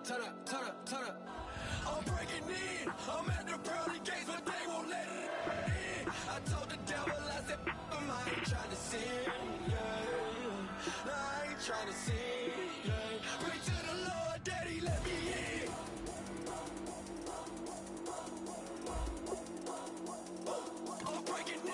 turn up. I'm breaking in. I'm at the pearly gates, but they won't let it in. I told the devil, I said, I ain't trying to sin, yeah. No, I ain't trying to sin, yeah. Pray to the Lord that he let me in. I'm breaking in.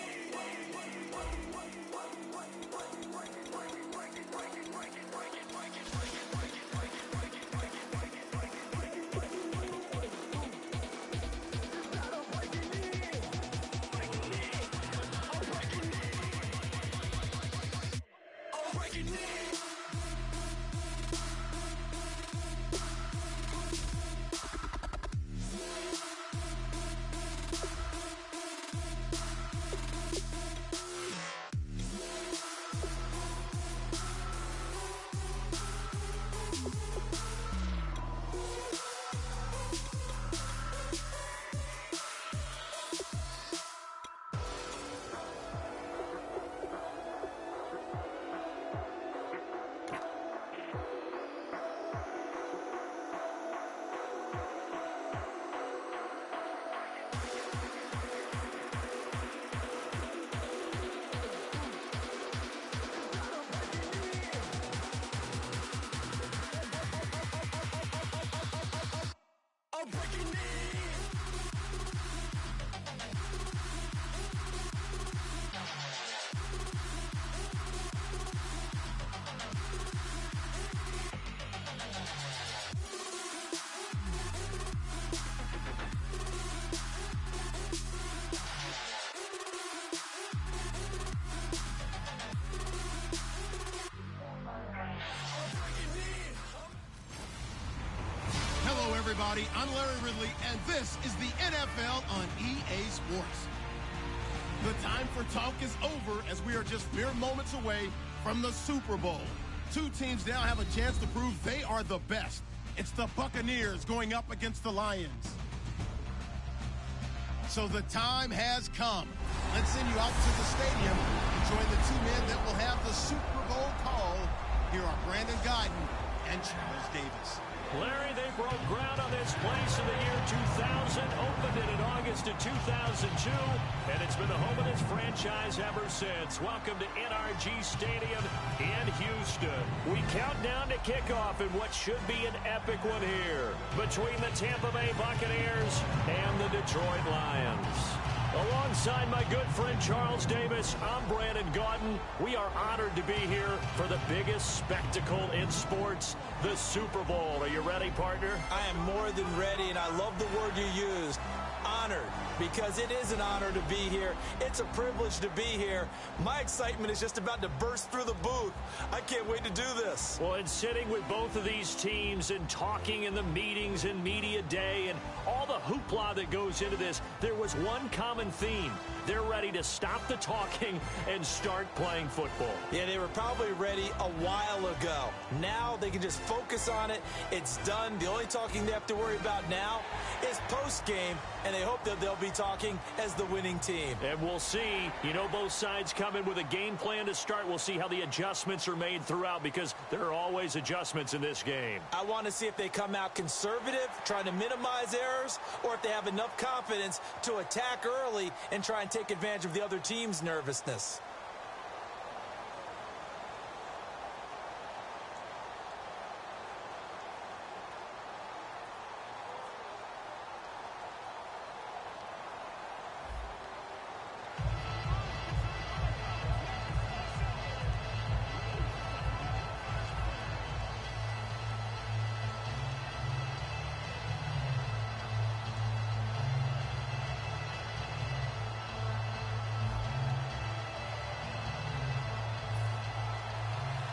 Everybody, I'm Larry Ridley, and this is the NFL on EA Sports. The time for talk is over as we are just mere moments away from the Super Bowl. Two teams now have a chance to prove they are the best. It's the Buccaneers going up against the Lions. So the time has come. Let's send you out to the stadium and join the two men that will have the Super Bowl call. Here are Brandon Guyton and Charles Davis. Larry, they broke ground on this place in the year 2000, opened it in August of 2002, and it's been the home of this franchise ever since. Welcome to NRG Stadium in Houston. We count down to kickoff in what should be an epic one here between the Tampa Bay Buccaneers and the Detroit Lions. Alongside my good friend Charles Davis, I'm Brandon Guyton. We are honored to be here for the biggest spectacle in sports, the Super Bowl. Are you ready, partner? I am more than ready, and I love the word you used. Honored, because it is an honor to be here. It's a privilege to be here. My excitement is just about to burst through the booth. I can't wait to do this. Well, and sitting with both of these teams and talking in the meetings and media day and all the hoopla that goes into this, there was one common theme. They're ready to stop the talking and start playing football. Yeah, they were probably ready a while ago. Now they can just focus on it. It's done. The only talking they have to worry about now is post-game, and they hope that they'll be talking as the winning team. And we'll see. You know, both sides come in with a game plan to start. We'll see how the adjustments are made throughout, because there are always adjustments in this game. I want to see if they come out conservative, trying to minimize errors, or if they have enough confidence to attack early and try and take advantage of the other team's nervousness.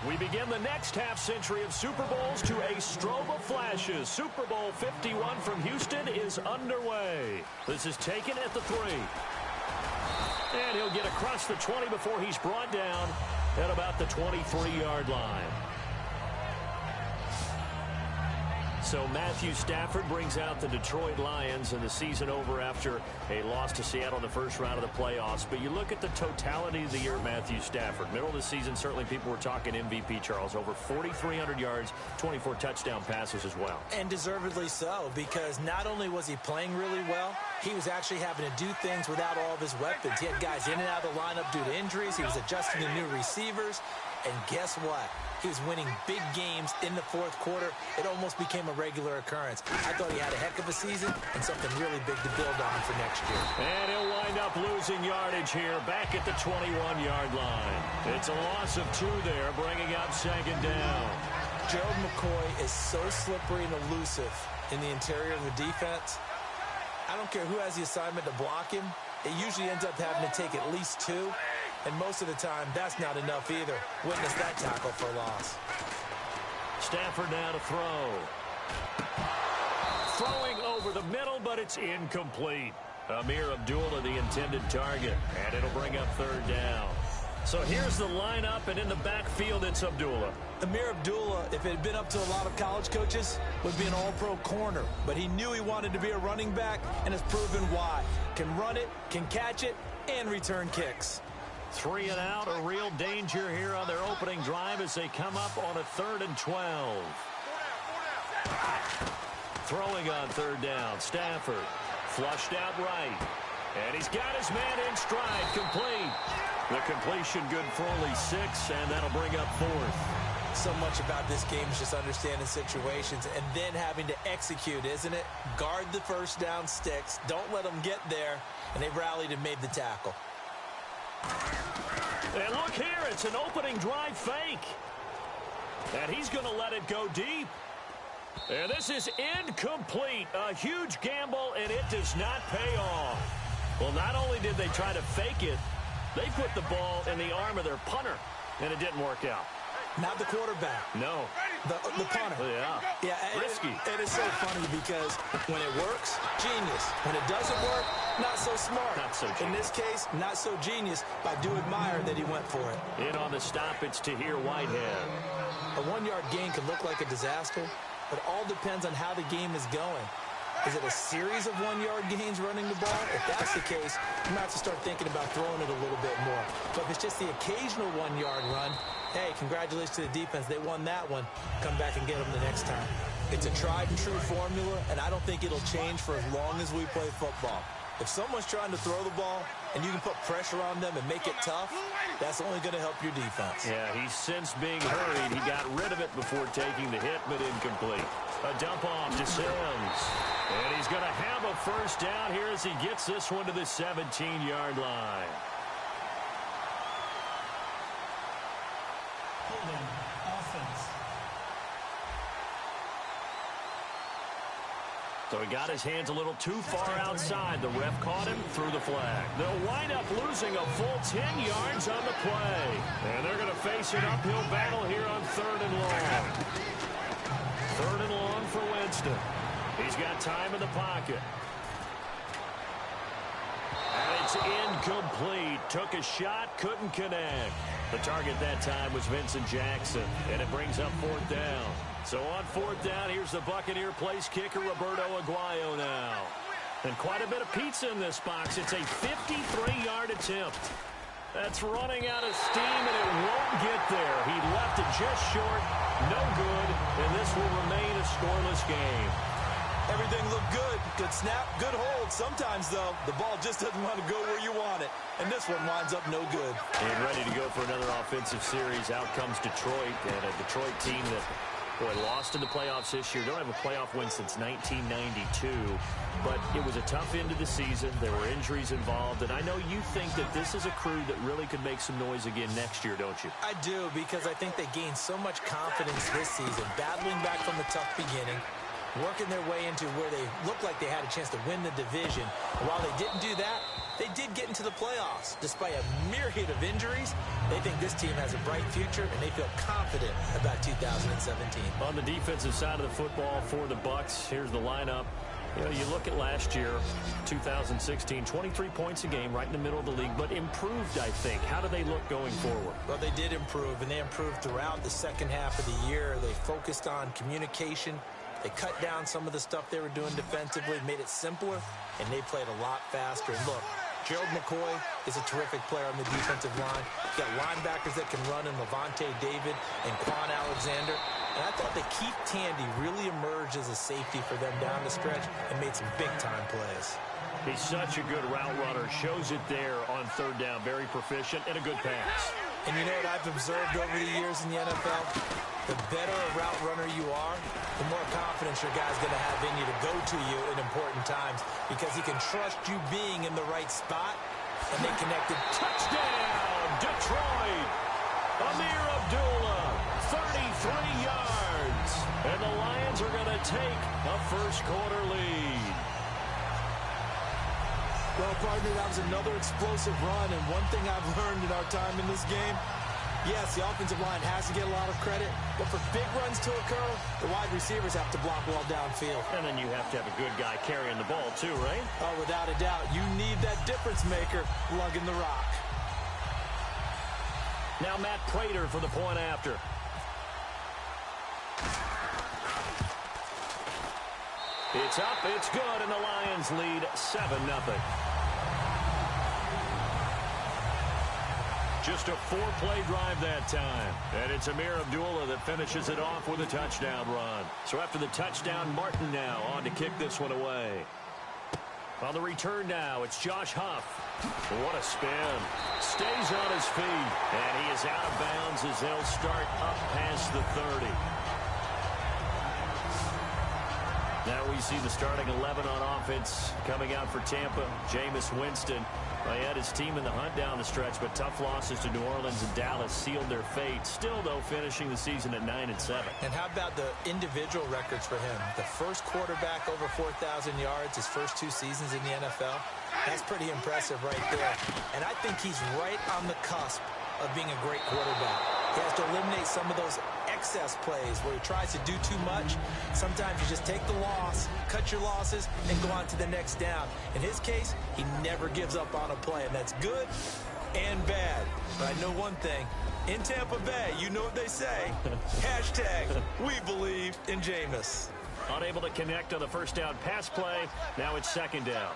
We begin the next half-century of Super Bowls to a strobe of flashes. Super Bowl 51 from Houston is underway. This is taken at the 3. And he'll get across the 20 before he's brought down at about the 23-yard line. So Matthew Stafford brings out the Detroit Lions and the season over after a loss to Seattle in the first round of the playoffs. But you look at the totality of the year, Matthew Stafford. Middle of the season, certainly people were talking MVP, Charles. Over 4,300 yards, 24 touchdown passes as well. And deservedly so, because not only was he playing really well, he was actually having to do things without all of his weapons. He had guys in and out of the lineup due to injuries. He was adjusting to new receivers. And guess what? He was winning big games in the fourth quarter. It almost became a regular occurrence. I thought he had a heck of a season and something really big to build on for next year. And he'll wind up losing yardage here back at the 21-yard line. It's a loss of 2 there, bringing up second down. Gerald McCoy is so slippery and elusive in the interior of the defense. I don't care who has the assignment to block him. It usually ends up having to take at least 2. And most of the time, that's not enough either. Witness that tackle for loss. Stafford now to throw. Throwing over the middle, but it's incomplete. Amir Abdullah, the intended target. And it'll bring up third down. So here's the lineup, and in the backfield, it's Abdullah. Amir Abdullah, if it had been up to a lot of college coaches, would be an all-pro corner. But he knew he wanted to be a running back, and has proven why. Can run it, can catch it, and return kicks. 3 and out, a real danger here on their opening drive as they come up on a 3rd and 12. Throwing on third down, Stafford. Flushed out right. And he's got his man in stride, complete. The completion good for only 6, and that'll bring up 4th. So much about this game is just understanding situations and then having to execute, isn't it? Guard the first down sticks. Don't let them get there. And they rallied and made the tackle. And look here, it's an opening drive fake. And he's going to let it go deep. And this is incomplete. A huge gamble, and it does not pay off. Well, not only did they try to fake it, they put the ball in the arm of their punter, and it didn't work out. Not the quarterback. No. The punter. Yeah. Risky. It is so funny because when it works, genius. When it doesn't work, not so smart. Not so genius. In this case, not so genius, but I do admire that he went for it. In on the stop, it's Tahir Whitehead. A 1-yard gain could look like a disaster, but all depends on how the game is going. Is it a series of 1-yard gains running the ball? If that's the case, you might have to start thinking about throwing it a little bit more. But if it's just the occasional 1-yard run, hey, congratulations to the defense. They won that one. Come back and get them the next time. It's a tried and true formula, and I don't think it'll change for as long as we play football. If someone's trying to throw the ball and you can put pressure on them and make it tough, that's only going to help your defense. Yeah, he's since being hurried. He got rid of it before taking the hit, but incomplete. A dump off to Sims. And he's going to have a first down here as he gets this one to the 17-yard line. Holding offense. So he got his hands a little too far outside. The ref caught him, threw the flag. They'll wind up losing a full 10 yards on the play. And they're going to face an uphill battle here on 3rd and long. 3rd and long for Winston. He's got time in the pocket. And it's incomplete. Took a shot, couldn't connect. The target that time was Vincent Jackson, and it brings up 4th down. So on 4th down, here's the Buccaneer place kicker, Roberto Aguayo now. And quite a bit of pizza in this box. It's a 53-yard attempt. That's running out of steam, and it won't get there. He left it just short, no good, and this will remain a scoreless game. Everything looked good. Good snap, good hold. Sometimes, though, the ball just doesn't want to go where you want it. And this one winds up no good. And ready to go for another offensive series. Out comes Detroit, and a Detroit team that, boy, lost in the playoffs this year. Don't have a playoff win since 1992. But it was a tough end of the season. There were injuries involved. And I know you think that this is a crew that really could make some noise again next year, don't you? I do, because I think they gained so much confidence this season, battling back from a tough beginning, working their way into where they looked like they had a chance to win the division. And while they didn't do that, they did get into the playoffs. Despite a myriad of injuries, they think this team has a bright future, and they feel confident about 2017. On the defensive side of the football for the Bucs, here's the lineup. You know, you look at last year, 2016, 23 points a game, right in the middle of the league, but improved, I think. How do they look going forward? Well, they did improve, and they improved throughout the second half of the year. They focused on communication, They cut down some of the stuff they were doing defensively, made it simpler, and they played a lot faster. And look, Gerald McCoy is a terrific player on the defensive line. You got linebackers that can run in Levante David and Quan Alexander. And I thought that Keith Tandy really emerged as a safety for them down the stretch and made some big-time plays. He's such a good route runner. Shows it there on third down. Very proficient and a good pass. And you know what I've observed over the years in the NFL? The better a route runner you are, the more confidence your guy's going to have in you to go to you in important times because he can trust you being in the right spot, and they connected. Touchdown, Detroit! Amir Abdullah, 33 yards. And the Lions are going to take a first-quarter lead. Well, partner, that was another explosive run, and one thing I've learned in our time in this game, yes, the offensive line has to get a lot of credit, but for big runs to occur, the wide receivers have to block well downfield. And then you have to have a good guy carrying the ball too, right? Oh, without a doubt. You need that difference maker lugging the rock. Now Matt Prater for the point after. It's up, it's good, and the Lions lead 7-0. Just a 4-play drive that time. And it's Amir Abdullah that finishes it off with a touchdown run. So after the touchdown, Martin now on to kick this one away. On the return now, it's Josh Huff. What a spin. Stays on his feet. And he is out of bounds as they'll start up past the 30. Now we see the starting 11 on offense coming out for Tampa. Jameis Winston. He had his team in the hunt down the stretch, but tough losses to New Orleans and Dallas sealed their fate. Still, though, finishing the season at 9-7. And how about the individual records for him? The first quarterback over 4,000 yards his first 2 seasons in the NFL. That's pretty impressive right there. And I think he's right on the cusp of being a great quarterback. He has to eliminate some of those excess plays where he tries to do too much. Sometimes you just take the loss, cut your losses, and go on to the next down. In his case, he never gives up on a play, and that's good and bad. But I know one thing. In Tampa Bay, you know what they say. Hashtag, we believe in Jameis. Unable to connect on the first down pass play. Now it's second down.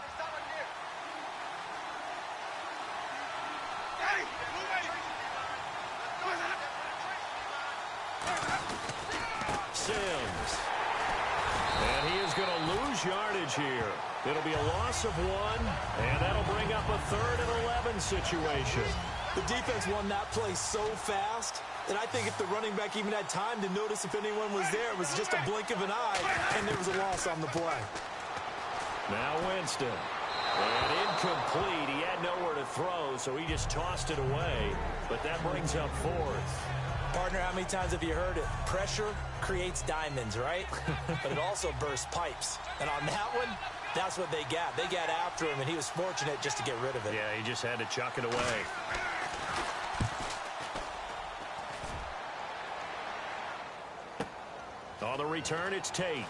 Sims. And he is going to lose yardage here. It'll be a loss of 1, and that'll bring up a 3rd and 11 situation. The defense won that play so fast that I think if the running back even had time to notice if anyone was there, it was just a blink of an eye, and there was a loss on the play. Now Winston. And incomplete. He had nowhere to throw, so he just tossed it away. But that brings up 4th. Partner, how many times have you heard it? Pressure creates diamonds, right? But it also bursts pipes. And on that one, that's what they got. They got after him, and he was fortunate just to get rid of it. Yeah, he just had to chuck it away. On the return, it's Tate.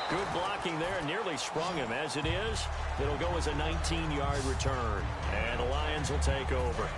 Good blocking there, nearly sprung him. As it is, it'll go as a 19-yard return. And the Lions will take over.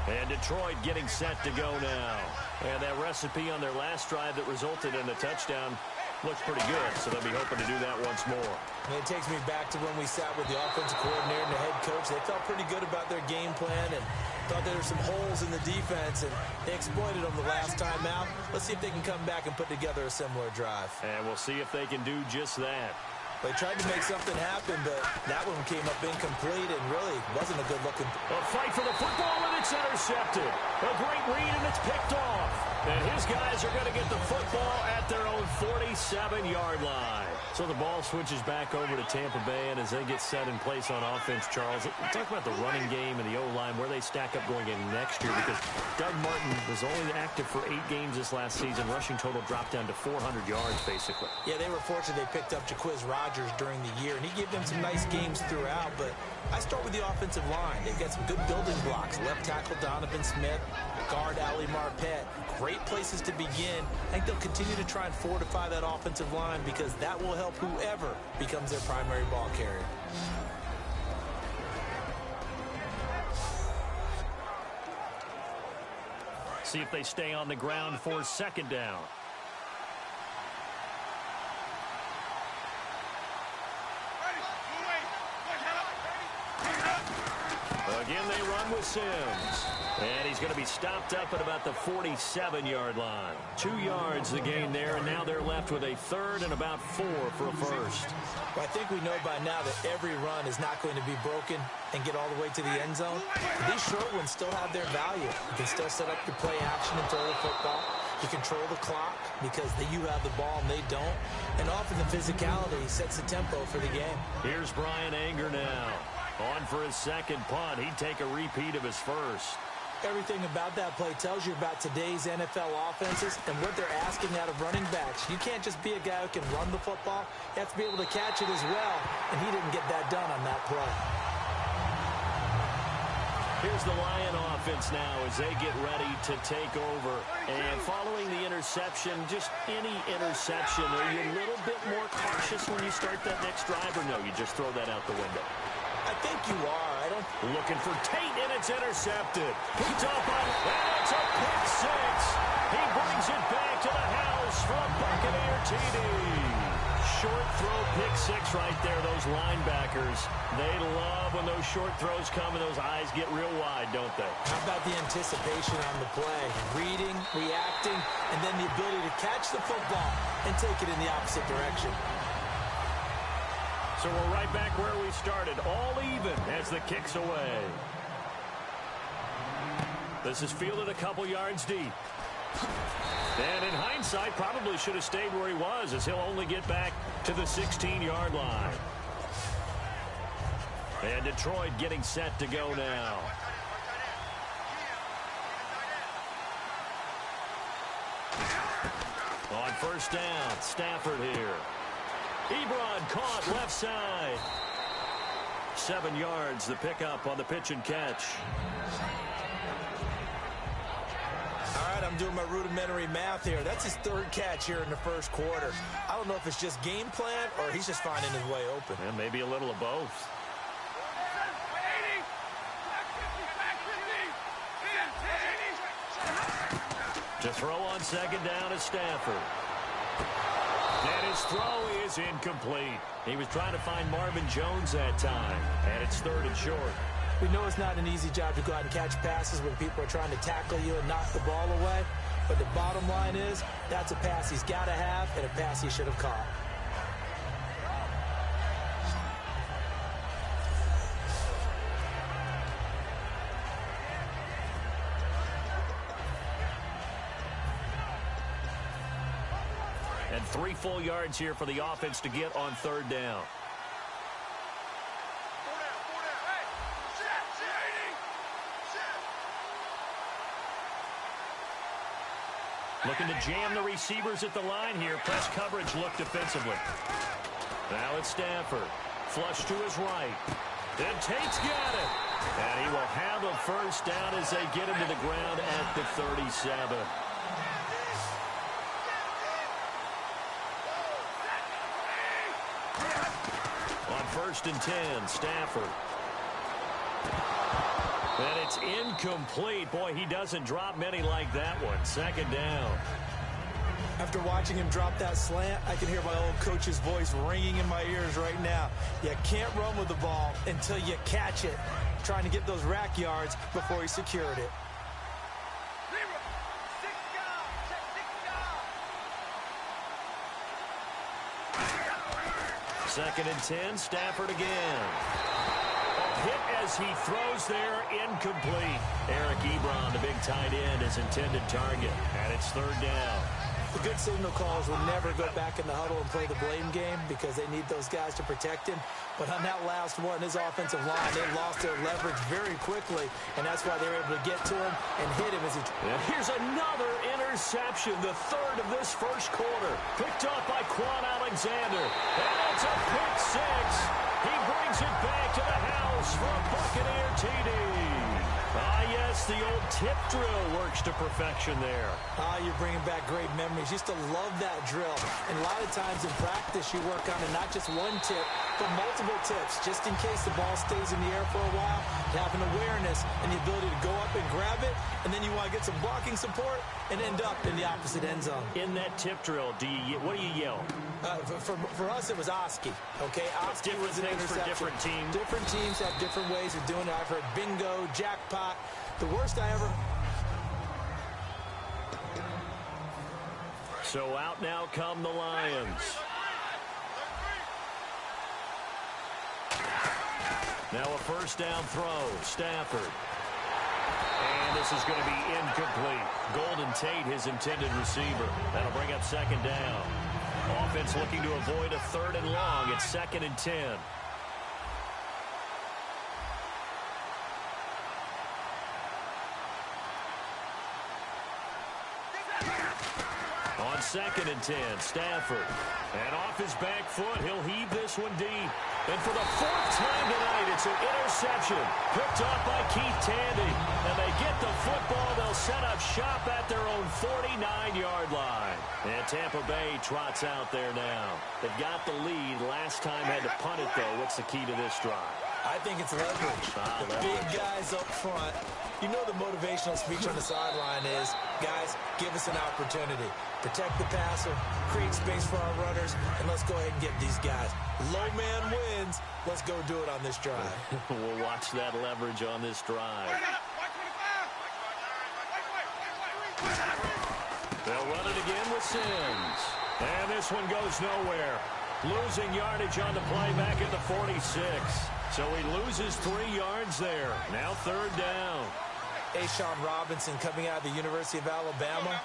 And Detroit getting set to go now. And that recipe on their last drive that resulted in a touchdown looks pretty good, so they'll be hoping to do that once more. And it takes me back to when we sat with the offensive coordinator and the head coach. They felt pretty good about their game plan and thought there were some holes in the defense, and they exploited them the last time out. Let's see if they can come back and put together a similar drive. And we'll see if they can do just that. They tried to make something happen, but that one came up incomplete and really wasn't a good-looking. A fight for the football, and it's intercepted. A great read, and it's picked off. And his guys are going to get the football at their own 47-yard line. So the ball switches back over to Tampa Bay, and as they get set in place on offense, Charles, talk about the running game and the O-line, where they stack up going in next year, because Doug Martin was only active for 8 games this last season. Rushing total dropped down to 400 yards, basically. Yeah, they were fortunate they picked up Jaquiz Rodgers during the year, and he gave them some nice games throughout, but I start with the offensive line. They've got some good building blocks. Left tackle Donovan Smith, guard Ali Marpet. Great places to begin. I think they'll continue to try and fortify that offensive line because that will help whoever becomes their primary ball carrier. See if they stay on the ground for second down. Again, they run with Sims. And he's going to be stopped up at about the 47-yard line. 2 yards the gain there, and now they're left with a third and about 4 for a first. Well, I think we know by now that every run is not going to be broken and get all the way to the end zone. These short ones still have their value. You can still set up your play action and throw the football. You control the clock because you have the ball and they don't. And often the physicality sets the tempo for the game. Here's Brian Anger now. On for his second punt. He'd take a repeat of his first. Everything about that play tells you about today's NFL offenses and what they're asking out of running backs. You can't just be a guy who can run the football. You have to be able to catch it as well, and he didn't get that done on that play. Here's the Lion offense now as they get ready to take over. And following the interception, just any interception, are you a little bit more cautious when you start that next drive, or no, you just throw that out the window? I think you are. Looking for Tate, and it's intercepted. Picked up on, and it's a pick six. He brings it back to the house for a Buccaneer TD. Short throw pick six right there. Those linebackers, they love when those short throws come and those eyes get real wide, don't they? How about the anticipation on the play? Reading, reacting, and then the ability to catch the football and take it in the opposite direction. So we're right back where we started, all even as the kick's away. This is fielded a couple yards deep. And in hindsight, probably should have stayed where he was, as he'll only get back to the 16-yard line. And Detroit getting set to go now. On first down, Stafford here. Ebron caught left side. 7 yards, the pickup on the pitch and catch. All right, I'm doing my rudimentary math here. That's his third catch here in the first quarter. I don't know if it's just game plan or he's just finding his way open. And maybe a little of both. To throw on second down is Stafford. And his throw is incomplete. He was trying to find Marvin Jones that time. And it's third and short. We know it's not an easy job to go out and catch passes when people are trying to tackle you and knock the ball away. But the bottom line is, that's a pass he's got to have and a pass he should have caught. And 3 full yards here for the offense to get on third down. Looking to jam the receivers at the line here. Press coverage look defensively. Now it's Stafford. Flush to his right. And Tate's got it. And he will have a first down as they get him to the ground at the 37. On first and 10, Stafford. And it's incomplete. Boy, he doesn't drop many like that one. Second down. After watching him drop that slant, I can hear my old coach's voice ringing in my ears right now. You can't run with the ball until you catch it. Trying to get those rack yards before he secured it. Second and 10, Stafford again. A hit as he throws there, incomplete. Eric Ebron, the big tight end, his intended target. And it's third down. The good signal callers will never go back in the huddle and play the blame game because they need those guys to protect him. But on that last one, his offensive line, they lost their leverage very quickly, and that's why they were able to get to him and hit him as he... And here's another interception, the third of this first quarter. Picked up by Quan Alexander. And it's a pick six. He brings it back to the house for a Buccaneer TD. Ah, yes, the old tip drill works to perfection there. Ah, you're bringing back great memories. Used to love that drill. And a lot of times in practice, you work on it, not just one tip, but multiple tips just in case the ball stays in the air for a while. You have an awareness and the ability to go up and grab it, and then you want to get some blocking support and end up in the opposite end zone. In that tip drill, what do you yell? For us, it was Oski. Okay, Oski was an interception. For different teams. Different teams have different ways of doing it. I've heard bingo, jackpot. The worst I ever... So out now come the Lions. Now a first down throw. Stafford. And this is going to be incomplete. Golden Tate, his intended receiver. That'll bring up second down. Offense looking to avoid a 3rd and long. It's 2nd and 10. On 2nd and 10, Stafford. And off his back foot, he'll heave this one deep. And for the 4th time tonight, it's an interception. Picked off by Keith Tandy. And they get the football. They'll set up shop at their own 49-yard line. And Tampa Bay trots out there now. They've got the lead. Last time had to punt it, though. What's the key to this drive? I think it's leverage. The big guys up front. You know the motivational speech on the sideline is, guys, give us an opportunity. Protect the passer, create space for our runners, and let's go ahead and get these guys. Low man wins. Let's go do it on this drive. We'll watch that leverage on this drive. They'll run it again with Sims. And this one goes nowhere. Losing yardage on the play back at the 46. So he loses 3 yards there. Now 3rd down. Ashawn Robinson coming out of the University of Alabama.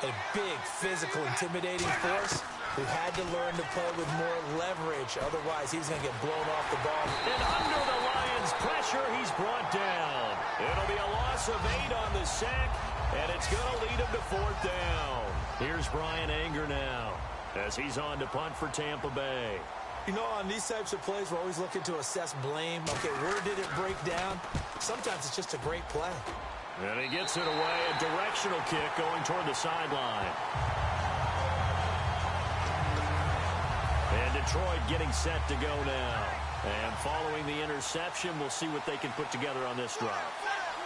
A big, physical, intimidating force who had to learn to play with more leverage. Otherwise, he's going to get blown off the ball. And under the Lions' pressure, he's brought down. It'll be a loss of 8 on the sack, and it's going to lead him to 4th down. Here's Brian Anger now as he's on to punt for Tampa Bay. You know, on these types of plays, we're always looking to assess blame. Okay, where did it break down? Sometimes it's just a great play. And he gets it away. A directional kick going toward the sideline. And Detroit getting set to go now. And following the interception, we'll see what they can put together on this drive.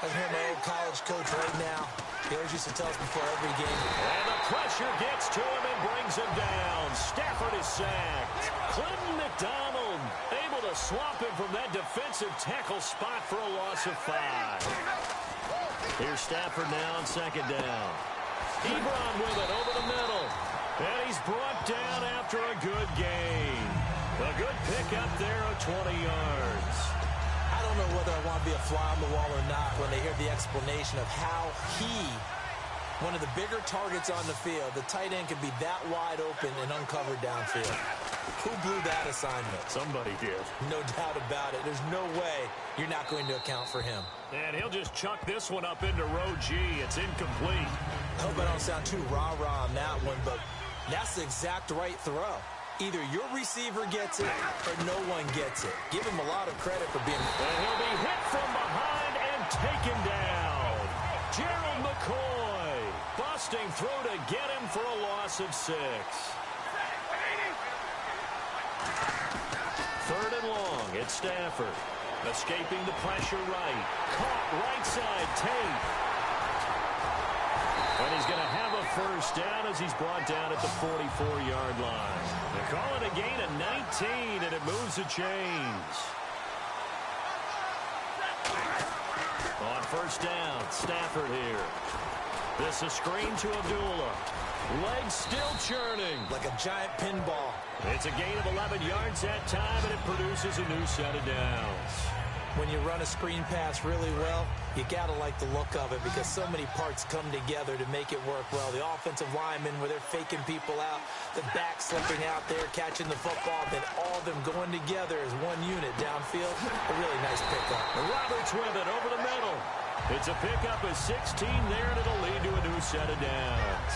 I hear my old college coach right now. He always used to tell us before every game. And the pressure gets to him and brings him down. Stafford is sacked. Clinton McDonald able to swap him from that defensive tackle spot for a loss of 5. Here's Stafford now on 2nd down. Ebron with it over the middle. And he's brought down after a good gain. A good pickup there of 20 yards. I don't know whether I want to be a fly on the wall or not when they hear the explanation of how one of the bigger targets on the field, the tight end could be that wide open and uncovered downfield. Who blew that assignment? Somebody did. No doubt about it. There's no way you're not going to account for him. And he'll just chuck this one up into row G. It's incomplete. I hope I don't sound too rah-rah on that one, but that's the exact right throw. Either your receiver gets it or no one gets it. Give him a lot of credit for being... And he'll be hit from behind and taken down. Gerald McCoy busting through to get him for a loss of 6. 3rd and long. It's Stafford. Escaping the pressure right. Caught right side. Tate. And he's going to have a first down as he's brought down at the 44-yard line. They call it a gain of 19, and it moves the chains. On first down, Stafford here. This a screen to Abdullah. Legs still churning. Like a giant pinball. It's a gain of 11 yards that time, and it produces a new set of downs. When you run a screen pass really well, you got to like the look of it because so many parts come together to make it work well. The offensive linemen, where they're faking people out, the back slipping out there, catching the football, then all of them going together as one unit downfield. A really nice pickup. Roberts with it over the middle. It's a pickup of 16 there, and it'll lead to a new set of downs.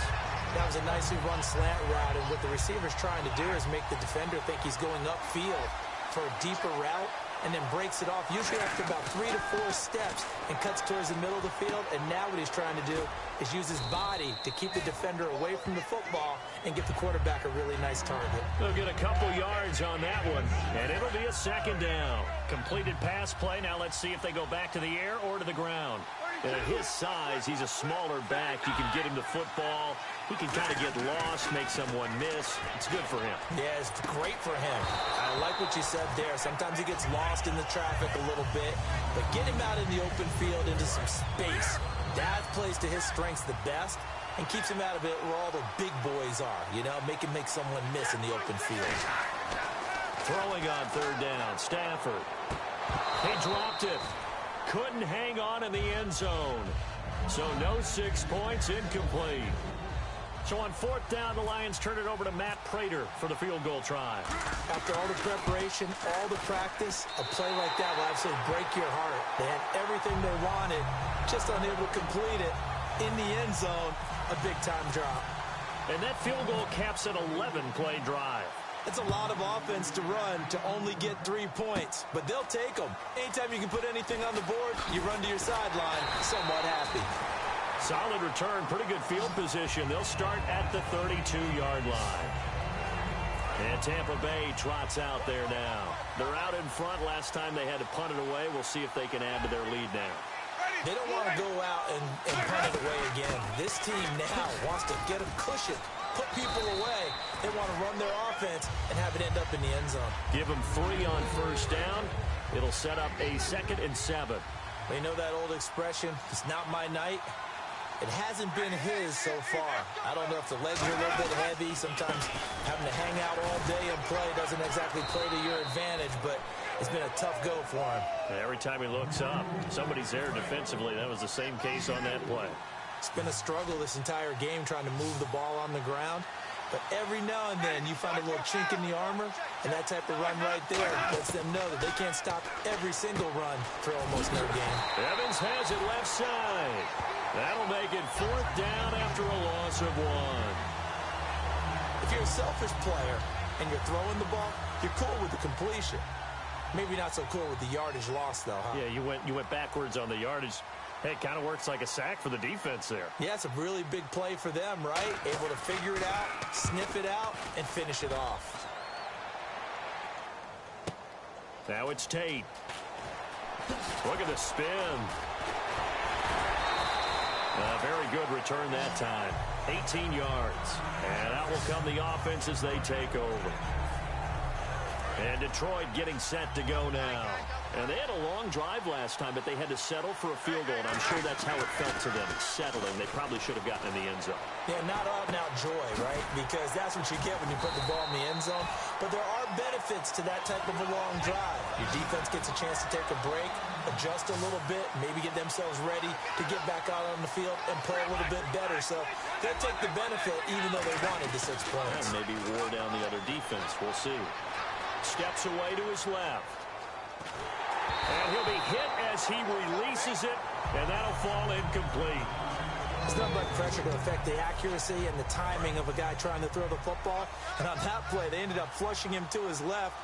That was a nicely run slant route, and what the receiver's trying to do is make the defender think he's going upfield for a deeper route. and then breaks it off, usually after about 3 to 4 steps, and cuts towards the middle of the field. And now what he's trying to do is use his body to keep the defender away from the football and get the quarterback a really nice target. They'll get a couple yards on that one, and it'll be a second down. Completed pass play. Now let's see if they go back to the air or to the ground. And at his size, he's a smaller back. You can get him the football. He can kind of get lost, make someone miss. It's good for him. Yeah, it's great for him. I like what you said there. Sometimes he gets lost in the traffic a little bit, but get him out in the open field into some space. That plays to his strengths the best and keeps him out of it where all the big boys are, you know, make him make someone miss in the open field. Throwing on third down, Stafford. He dropped it. Couldn't hang on in the end zone. So no 6 points, incomplete. So on fourth down, the Lions turn it over to Matt Prater for the field goal try. After all the preparation, all the practice, a play like that will absolutely break your heart. They had everything they wanted, just unable to complete it. In the end zone, a big-time drop. And that field goal caps an 11-play drive. It's a lot of offense to run to only get 3 points, but they'll take them. Anytime you can put anything on the board, you run to your sideline somewhat happy. Solid return, pretty good field position. They'll start at the 32-yard line. And Tampa Bay trots out there now. They're out in front. Last time they had to punt it away. We'll see if they can add to their lead now. They don't want to go out and punt it away again. This team now wants to get a cushion, put people away. They want to run their offense and have it end up in the end zone. Give them 3 on first down. It'll set up a 2nd and 7. They know that old expression, it's not my night. It hasn't been his so far. I don't know if the legs are a little bit heavy. Sometimes having to hang out all day and play doesn't exactly play to your advantage, but it's been a tough go for him. Every time he looks up, somebody's there defensively. That was the same case on that play. It's been a struggle this entire game trying to move the ball on the ground. But every now and then you find a little chink in the armor, and that type of run right there lets them know that they can't stop every single run for almost no gain. Evans has it left side. That'll make it 4th down after a loss of 1. If you're a selfish player and you're throwing the ball, you're cool with the completion. Maybe not so cool with the yardage loss, though, huh? Yeah, you went backwards on the yardage. Hey, it kind of works like a sack for the defense there. Yeah, it's a really big play for them, right? Able to figure it out, sniff it out, and finish it off. Now it's Tate. Look at the spin. A very good return that time. 18 yards. And out will come the offense as they take over. And Detroit getting set to go now. And they had a long drive last time, but they had to settle for a field goal, and I'm sure that's how it felt to them, settling. They probably should have gotten in the end zone. Yeah, not out-and-out joy, right? Because that's what you get when you put the ball in the end zone. But there are benefits to that type of a long drive. Your defense gets a chance to take a break, adjust a little bit, maybe get themselves ready to get back out on the field and play a little bit better. So they'll take the benefit even though they wanted the 6 points. And maybe wore down the other defense. We'll see. Steps away to his left. And he'll be hit as he releases it, and that'll fall incomplete. It's not like pressure to affect the accuracy and the timing of a guy trying to throw the football. And on that play, they ended up flushing him to his left,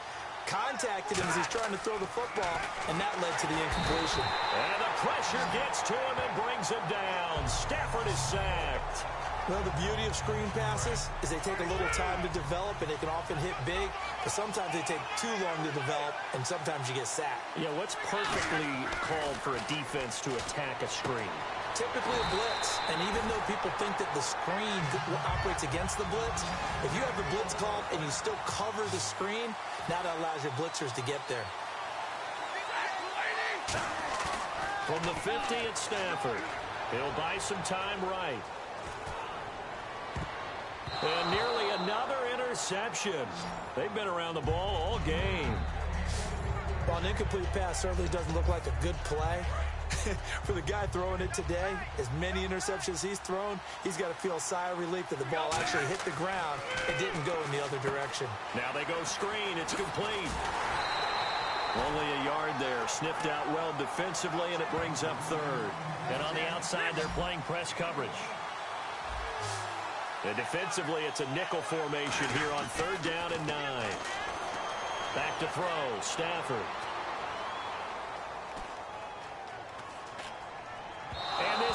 contacted him as he's trying to throw the football, and that led to the incompletion. And the pressure gets to him and brings him down. Stafford is sacked. Well, the beauty of screen passes is they take a little time to develop, and they can often hit big, but sometimes they take too long to develop, and sometimes you get sacked. Yeah, what's perfectly called for a defense to attack a screen? Typically a blitz, and even though people think that the screen operates against the blitz, if you have the blitz called and you still cover the screen, now that allows your blitzers to get there. From the 50 at Stafford, he'll buy some time right. And nearly another interception. They've been around the ball all game. Well, an incomplete pass certainly doesn't look like a good play. For the guy throwing it today, as many interceptions he's thrown, he's got to feel a sigh of relief that the ball actually hit the ground and didn't go in the other direction. Now they go screen. It's complete. Only a yard there. Sniffed out well defensively, and it brings up 3rd. And on the outside, they're playing press coverage. And defensively, it's a nickel formation here on 3rd down and 9. Back to throw. Stafford.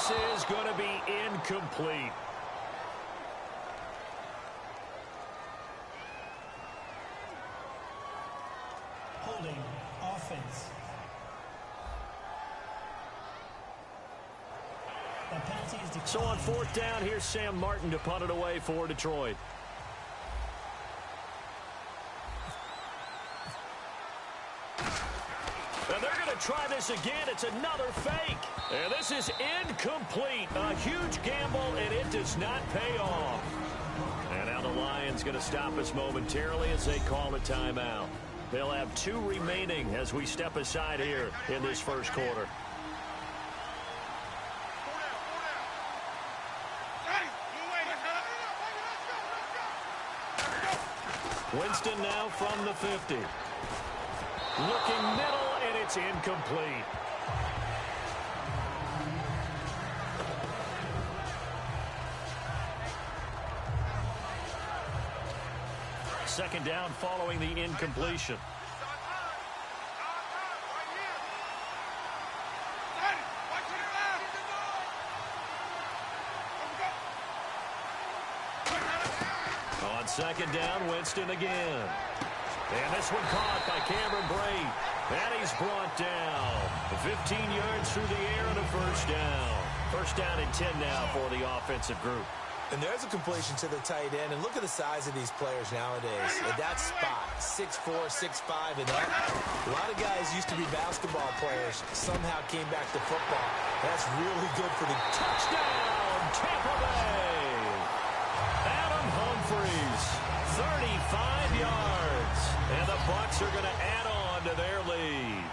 this is going to be incomplete. Holding offense. The penalty is declined. So on fourth down, here's Sam Martin to punt it away for Detroit. And they're going to try this again. It's another fake. And this is incomplete. A huge gamble, and it does not pay off. And now the Lions going to stop us momentarily as they call a timeout. They'll have 2 remaining as we step aside here in this first quarter. Winston now from the 50. Looking middle, and it's incomplete. Second down following the incompletion. On second down, Winston again. And this one caught by Cameron Brate. And he's brought down. 15 yards through the air and a first down. First down and 10 now for the offensive group. And there's a completion to the tight end. And look at the size of these players nowadays. At that spot, 6'4", 6'5", and up. A lot of guys used to be basketball players. Somehow came back to football. That's really good for the touchdown, Tampa Bay. Adam Humphries, 35 yards. And the Bucs are going to add on to their lead.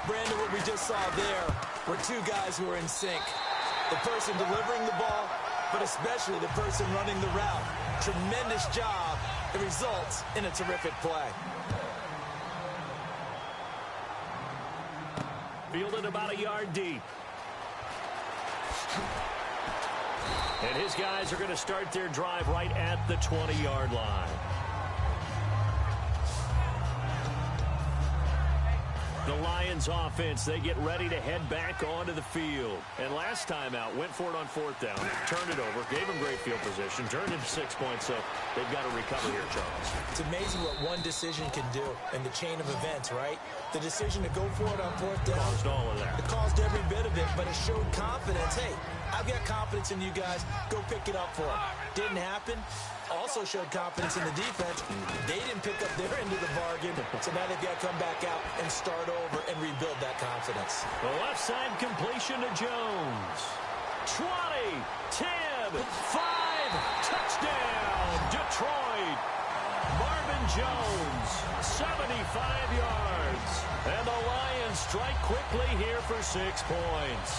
Brandon, what we just saw there were 2 guys who were in sync. The person delivering the ball, but especially the person running the route. Tremendous job. It results in a terrific play. Fielded about a yard deep. And his guys are going to start their drive right at the 20-yard line. The Lions offense, they get ready to head back onto the field. And last time out, went for it on fourth down, turned it over, gave them great field position, turned into 6 points, so they've got to recover here, Charles. It's amazing what one decision can do in the chain of events, right? The decision to go for it on fourth down. Caused all of that. It caused every bit of it, but it showed confidence. Hey, I've got confidence in you guys. Go pick it up for them. Didn't happen. Also showed confidence in the defense. They didn't pick up their end of the bargain, so now they've got to come back out and start over and rebuild that confidence. The left side completion to Jones. 20, 10, 5, touchdown, Detroit. Marvin Jones, 75 yards. And the Lions strike quickly here for 6 points.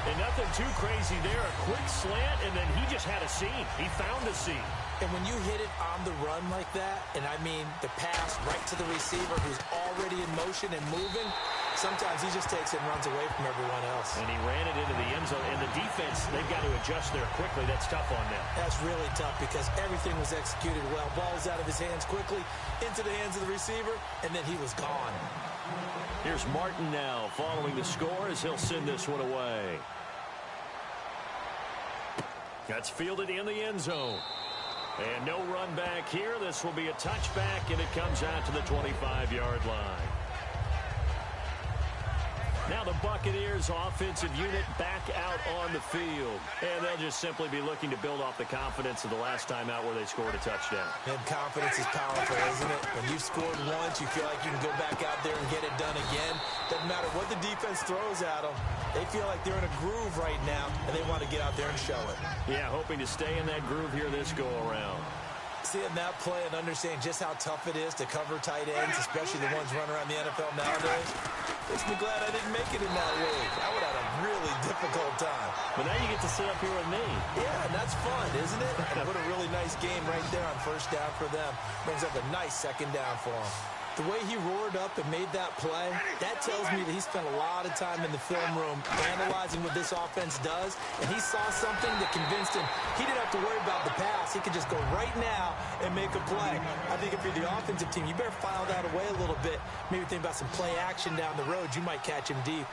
And nothing too crazy there. A quick slant, and then he just had a seam. He found a seam. And when you hit it on the run like that, and I mean the pass right to the receiver who's already in motion and moving, sometimes he just takes it and runs away from everyone else. And he ran it into the end zone. And the defense, they've got to adjust there quickly. That's tough on them. That's really tough because everything was executed well. Ball's out of his hands quickly, into the hands of the receiver, and then he was gone. Here's Martin now following the score as he'll send this one away. That's fielded in the end zone. And no run back here. This will be a touchback, and it comes out to the 25-yard line. Now the Buccaneers offensive unit back out on the field. And they'll just simply be looking to build off the confidence of the last time out where they scored a touchdown. And confidence is powerful, isn't it? When you've scored once, you feel like you can go back out there and get it done again. Doesn't matter what the defense throws at them. They feel like they're in a groove right now, and they want to get out there and show it. Yeah, hoping to stay in that groove here this go-around. Seeing that play and understanding just how tough it is to cover tight ends, especially the ones running around the NFL nowadays, makes me glad I didn't make it in that league. I would have had a really difficult time. But now you get to sit up here with me. Yeah, and that's fun, isn't it? And what a really nice game right there on first down for them. Brings up a nice second down for them. The way he roared up and made that play, that tells me that he spent a lot of time in the film room analyzing what this offense does, and he saw something that convinced him he didn't have to worry about the pass. He could just go right now and make a play. I think if you're the offensive team, you better file that away a little bit. Maybe think about some play action down the road. You might catch him deep.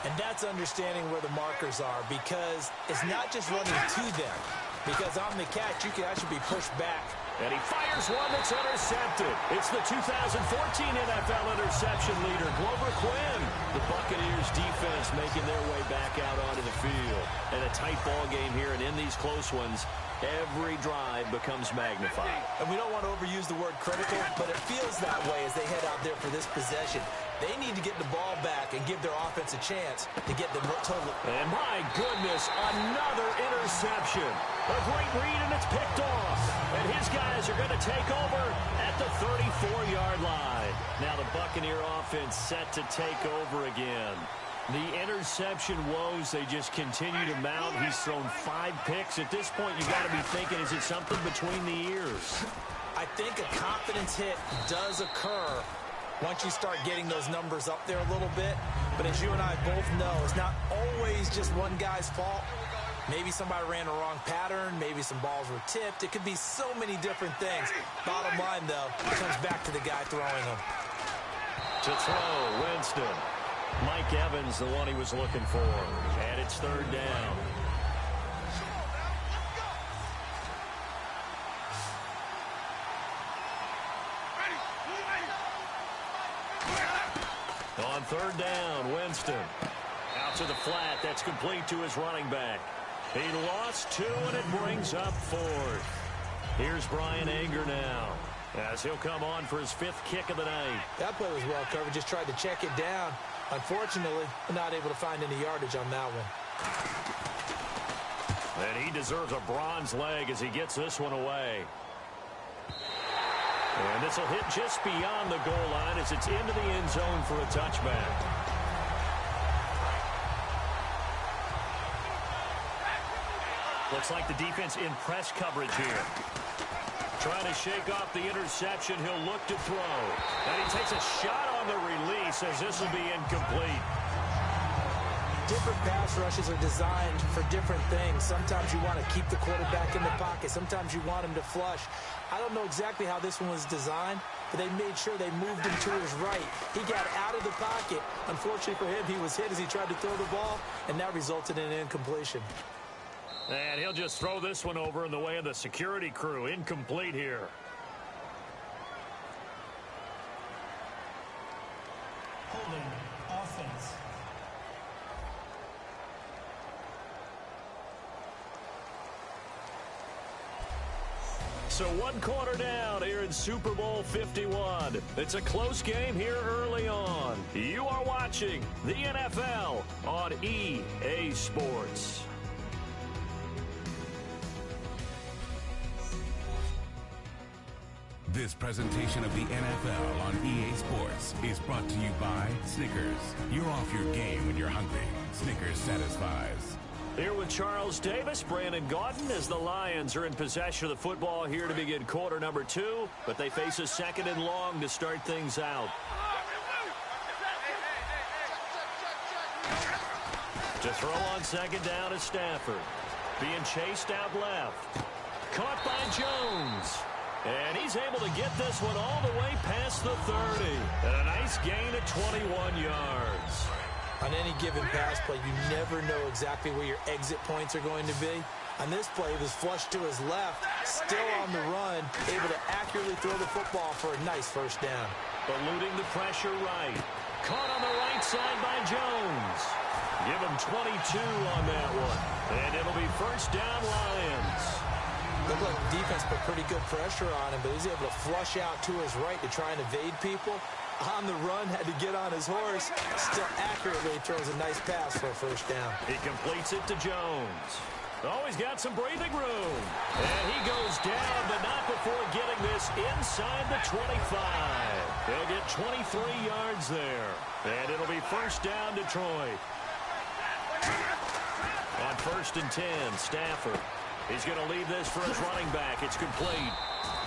And that's understanding where the markers are, because it's not just running to them. Because on the catch, you can actually be pushed back. And he fires one that's intercepted. It's the 2014 NFL interception leader, Glover Quinn. The Buccaneers defense making their way back out onto the field. And a tight ball game here, and in these close ones, every drive becomes magnified. And we don't want to overuse the word critical, but it feels that way as they head out there for this possession. They need to get the ball back and give their offense a chance to get the total. And my goodness, another interception. A great read, and it's picked off. And his guys are going to take over at the 34-yard line. Now the Buccaneer offense set to take over again. The interception woes, they just continue to mount. He's thrown 5 picks. At this point, you've got to be thinking, is it something between the ears? I think a confidence hit does occur once you start getting those numbers up there a little bit. But as you and I both know, it's not always just one guy's fault. Maybe somebody ran a wrong pattern. Maybe some balls were tipped. It could be so many different things. Bottom line, though, it comes back to the guy throwing them. To throw, Winston. Mike Evans, the one he was looking for. And it's 3rd down. On 3rd down, Winston. Out to the flat. That's complete to his running back. He lost 2, and it brings up 4th. Here's Brian Anger now, as he'll come on for his 5th kick of the night. That play was well covered. Just tried to check it down. Unfortunately, not able to find any yardage on that one. And he deserves a bronze leg as he gets this one away. And this will hit just beyond the goal line as it's into the end zone for a touchback. Looks like the defense in press coverage here. Trying to shake off the interception. He'll look to throw. And he takes a shot on the release as this will be incomplete. Different pass rushes are designed for different things. Sometimes you want to keep the quarterback in the pocket. Sometimes you want him to flush. I don't know exactly how this one was designed, but they made sure they moved him to his right. He got out of the pocket. Unfortunately for him, he was hit as he tried to throw the ball, and that resulted in an incompletion. And he'll just throw this one over in the way of the security crew. Incomplete here. Holding offense. So 1 quarter down here in Super Bowl 51. It's a close game here early on. You are watching the NFL on EA Sports. This presentation of the NFL on EA Sports is brought to you by Snickers. You're off your game when you're hungry. Snickers satisfies. Here with Charles Davis, Brandon Gaudin, as the Lions are in possession of the football here to begin quarter number 2, but they face a 2nd and long to start things out. To throw on 2nd down is Stafford. Being chased out left. Caught by Jones. And he's able to get this one all the way past the 30. And a nice gain of 21 yards. On any given pass play, you never know exactly where your exit points are going to be. On this play, it was flushed to his left, still on the run, able to accurately throw the football for a nice 1st down. Eluding the pressure right. Caught on the right side by Jones. Give him 22 on that one. And it'll be 1st down Lions. Looked like the defense put pretty good pressure on him, but he was able to flush out to his right to try and evade people. On the run, had to get on his horse. Still accurately throws a nice pass for a 1st down. He completes it to Jones. Oh, he's got some breathing room. And he goes down, but not before getting this inside the 25. He'll get 23 yards there. And it'll be 1st down Detroit. On 1st and 10, Stafford. He's going to leave this for his running back. It's complete.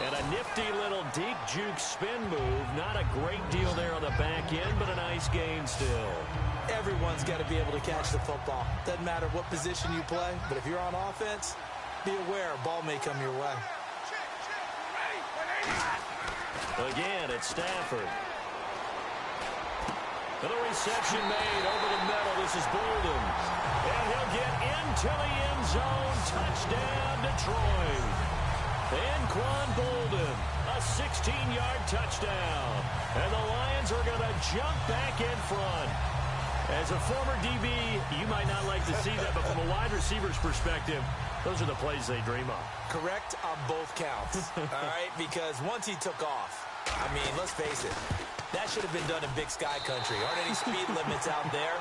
And a nifty little deep juke spin move. Not a great deal there on the back end, but a nice gain still. Everyone's got to be able to catch the football. Doesn't matter what position you play, but if you're on offense, be aware a ball may come your way. Again, it's Stafford. And the reception made over the middle. This is Bolden. And he'll get into the end zone. Touchdown, Detroit. Anquan Bolden, a 16-yard touchdown. And the Lions are going to jump back in front. As a former DB, you might not like to see that, but from a wide receiver's perspective, those are the plays they dream of. Correct on both counts, all right? Because once he took off, I mean, let's face it, that should have been done in Big Sky country. Aren't any speed limits out there?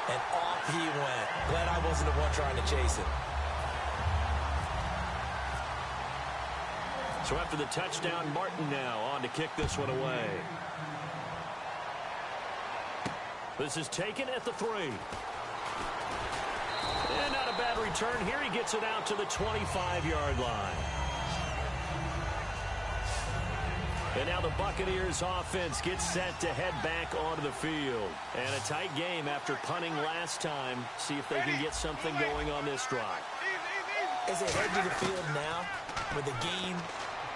And off he went. Glad I wasn't the one trying to chase him. So after the touchdown, Martin now on to kick this one away. This is taken at the 3. And not a bad return here. He gets it out to the 25-yard line. And now the Buccaneers offense gets set to head back onto the field. And a tight game after punting last time. See if they can get something going on this drive. As they head to the field now, with the game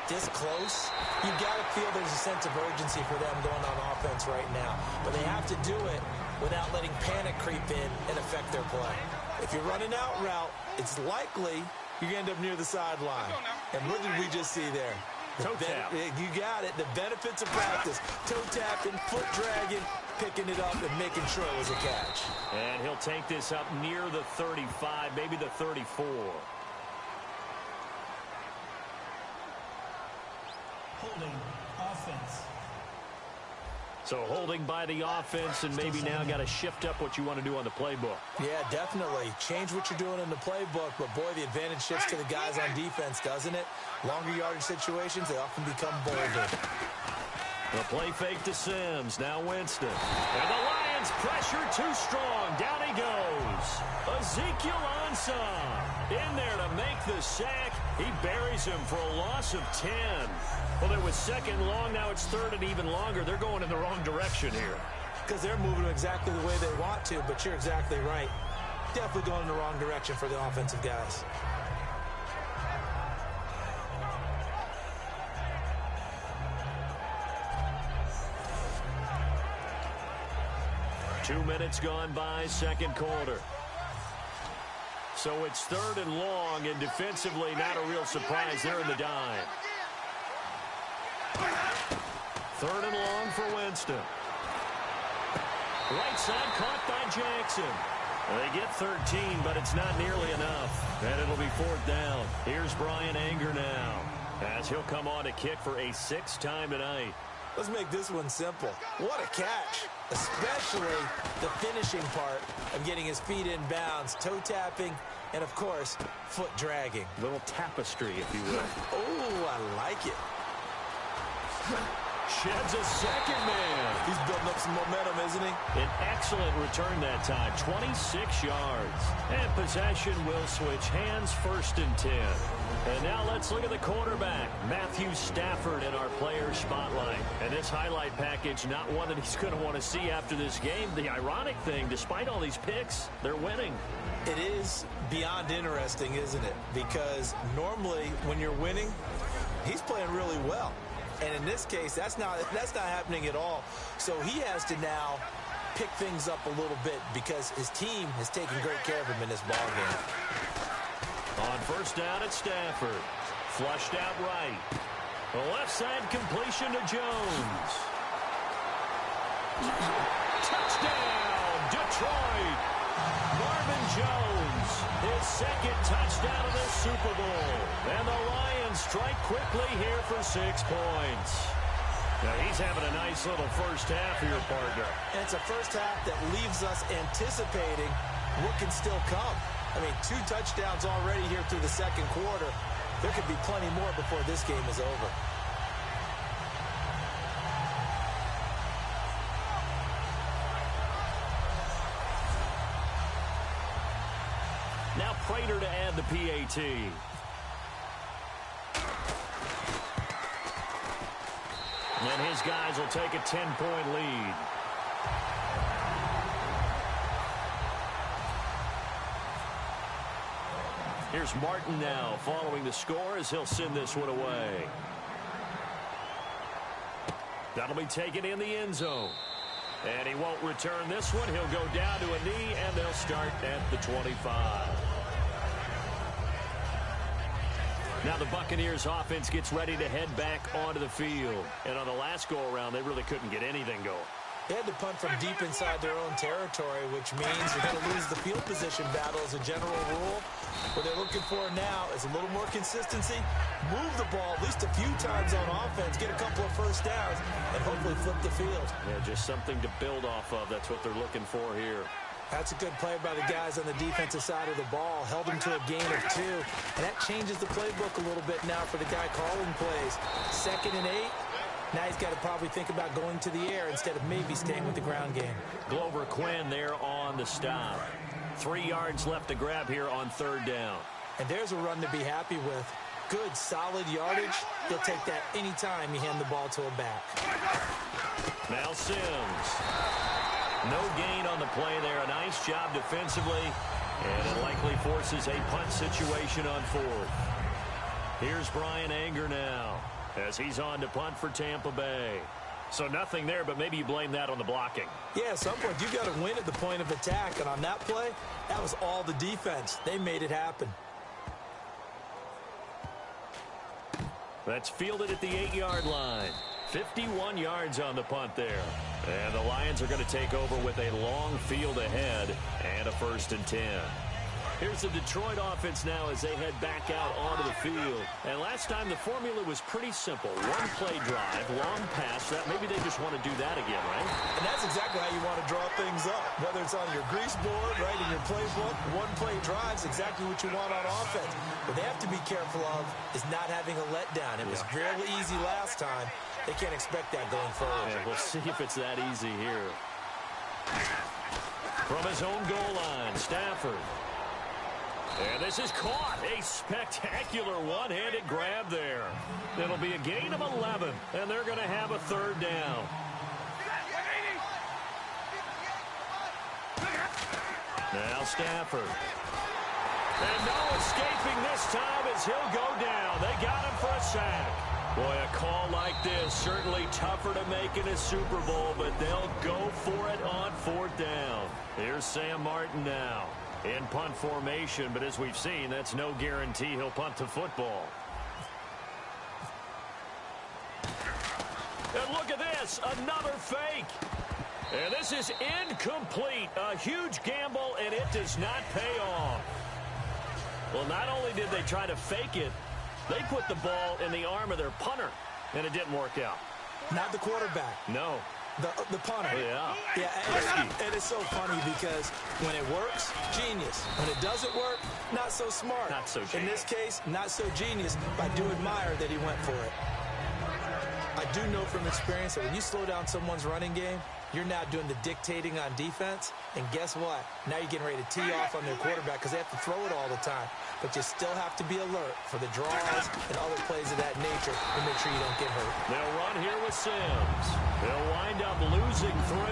this close, you've got to feel there's a sense of urgency for them going on offense right now. But they have to do it without letting panic creep in and affect their play. If you're running out route, it's likely you're going to end up near the sideline. And what did we just see there? Toe tap. You got it. The benefits of practice. Toe tapping, foot dragging, picking it up, and making sure it was a catch. And he'll take this up near the 35, maybe the 34. Holding offense. So holding by the offense, and maybe now got to shift up what you want to do on the playbook. Yeah, definitely. Change what you're doing in the playbook, but boy, the advantage shifts to the guys on defense, doesn't it? Longer yardage situations, they often become bolder. The play fake to Sims. Now Winston. And the Lions pressure too strong. Down he goes. Ezekiel Ansah in there to make the sack. He buries him for a loss of 10. Well, it was second long. Now it's third and even longer. They're going in the wrong direction here. Because they're moving exactly the way they want to, but you're exactly right. Definitely going in the wrong direction for the offensive guys. Two minutes gone by, second quarter. So it's third and long, and defensively not a real surprise. They're in the dime. Third and long for Winston. Right side caught by Jackson. They get 13, but it's not nearly enough. And it'll be fourth down. Here's Brian Anger now, as he'll come on to kick for a sixth time tonight. Let's make this one simple. What a catch, especially the finishing part of getting his feet in bounds, toe tapping, and, of course, foot dragging. Little tapestry, if you will. Oh, I like it. Sheds a second man. He's building up some momentum, isn't he? An excellent return that time, 26 yards. And possession will switch hands, first and 10. And now let's look at the quarterback, Matthew Stafford, in our player spotlight. And this highlight package, not one that he's going to want to see after this game. The ironic thing, despite all these picks, they're winning. It is beyond interesting, isn't it? Because normally when you're winning, he's playing really well. And in this case, that's not happening at all. So he has to now pick things up a little bit because his team has taken great care of him in this ball game. On first down, it's Stafford. Flushed out right. The left side completion to Jones. Touchdown, Detroit. Marvin Jones, his second touchdown of the Super Bowl. And the Lions strike quickly here for 6 points. Now he's having a nice little first half here, partner. And it's a first half that leaves us anticipating what can still come. I mean, 2 touchdowns already here through the second quarter. There could be plenty more before this game is over. Now Prater to add the PAT. And his guys will take a 10-point lead. Here's Martin now following the score as he'll send this one away. That'll be taken in the end zone. And he won't return this one. He'll go down to a knee, and they'll start at the 25. Now the Buccaneers offense gets ready to head back onto the field. And on the last go-around, they really couldn't get anything going. They had to punt from deep inside their own territory, which means you're going to lose the field position battle as a general rule. What they're looking for now is a little more consistency, move the ball at least a few times on offense, get a couple of first downs, and hopefully flip the field. Yeah, just something to build off of. That's what they're looking for here. That's a good play by the guys on the defensive side of the ball. Held them to a gain of 2. And that changes the playbook a little bit now for the guy calling plays. 2nd and 8. Now he's got to probably think about going to the air instead of maybe staying with the ground game. Glover Quinn there on the stop. 3 yards left to grab here on 3rd down. And there's a run to be happy with. Good, solid yardage. He'll take that anytime you hand the ball to a back. Now Sims. No gain on the play there. A nice job defensively. And it likely forces a punt situation on 4th. Here's Brian Anger now as he's on to punt for Tampa Bay. So nothing there, but maybe you blame that on the blocking. Yeah, at some point you've got to win at the point of attack. And on that play, that was all the defense. They made it happen. That's fielded at the 8-yard line. 51 yards on the punt there. And the Lions are going to take over with a long field ahead and a 1st and 10. Here's the Detroit offense now as they head back out onto the field. And last time the formula was pretty simple. 1-play drive, long pass. That maybe they just want to do that again, right? And that's exactly how you want to draw things up. Whether it's on your grease board, right, in your playbook, 1-play drive is exactly what you want on offense. What they have to be careful of is not having a letdown. It was fairly easy last time. They can't expect that going forward. Yeah, we'll see if it's that easy here. From his own goal line, Stafford. And this is caught. A spectacular one-handed grab there. It'll be a gain of 11, and they're going to have a 3rd down. Now Stafford. And no escaping this time as he'll go down. They got him for a sack. Boy, a call like this, certainly tougher to make in a Super Bowl, but they'll go for it on 4th down. Here's Sam Martin now in punt formation, but as we've seen, that's no guarantee he'll punt the football. And look at this, another fake. And this is incomplete. A huge gamble, and it does not pay off. Well, not only did they try to fake it, they put the ball in the arm of their punter, and it didn't work out. Not the quarterback. No. The punter. Yeah. Yeah, and it's so funny because when it works, genius. When it doesn't work, not so smart. Not so genius. In this case, not so genius, but I do admire that he went for it. I do know from experience that when you slow down someone's running game, you're now doing the dictating on defense, and guess what? Now you're getting ready to tee off on their quarterback because they have to throw it all the time. But you still have to be alert for the draws and other plays of that nature to make sure you don't get hurt. They'll run here with Sims. They'll wind up losing 3,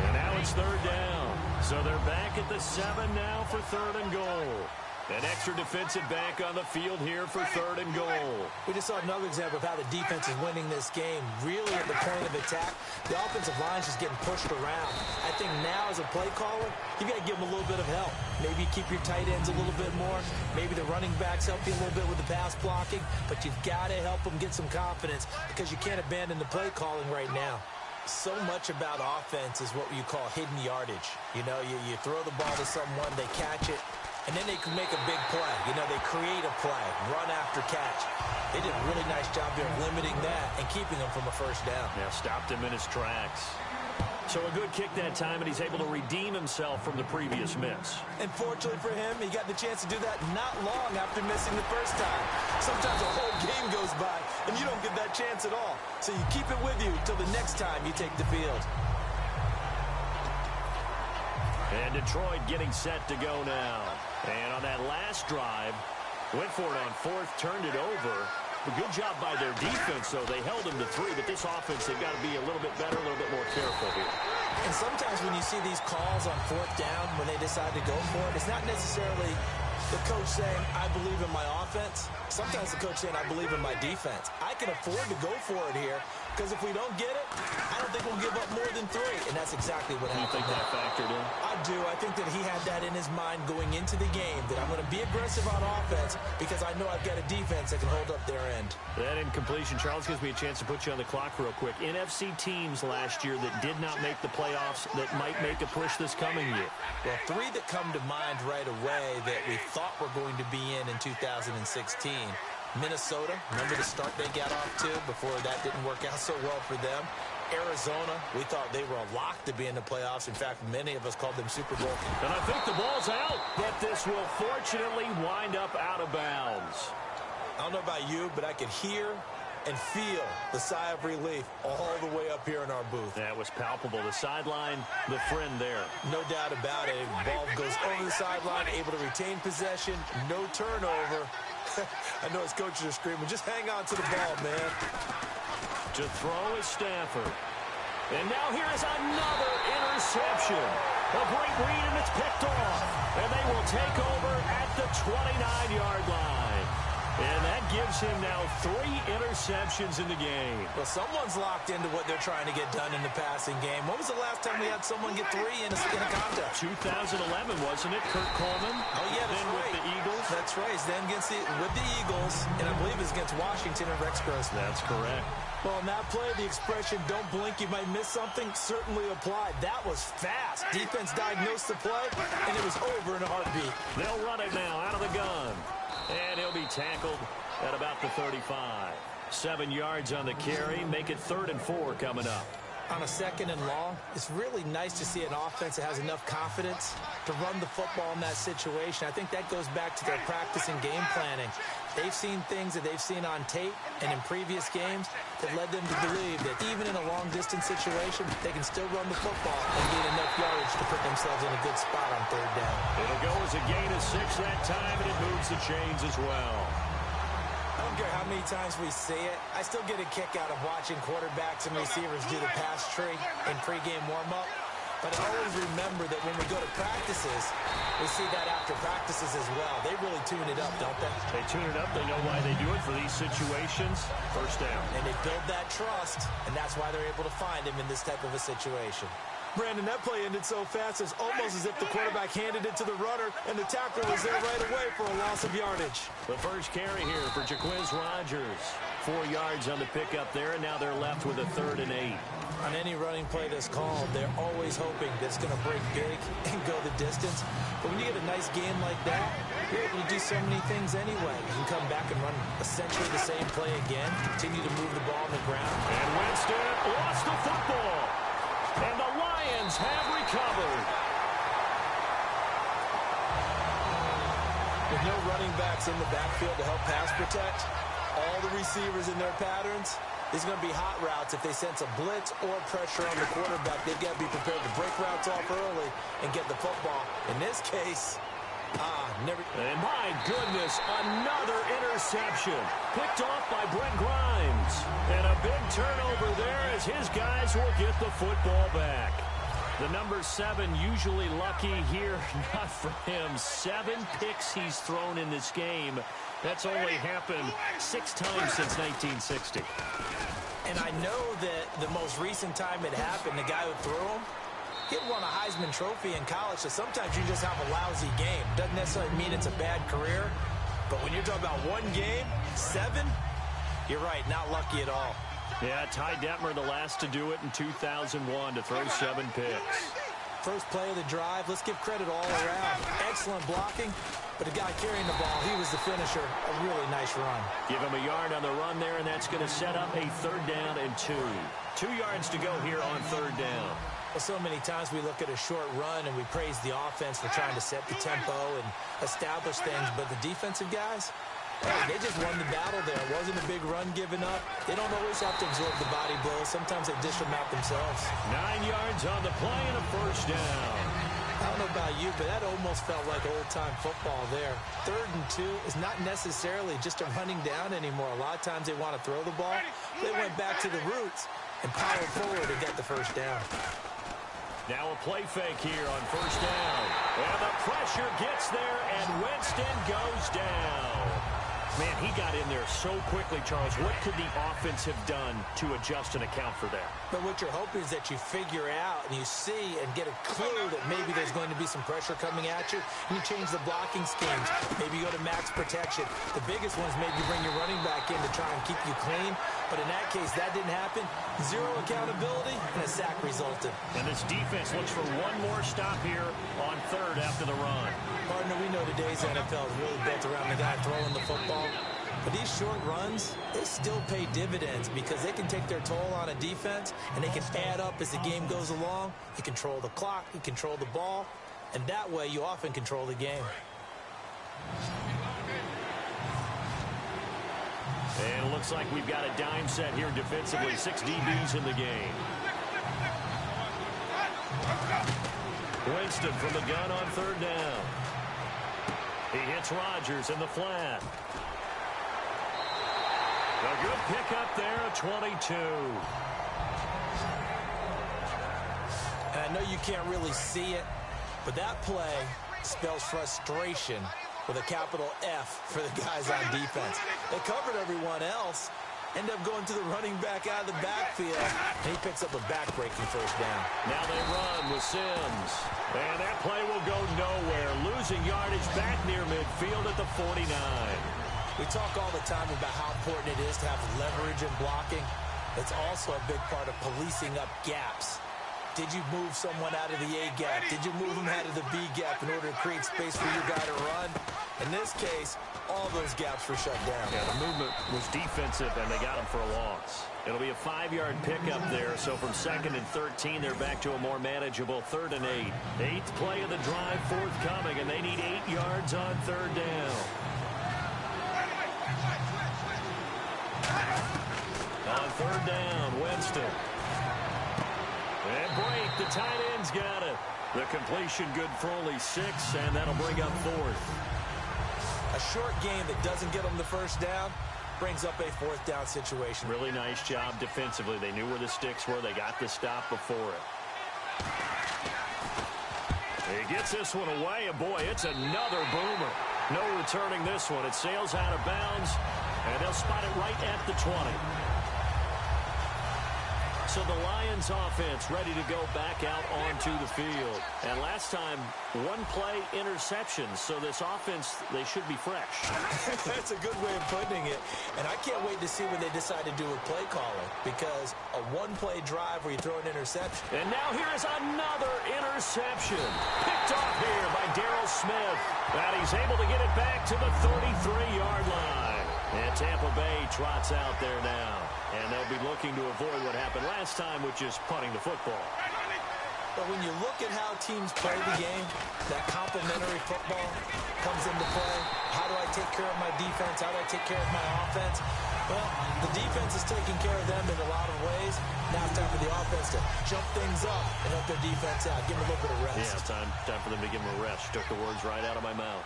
and now it's 3rd down. So they're back at the 7 now for 3rd and goal. An extra defensive back on the field here for 3rd and goal. We just saw another example of how the defense is winning this game. Really at the point of attack, the offensive line's just getting pushed around. I think now as a play caller, you got to give them a little bit of help. Maybe keep your tight ends a little bit more. Maybe the running backs help you a little bit with the pass blocking. But you've got to help them get some confidence because you can't abandon the play calling right now. So much about offense is what you call hidden yardage. You know, you throw the ball to someone, they catch it, and then they can make a big play. You know, they create a play, run after catch. They did a really nice job there of limiting that and keeping him from a 1st down. Yeah, stopped him in his tracks. So a good kick that time, and he's able to redeem himself from the previous miss. And fortunately for him, he got the chance to do that not long after missing the first time. Sometimes a whole game goes by, and you don't get that chance at all. So you keep it with you until the next time you take the field. And Detroit getting set to go now. And on that last drive, went for it on 4th, turned it over. A good job by their defense, though. They held them to 3, but this offense, they've got to be a little bit better, a little bit more careful here. And sometimes when you see these calls on 4th down, when they decide to go for it, it's not necessarily the coach saying, I believe in my offense. Sometimes the coach saying, I believe in my defense. I can afford to go for it here because if we don't get it, I don't think we'll give up more than 3. And that's exactly what happened. You think that factored in? I do. I think that he had that in his mind going into the game, that I'm going to be aggressive on offense because I know I've got a defense that can hold up their end. That incompletion, Charles, gives me a chance to put you on the clock real quick. NFC teams last year that did not make the playoffs that might make a push this coming year. Well, 3 that come to mind right away that we thought were going to be in 2016. Minnesota, remember the start they got off to before that didn't work out so well for them. Arizona, we thought they were a lock to be in the playoffs. In fact, many of us called them Super Bowl. And I think the ball's out, but this will fortunately wind up out of bounds. I don't know about you, but I could hear and feel the sigh of relief all the way up here in our booth. That was palpable. The sideline, the friend there. No doubt about it. Ball goes over the sideline, able to retain possession, no turnover. I know his coaches are screaming, just hang on to the ball, man. To throw is Stafford. And now here is another interception. A great read, and it's picked off. And they will take over at the 29-yard line. And that gives him now 3 interceptions in the game. Well, someone's locked into what they're trying to get done in the passing game. When was the last time we had someone get 3 in a contest? 2011, wasn't it? Kurt Coleman. Oh, yeah, that's then right. With the Eagles. That's right. He's then with the Eagles, and I believe it's against Washington and Rex Grossman. That's correct. Well, in that play, the expression, don't blink, you might miss something, certainly applied. That was fast. Defense diagnosed the play, and it was over in a heartbeat. They'll run it now out of the gun. And he'll be tackled at about the 35. 7 yards on the carry. Make it 3rd and 4 coming up. On a 2nd and long, it's really nice to see an offense that has enough confidence to run the football in that situation. I think that goes back to their practice and game planning. They've seen things that they've seen on tape and in previous games that led them to believe that even in a long-distance situation, they can still run the football and gain enough yardage to put themselves in a good spot on 3rd down. It'll go as a gain of 6 that time, and it moves the chains as well. I don't care how many times we see it. I still get a kick out of watching quarterbacks and receivers do the pass tree in pregame warm-up. But I always remember that when we go to practices, we see that after practices as well. They really tune it up, don't they? They tune it up. They know why they do it for these situations. 1st down. And they build that trust, and that's why they're able to find him in this type of a situation. Brandon, that play ended so fast, it's almost as if the quarterback handed it to the runner, and the tackle was there right away for a loss of yardage. The first carry here for Jaquiz Rodgers. 4 yards on the pickup there, and now they're left with a 3rd and 8. On any running play that's called, they're always hoping that it's going to break big and go the distance. But when you get a nice game like that, you're able to do so many things anyway. You can come back and run essentially the same play again, continue to move the ball on the ground. And Winston lost the football. And the Lions have recovered. With no running backs in the backfield to help pass protect, all the receivers in their patterns, there's going to be hot routes. If they sense a blitz or pressure on the quarterback, they've got to be prepared to break routes off early and get the football. In this case, never. And my goodness, another interception. Picked off by Brent Grimes. And a big turnover there as his guys will get the football back. The number 7 usually lucky here. Not for him. 7 picks he's thrown in this game. That's only happened 6 times since 1960. And I know that the most recent time it happened, the guy who threw him, he had won a Heisman Trophy in college, so sometimes you just have a lousy game. Doesn't necessarily mean it's a bad career, but when you're talking about 1 game, 7, you're right, not lucky at all. Yeah, Ty Detmer, the last to do it in 2001 to throw 7 picks. First play of the drive, let's give credit all around. Excellent blocking, but the guy carrying the ball, he was the finisher. A really nice run. Give him a yard on the run there, and that's going to set up a 3rd down and 2. 2 yards to go here on 3rd down. Well, so many times we look at a short run and we praise the offense for trying to set the tempo and establish things, but the defensive guys, hey, they just won the battle there. It wasn't a big run given up. They don't always have to absorb the body blows. Sometimes they dish them out themselves. 9 yards on the play and a 1st down. I don't know about you, but that almost felt like old-time football there. 3rd and 2 is not necessarily just a running down anymore. A lot of times they want to throw the ball. They went back to the roots and powered forward to get the first down. Now a play fake here on first down. And the pressure gets there, and Winston goes down. Man, he got in there so quickly, Charles. What could the offense have done to adjust and account for that? But what you're hoping is that you figure out and you see and get a clue that maybe there's going to be some pressure coming at you, and you change the blocking schemes. Maybe you go to max protection. The biggest ones maybe bring your running back in to try and keep you clean. But in that case, that didn't happen. 0 accountability, and a sack resulted. And this defense looks for one more stop here on 3rd after the run. Partner, we know today's NFL is really built around the guy throwing the football. But these short runs, they still pay dividends because they can take their toll on a defense, and they can add up as the game goes along. You control the clock, you control the ball, and that way you often control the game. And it looks like we've got a dime set here defensively. 6 DBs in the game. Winston from the gun on 3rd down. He hits Rodgers in the flat. A good pickup there at 22. And I know you can't really see it, but that play spells frustration with a capital F for the guys on defense. They covered everyone else, end up going to the running back out of the backfield, and he picks up a back-breaking first down. Now they run with Sims. And that play will go nowhere. Losing yardage back near midfield at the 49. We talk all the time about how important it is to have leverage in blocking. It's also a big part of policing up gaps. Did you move someone out of the A gap? Did you move them out of the B gap in order to create space for your guy to run? In this case, all those gaps were shut down. Yeah, the movement was defensive, and they got him for a loss. It'll be a 5-yard pickup there, so from 2nd and 13, they're back to a more manageable 3rd and 8. 8th play of the drive forthcoming, and they need 8 yards on 3rd down. On 3rd down, Winston. And break, the tight end's got it. The completion good for only 6, and that'll bring up 4th. A short game that doesn't get them the first down brings up a 4th down situation. Really nice job defensively. They knew where the sticks were. They got the stop before it. He gets this one away, and boy, it's another boomer. No returning this one. It sails out of bounds, and they'll spot it right at the 20. So the Lions offense ready to go back out onto the field. And last time, 1-play interceptions. So this offense, they should be fresh. That's a good way of putting it. And I can't wait to see what they decide to do with play calling. Because a 1-play drive where you throw an interception. And now here is another interception. Picked off here by Darryl Smith. And he's able to get it back to the 33-yard line. And Tampa Bay trots out there now. And they'll be looking to avoid what happened last time, which is punting the football. But when you look at how teams play the game, that complementary football comes into play. How do I take care of my defense? How do I take care of my offense? Well, the defense is taking care of them in a lot of ways. Now it's time for the offense to jump things up and help their defense out. Give them a little bit of rest. Yeah, time for them to give them a rest. Took the words right out of my mouth.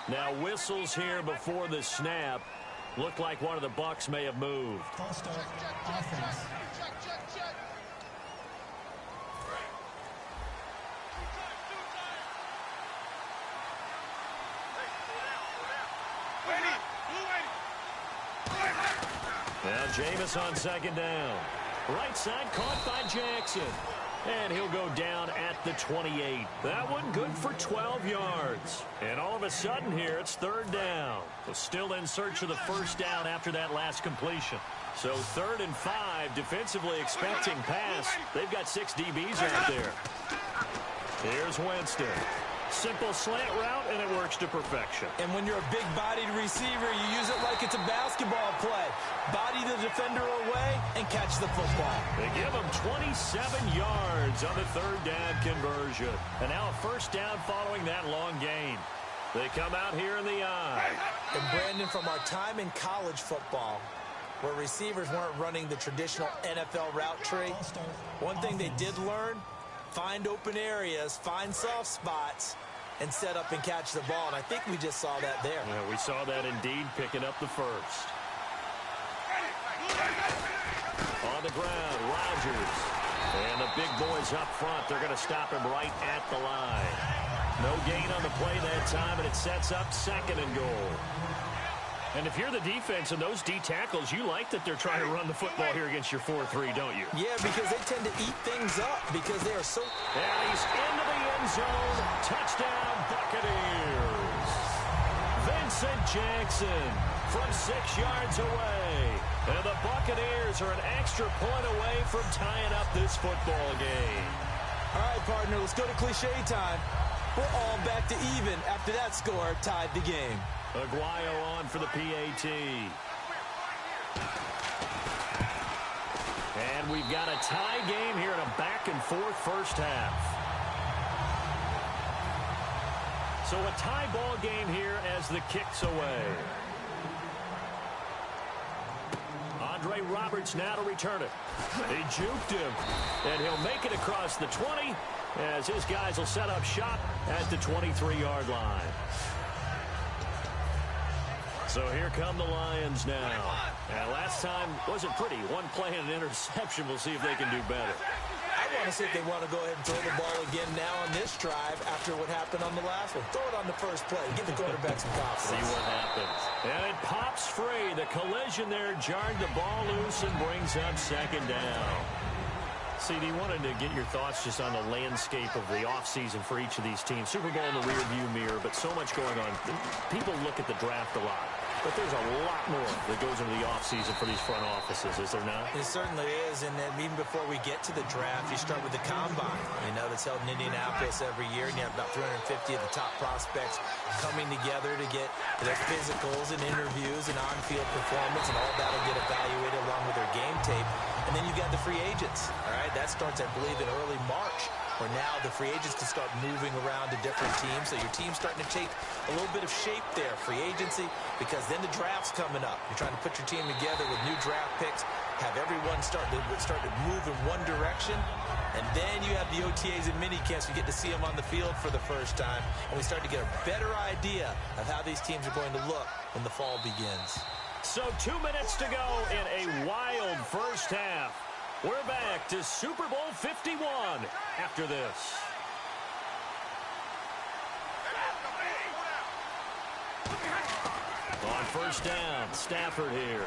Now whistles here before the snap. Looked like one of the Bucs may have moved. False start, offense. Now Jameis on 2nd down. Right side caught by Jackson. And he'll go down at the 28. That one good for 12 yards. And all of a sudden here, it's 3rd down. But still in search of the first down after that last completion. So 3rd and 5, defensively expecting pass. They've got 6 DBs out there. Here's Winston. Simple slant route, and it works to perfection. And when you're a big-bodied receiver, you use it like it's a basketball play. Body the defender away and catch the football. They give him 27 yards on the 3rd down conversion. And now a first down following that long gain. They come out here in the I. And Brandon, from our time in college football, where receivers weren't running the traditional NFL route tree. One thing they did learn, find open areas, find soft spots, and set up and catch the ball. And I think we just saw that there. Yeah, we saw that indeed, picking up the first. On the ground, Rodgers. And the big boys up front, they're going to stop him right at the line. No gain on the play that time, and it sets up 2nd and goal. And if you're the defense and those D tackles, you like that they're trying to run the football here against your 4-3, don't you? Yeah, because they tend to eat things up because they are so... And he's into the end zone. Touchdown, Buccaneers. Vincent Jackson from 6 yards away. And the Buccaneers are an extra point away from tying up this football game. All right, partner, let's go to cliche time. We're all back to even after that score tied the game. Aguayo on for the PAT. And we've got a tie game here in a back-and-forth first half. So a tie ball game here as the kick's away. Andre Roberts now to return it. He juked him, and he'll make it across the 20 as his guys will set up shop at the 23-yard line. So here come the Lions now. And last time wasn't pretty. One play and an interception. We'll see if they can do better. I want to see if they want to go ahead and throw the ball again now on this drive after what happened on the last one. Throw it on the first play. Give the quarterback some confidence. See what happens. And it pops free. The collision there jarred the ball loose and brings up 2nd down. CD, wanted to get your thoughts just on the landscape of the offseason for each of these teams. Super Bowl in the rearview mirror, but so much going on. People look at the draft a lot, but there's a lot more that goes into the offseason for these front offices, is there not? It certainly is, and then even before we get to the draft, you start with the combine. You know, that's held in Indianapolis every year, and you have about 350 of the top prospects coming together to get their physicals and interviews and on-field performance, and all that will get evaluated along with their game tape. And then you got the free agents, all right? That starts, I believe, in early March, where now the free agents can start moving around to different teams. So your team's starting to take a little bit of shape there, free agency, because then the draft's coming up. You're trying to put your team together with new draft picks, have everyone start to move in one direction, and then you have the OTAs and mini camps. You get to see them on the field for the first time, and we start to get a better idea of how these teams are going to look when the fall begins. So 2 minutes to go in a wild first half. We're back to Super Bowl 51 after this. On first down, Stafford here.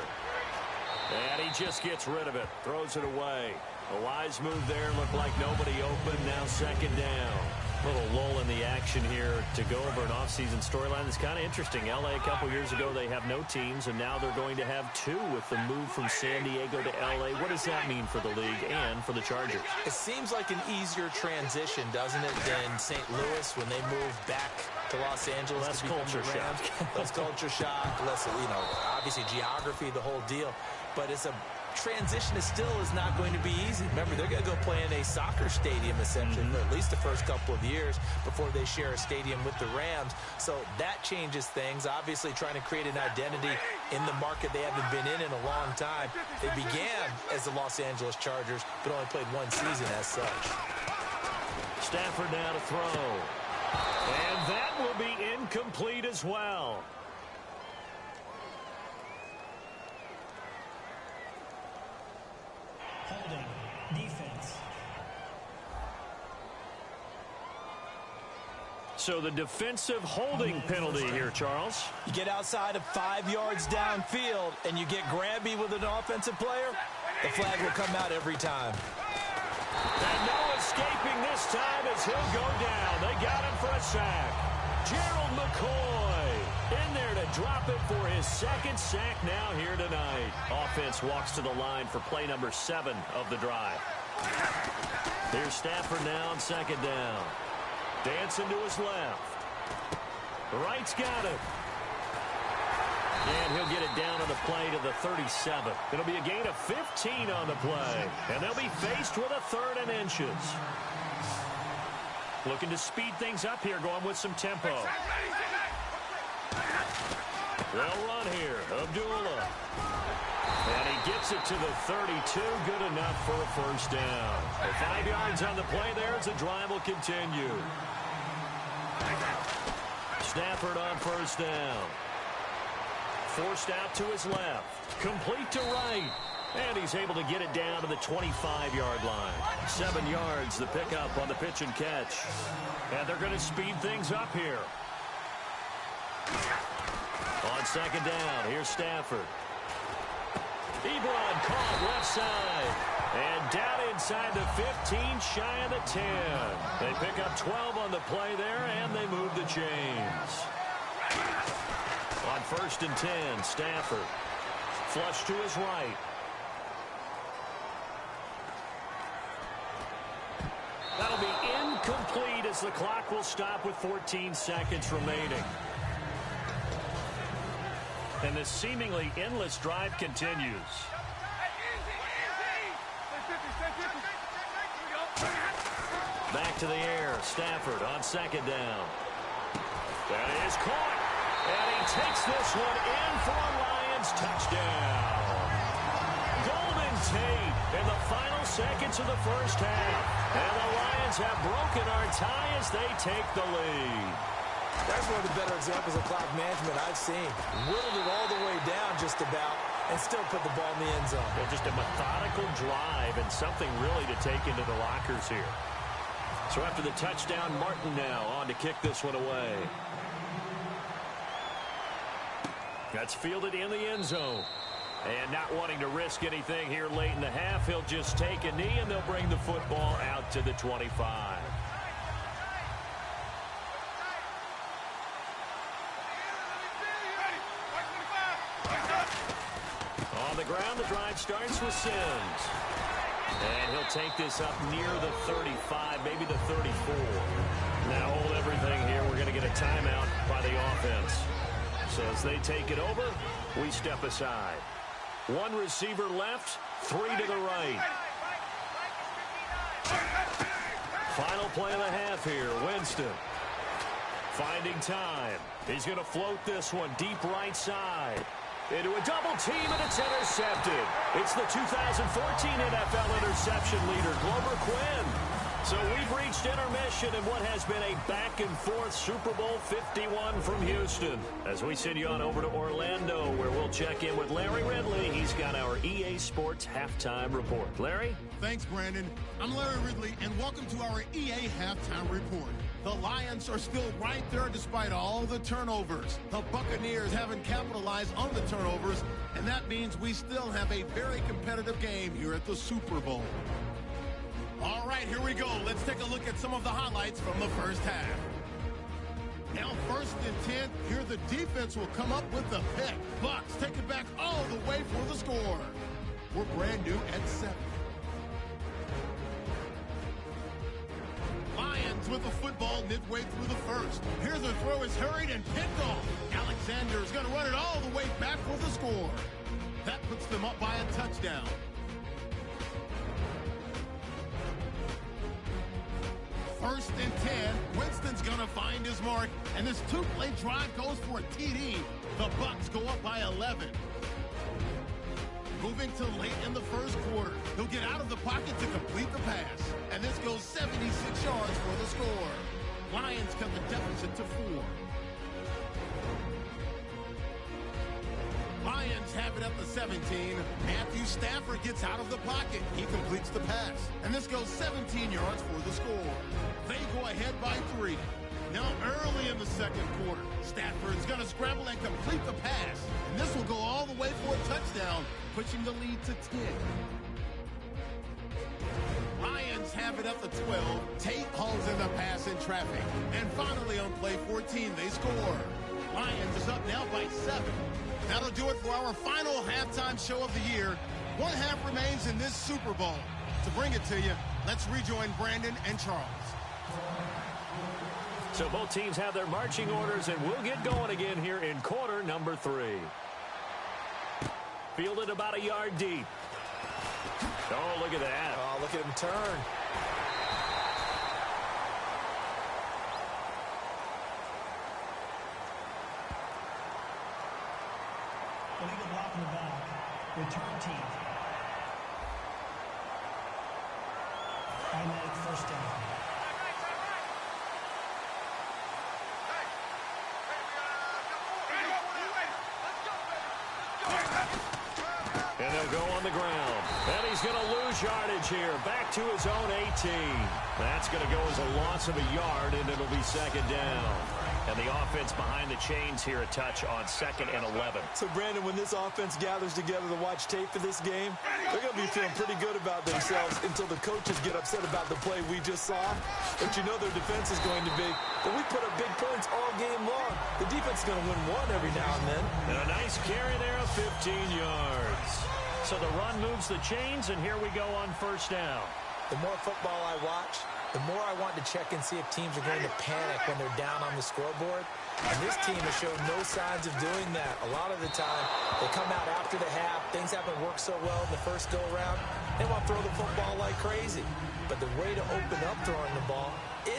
And he just gets rid of it, throws it away. A wise move there, looked like nobody open, now 2nd down. Little lull in the action here to go over an offseason storyline that's kind of interesting. L.A. a couple years ago, they have no teams, and now they're going to have 2 with the move from San Diego to L.A. What does that mean for the league and for the Chargers? It seems like an easier transition, doesn't it, than St. Louis when they moved back to Los Angeles. Less to become culture the Rams. shock. Less culture shock, less, obviously geography, the whole deal. But it's a transition is not going to be easy. Remember, they're going to go play in a soccer stadium essentially for at least the first couple of years before they share a stadium with the Rams. So that changes things. Obviously trying to create an identity in the market they haven't been in a long time. They began as the Los Angeles Chargers, but only played one season as such. Stafford now to throw. And that will be incomplete as well. Holding. Defense. So the defensive holding penalty here, Charles. You get outside of 5 yards downfield and you get grabby with an offensive player, the flag will come out every time. And no escaping this time as he'll go down. They got him for a sack. Gerald McCoy in there to drop it for his 2nd sack now here tonight. Offense walks to the line for play number 7 of the drive. Here's Stafford now on 2nd down. Dancing to his left. Right's got it. And he'll get it down on the play to the 37. It'll be a gain of 15 on the play. And they'll be faced with a 3rd and inches. Looking to speed things up here, going with some tempo. They'll run here. Abdullah. And he gets it to the 32. Good enough for a first down. The 5 yards on the play there as the drive will continue. Stafford on first down. Forced out to his left. Complete to right. And he's able to get it down to the 25-yard line. 7 yards the pickup on the pitch and catch. And they're going to speed things up here. On second down, here's Stafford. Ebron caught left side. And down inside the 15, shy of the 10. They pick up 12 on the play there, and they move the chains. On first and 10, Stafford. Flush to his right. That'll be incomplete as the clock will stop with 14 seconds remaining. And this seemingly endless drive continues. Back to the air. Stafford on second down. That is caught. And he takes this one in for a Lions touchdown. Golden Tate in the final seconds of the first half. And the Lions have broken our tie as they take the lead. That's one of the better examples of clock management I've seen. Whittled it all the way down just about and still put the ball in the end zone. Yeah, just a methodical drive and something really to take into the lockers here. So after the touchdown, Martin now on to kick this one away. That's fielded in the end zone. And not wanting to risk anything here late in the half, he'll just take a knee and they'll bring the football out to the 25. On the ground, the drive starts with Sims. And he'll take this up near the 35, maybe the 34. Now hold everything here. We're going to get a timeout by the offense. So as they take it over, we step aside. One receiver left, 3 to the right. Final play of the half here, Winston. Finding time. He's going to float this one deep right side. Into a double team, and it's intercepted. It's the 2014 NFL interception leader, Glover Quinn. So we've reached intermission in what has been a back-and-forth Super Bowl 51 from Houston. As we send you on over to Orlando, where we'll check in with Larry Ridley. He's got our EA Sports halftime report. Larry? Thanks, Brandon. I'm Larry Ridley, and welcome to our EA halftime report. The Lions are still right there despite all the turnovers. The Buccaneers haven't capitalized on the turnovers, and that means we still have a very competitive game here at the Super Bowl. All right, here we go. Let's take a look at some of the highlights from the first half. Now, first and 10, here the defense will come up with the pick. Bucs take it back all the way for the score. We're brand new at 7. Lions with the football midway through the first. Here the throw is hurried and picked off. Alexander is going to run it all the way back for the score. That puts them up by a touchdown. First and 10, Winston's going to find his mark, and this two-play drive goes for a TD. The Bucs go up by 11. Moving to late in the first quarter, he'll get out of the pocket to complete the pass, and this goes 76 yards for the score. Lions cut the deficit to 4. Lions have it at the 17. Matthew Stafford gets out of the pocket. He completes the pass. And this goes 17 yards for the score. They go ahead by 3. Now early in the second quarter, Stafford's going to scramble and complete the pass. And this will go all the way for a touchdown, pushing the lead to 10. Lions have it at the 12. Tate hauls in the pass in traffic. And finally on play 14, they score. Lions is up now by 7. That'll do it for our final halftime show of the year. One half remains in this Super Bowl. To bring it to you, let's rejoin Brandon and Charles. So both teams have their marching orders, and we'll get going again here in quarter number 3. Fielded about a yard deep. Oh, look at that. Oh, look at him turn. Illegal block in the back. Return team. Automatic first down. And they'll go on the ground. And he's going to lose yardage here. Back to his own 18. That's going to go as a loss of a yard, and it'll be second down. And the offense behind the chains here, a touch on 2nd and 11. So, Brandon, when this offense gathers together to watch tape for this game, they're going to be feeling pretty good about themselves until the coaches get upset about the play we just saw. But you know their defense is going to be. But we put up big points all game long. The defense is going to win one every now and then. And a nice carry there of 15 yards. So the run moves the chains, and here we go on first down. The more football I watch, the more I want to check and see if teams are going to panic when they're down on the scoreboard. And this team has shown no signs of doing that. A lot of the time, they come out after the half. Things haven't worked so well in the first go-around. They want to throw the football like crazy. But the way to open up throwing the ball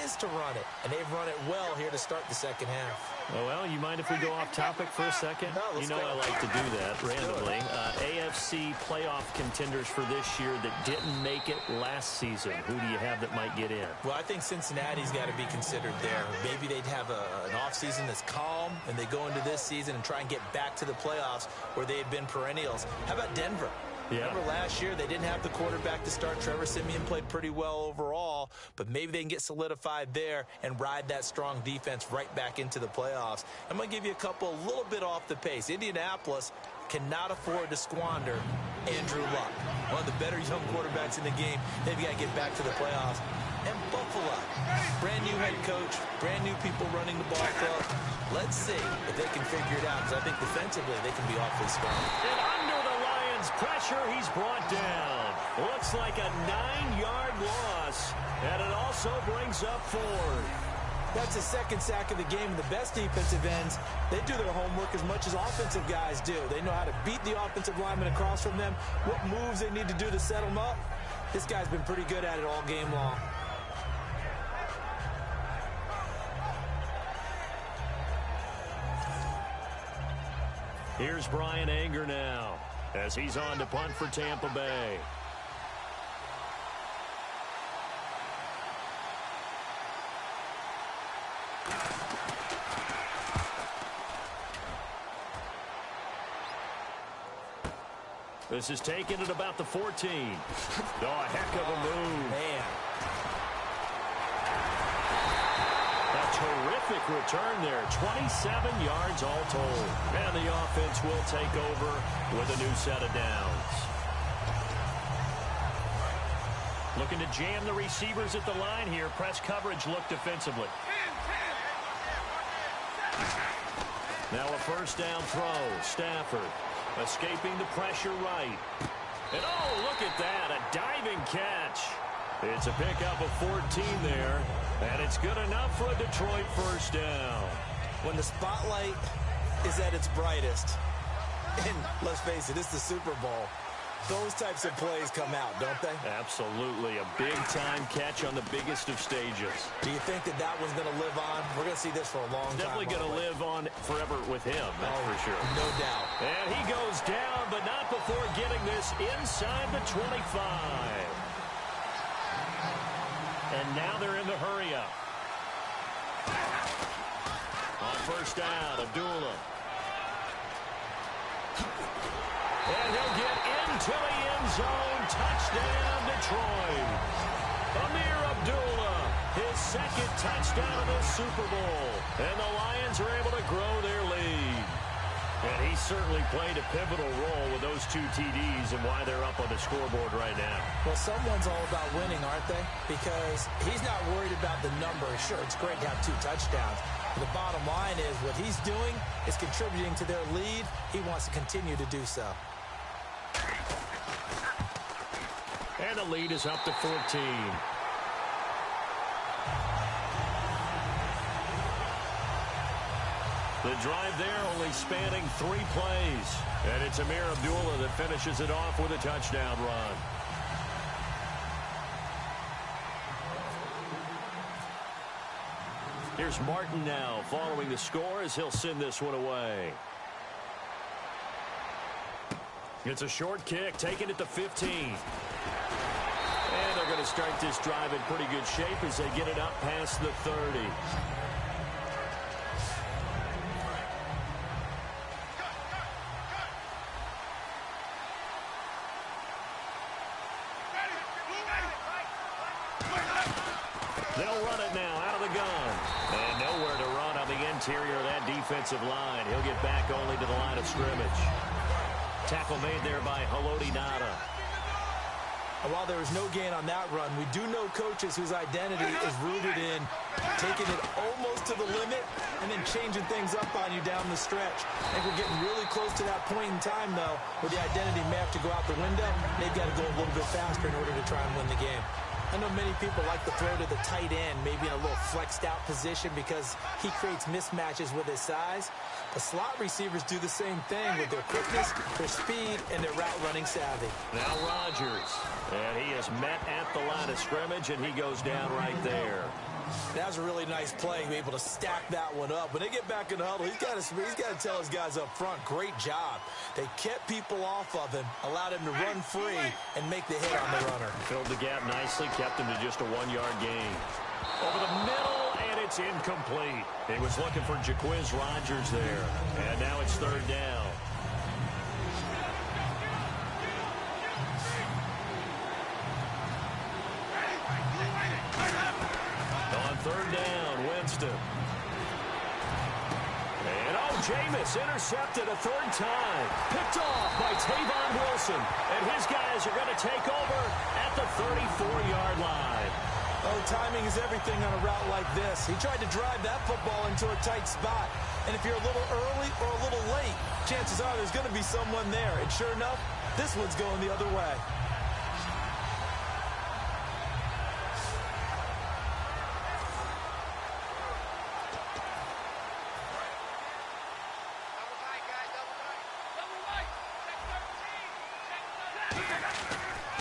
is to run it. And they've run it well here to start the second half. Oh, well, you mind if we go off topic for a second? No, you know I like to do that randomly. AFC playoff contenders for this year that didn't make it last season. Who do you have that might get in? Well, I think Cincinnati's got to be considered there. Maybe they'd have an offseason that's calm, and they go into this season and try and get back to the playoffs where they had been perennials. How about Denver? Yeah. Remember last year, they didn't have the quarterback to start. Trevor Siemian played pretty well overall, but maybe they can get solidified there and ride that strong defense right back into the playoffs. I'm going to give you a couple a little bit off the pace. Indianapolis cannot afford to squander Andrew Luck, one of the better young quarterbacks in the game. They've got to get back to the playoffs. And Buffalo, brand new head coach, brand new people running the ball club. Let's see if they can figure it out, because I think defensively they can be awfully strong. And under the Lions' pressure, he's brought down. Looks like a 9-yard loss, and it also brings up 4. That's the second sack of the game. The best defensive ends, they do their homework as much as offensive guys do. They know how to beat the offensive lineman across from them, what moves they need to do to set them up. This guy's been pretty good at it all game long. Here's Brian Anger now as he's on to punt for Tampa Bay. This is taken at about the 14. Oh, a heck of a move. Man. A terrific return there. 27 yards all told. And the offense will take over with a new set of downs. Looking to jam the receivers at the line here. Press coverage look defensively. Now a first down throw. Stafford escaping the pressure right. And oh, look at that. A diving catch. It's a pickup of 14 there. And it's good enough for a Detroit first down. When the spotlight is at its brightest, and let's face it, it's the Super Bowl, those types of plays come out, don't they? Absolutely. A big-time catch on the biggest of stages. Do you think that one's going to live on? We're going to see this for a long time. Definitely going to live on forever with him, that's for sure. No doubt. And he goes down, but not before getting this inside the 25. And now they're in the hurry-up. On first down, Abdullah. And he'll get into the end zone. Touchdown, Detroit. Amir Abdullah, his second touchdown of the Super Bowl. And the Lions are able to grow their lead. And he certainly played a pivotal role with those 2 TDs and why they're up on the scoreboard right now. Well, someone's all about winning, aren't they? Because he's not worried about the number. Sure, it's great to have 2 touchdowns. But the bottom line is what he's doing is contributing to their lead. He wants to continue to do so. And the lead is up to 14. The drive there only spanning 3 plays. And it's Amir Abdullah that finishes it off with a touchdown run. Here's Martin now following the score as he'll send this one away. It's a short kick, taken at the 15. And they're going to start this drive in pretty good shape as they get it up past the 30. They'll run it now out of the gun. And nowhere to run on the interior of that defensive line. He'll get back only to the line of scrimmage. Tackle made there by Haloti Ngata. And while there was no gain on that run, we do know coaches whose identity is rooted in taking it almost to the limit and then changing things up on you down the stretch. I think we're getting really close to that point in time, though, where the identity may have to go out the window. They've got to go a little bit faster in order to try and win the game. I know many people like to throw to the tight end, maybe in a little flexed out position because he creates mismatches with his size. The slot receivers do the same thing with their quickness, their speed, and their route running savvy. Now Rodgers, and he is met at the line of scrimmage, and he goes down right there. That was a really nice play, to be able to stack that one up. When they get back in the huddle, he's got to tell his guys up front, great job. They kept people off of him, allowed him to run free, and make the hit on the runner. Filled the gap nicely, kept him to just a 1-yard gain. Over the middle, and it's incomplete. He was looking for Jaquiz Rodgers there, and now it's third down. Third down, Winston. And Jameis intercepted a third time. Picked off by Tavon Wilson. And his guys are going to take over at the 34-yard line. Oh, timing is everything on a route like this. He tried to drive that football into a tight spot. And if you're a little early or a little late, chances are there's going to be someone there. And sure enough, this one's going the other way.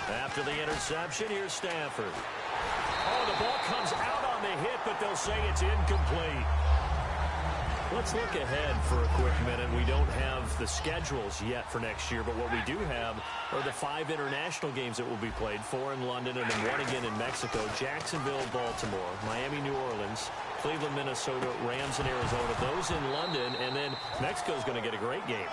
After the interception, here's Stafford. Oh, the ball comes out on the hit, but they'll say it's incomplete. Let's look ahead for a quick minute. We don't have the schedules yet for next year, but what we do have are the 5 international games that will be played, 4 in London and then 1 again in Mexico, Jacksonville, Baltimore, Miami, New Orleans, Cleveland, Minnesota, Rams, and Arizona. Those in London, and then Mexico's going to get a great game.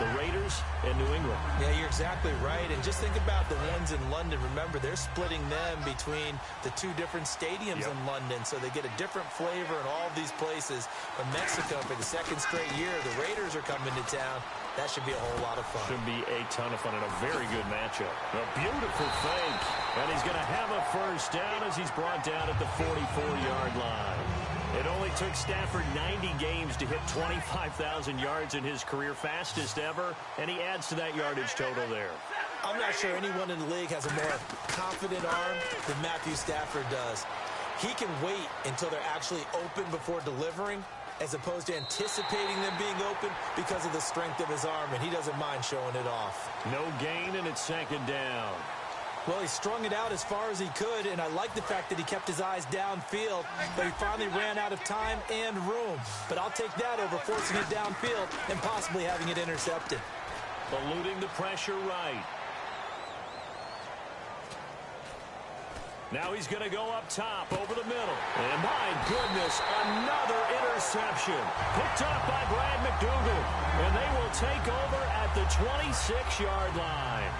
The Raiders and New England. Yeah, you're exactly right. And just think about the ones in London. Remember, they're splitting them between the 2 different stadiums in London, so they get a different flavor in all of these places. But Mexico, for the 2nd straight year, the Raiders are coming to town. That should be a whole lot of fun. Should be a ton of fun and a very good matchup. A beautiful fake. And he's going to have a first down as he's brought down at the 44-yard line. It only took Stafford 90 games to hit 25,000 yards in his career, fastest ever, and he adds to that yardage total there. I'm not sure anyone in the league has a more confident arm than Matthew Stafford does. He can wait until they're actually open before delivering, as opposed to anticipating them being open because of the strength of his arm, and he doesn't mind showing it off. No gain, and it's 2nd down. Well, he strung it out as far as he could, and I like the fact that he kept his eyes downfield, but he finally ran out of time and room. But I'll take that over forcing it downfield and possibly having it intercepted. Eluding the pressure right. Now he's going to go up top over the middle. And my goodness, another interception. Picked up by Brad McDougal. And they will take over at the 26-yard line.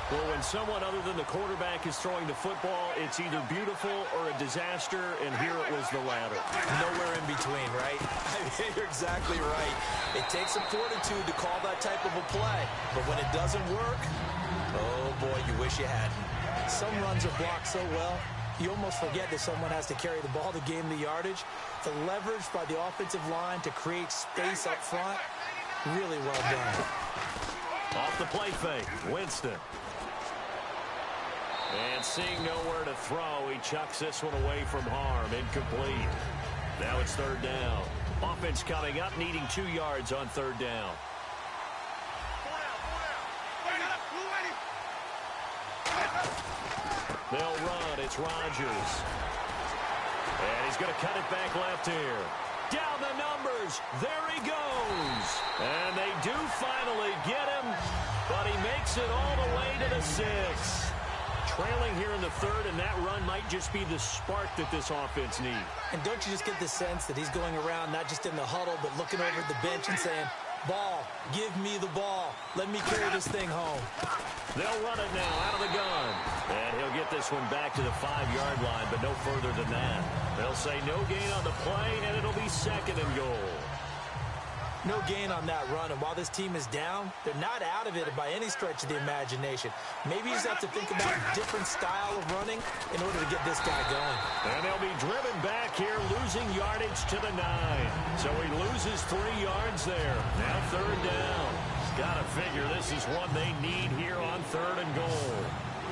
Well, when someone other than the quarterback is throwing the football, it's either beautiful or a disaster, and here it was the latter. Nowhere in between, right? You're exactly right. It takes some fortitude to call that type of a play, but when it doesn't work, oh boy, you wish you hadn't. Some runs are blocked so well, you almost forget that someone has to carry the ball to gain the yardage. The leverage by the offensive line to create space up front, really well done. Off the play fake, Winston. And seeing nowhere to throw, he chucks this one away from harm. Incomplete. Now it's 3rd down. Offense coming up, needing 2 yards on 3rd down. They'll run. It's Rodgers. And he's going to cut it back left here. Down the numbers. There he goes. And they do finally get him. but he makes it all the way to the 6. Trailing here in the third, and that run might just be the spark that this offense needs. And don't you just get the sense that he's going around not just in the huddle, but looking over at the bench and saying, ball, give me the ball. Let me carry this thing home. They'll run it now out of the gun. And he'll get this one back to the 5-yard line, but no further than that. They'll say no gain on the play, and it'll be 2nd and goal. No gain on that run, and while this team is down, they're not out of it by any stretch of the imagination. Maybe you just have to think about a different style of running in order to get this guy going. And they'll be driven back here, losing yardage to the 9. So he loses 3 yards there. Now 3rd down. Got to figure this is one they need here on 3rd and goal.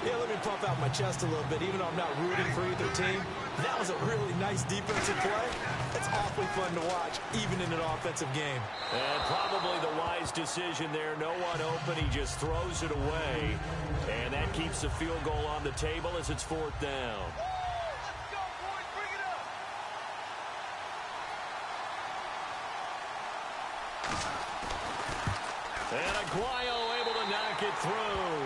Yeah, let me puff out my chest a little bit, even though I'm not rooting for either team. That was a really nice defensive play. It's awfully fun to watch, even in an offensive game. And probably the wise decision there. No one open. He just throws it away. And that keeps the field goal on the table as it's 4th down. And Aguayo able to knock it through.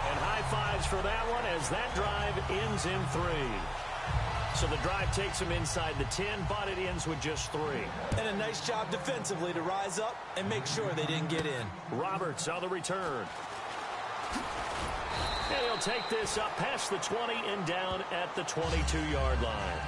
And high fives for that one as that drive ends in 3. So the drive takes them inside the 10, but it ends with just 3. And a nice job defensively to rise up and make sure they didn't get in. Roberts on the return. And he'll take this up past the 20 and down at the 22-yard line.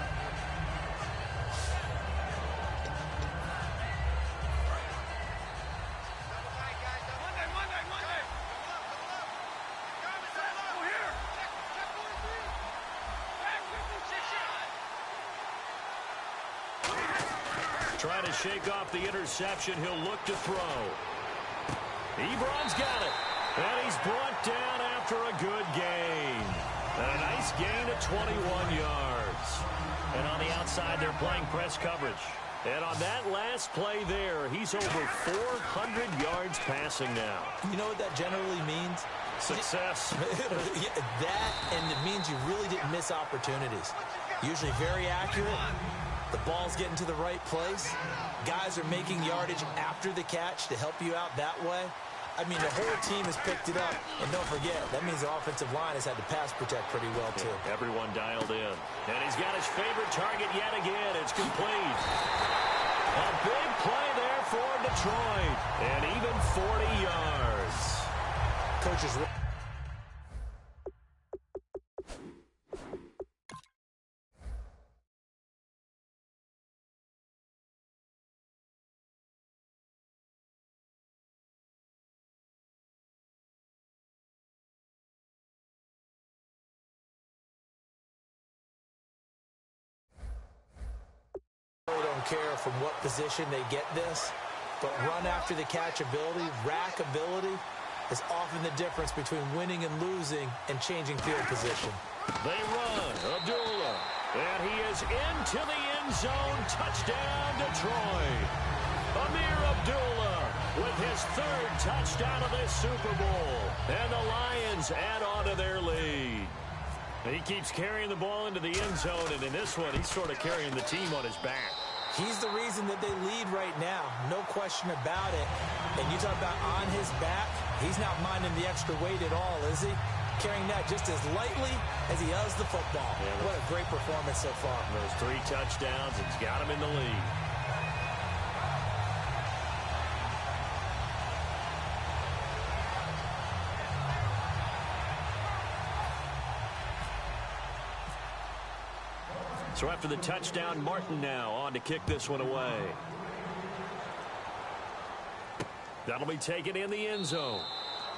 Trying to shake off the interception. He'll look to throw. Ebron's got it. And he's brought down after a good gain. And a nice gain of 21 yards. And on the outside, they're playing press coverage. And on that last play there, he's over 400 yards passing now. You know what that generally means? Success. That, and it means you really didn't miss opportunities. Usually very accurate. The ball's getting to the right place. Guys are making yardage after the catch to help you out that way. I mean, the whole team has picked it up. And don't forget, that means the offensive line has had to pass protect pretty well, too. Yeah, everyone dialed in. And he's got his favorite target yet again. It's complete. A big play there for Detroit. And even 40 yards. Coaches. Don't care from what position they get this, but run after the catch ability, rack ability is often the difference between winning and losing and changing field position. They run. Abdullah. And he is into the end zone. Touchdown, Detroit. Amir Abdullah with his 3rd touchdown of this Super Bowl. And the Lions add on to their lead. And he keeps carrying the ball into the end zone, and in this one, he's sort of carrying the team on his back. He's the reason that they lead right now. No question about it. And you talk about on his back, he's not minding the extra weight at all, is he? Carrying that just as lightly as he does the football. Yeah, what a great performance so far. Those 3 touchdowns, it's got him in the lead. So after the touchdown, Martin now on to kick this one away. That'll be taken in the end zone.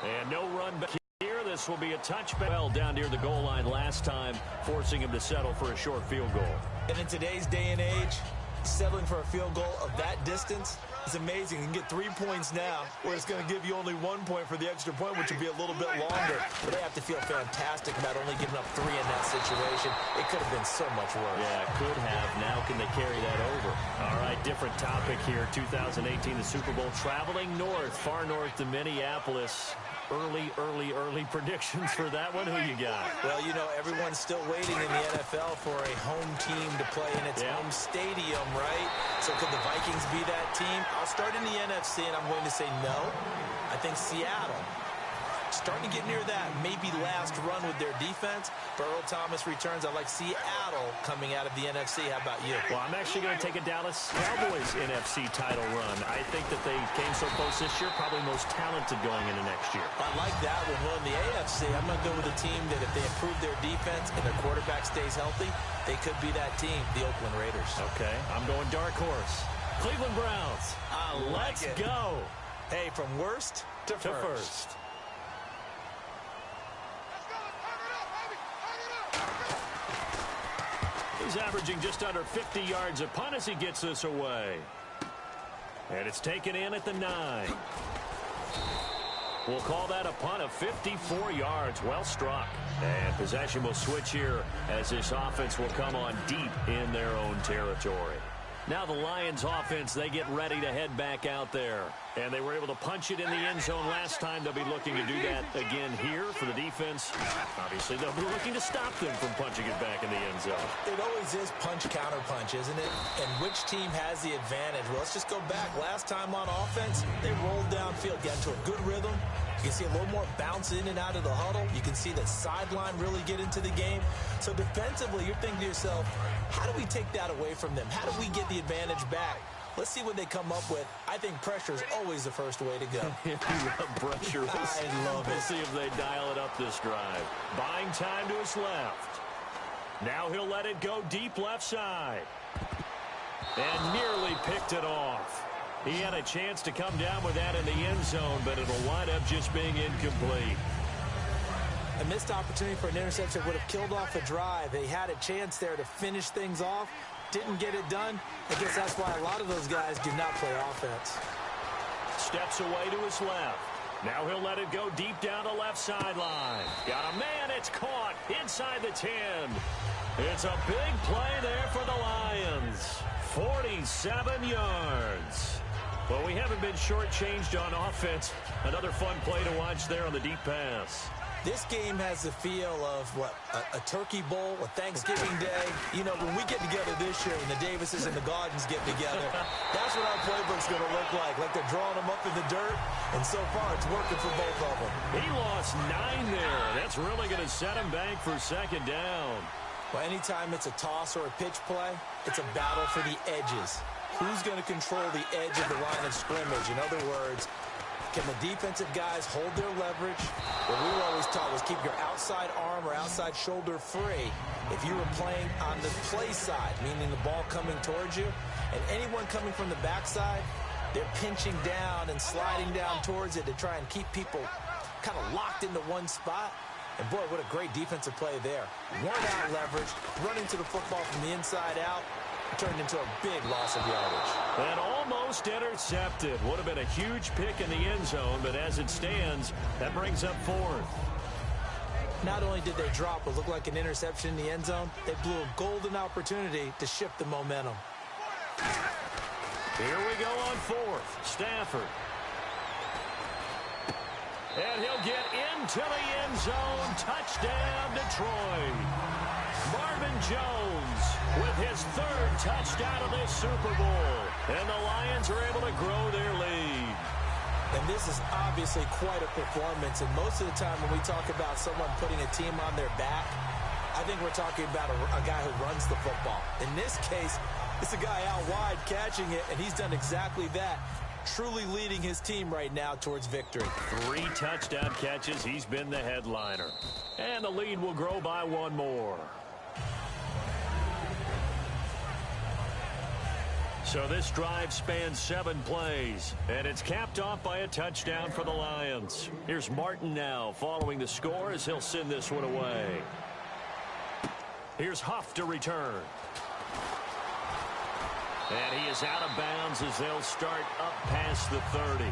And no run back here. This will be a touchback. Well, down near the goal line last time, forcing him to settle for a short field goal. And in today's day and age, settling for a field goal of that distance is amazing. You can get 3 points now, where it's going to give you only 1 point for the extra point, which would be a little bit longer. But they have to feel fantastic about only giving up 3 in that situation. It could have been so much worse. Yeah, it could have. Now can they carry that over? All right, different topic here. 2018, the Super Bowl, traveling north, far north to Minneapolis. early predictions for that one. Who you got? Well, you know, everyone's still waiting in the NFL for a home team to play in its home stadium, right? So could the Vikings be that team? I'll start in the NFC, and I'm going to say no. I think Seattle, starting to get near that maybe last run with their defense. But Earl Thomas returns. I like Seattle coming out of the NFC. How about you? Well, I'm actually going to take a Dallas Cowboys NFC title run. I think that they came so close this year, probably most talented going into next year. I like that one. Well, in the AFC, I'm going to go with a team that if they improve their defense and their quarterback stays healthy, they could be that team, the Oakland Raiders. Okay, I'm going dark horse. Cleveland Browns. Let's go. Hey, from worst to first. He's averaging just under 50 yards a punt as he gets this away. And it's taken in at the 9. We'll call that a punt of 54 yards. Well struck. And possession will switch here as this offense will come on deep in their own territory. Now the Lions offense, they get ready to head back out there. And they were able to punch it in the end zone last time. They'll be looking to do that again here for the defense. Obviously, they'll be looking to stop them from punching it back in the end zone. It always is punch-counter-punch, isn't it? And which team has the advantage? Well, let's just go back. Last time on offense, they rolled downfield, got into a good rhythm. You can see a little more bounce in and out of the huddle. You can see the sideline really get into the game. So defensively, you're thinking to yourself, how do we take that away from them? How do we get the advantage back? Let's see what they come up with. I think pressure is always the first way to go. If you love pressure, I love it. We'll see if they dial it up this drive. Buying time to his left. Now he'll let it go deep left side. And nearly picked it off. He had a chance to come down with that in the end zone, but it'll wind up just being incomplete. A missed opportunity for an interception would have killed off the drive. They had a chance there to finish things off. Didn't get it done. I guess that's why a lot of those guys do not play offense. Steps away to his left. Now he'll let it go deep down the left sideline. Got a man. It's caught inside the 10. It's a big play there for the Lions. 47 yards. Well, we haven't been shortchanged on offense. Another fun play to watch there on the deep pass. This game has the feel of, what, a turkey bowl, a Thanksgiving day. You know, when we get together this year, when the Davises and the Gardens get together, that's what our playbook's going to look like. Like they're drawing them up in the dirt, and so far it's working for both of them. He lost 9 there. That's really going to set him back for second down. Well, anytime it's a toss or a pitch play, it's a battle for the edges. Who's going to control the edge of the line of scrimmage? In other words, can the defensive guys hold their leverage? What we were always taught was keep your outside arm or outside shoulder free. If you were playing on the play side, meaning the ball coming towards you, and anyone coming from the backside, they're pinching down and sliding down towards it to try and keep people kind of locked into one spot. And boy, what a great defensive play there. Worn out leverage, running to the football from the inside out, turned into a big loss of yardage. And almost intercepted. Would have been a huge pick in the end zone, but as it stands, that brings up 4th. Not only did they drop what looked like an interception in the end zone, they blew a golden opportunity to shift the momentum. Here we go on 4th. Stafford. And he'll get into the end zone. Touchdown, Detroit. Marvin Jones with his 3rd touchdown of this Super Bowl. And the Lions are able to grow their lead. And this is obviously quite a performance. And most of the time when we talk about someone putting a team on their back, I think we're talking about a guy who runs the football. In this case, it's a guy out wide catching it, and he's done exactly that. Truly leading his team right now towards victory. 3 touchdown catches. He's been the headliner. And the lead will grow by 1 more. So this drive spans 7 plays, and it's capped off by a touchdown for the Lions. Here's Martin now following the score as he'll send this one away. Here's Huff to return. And he is out of bounds as they'll start up past the 30.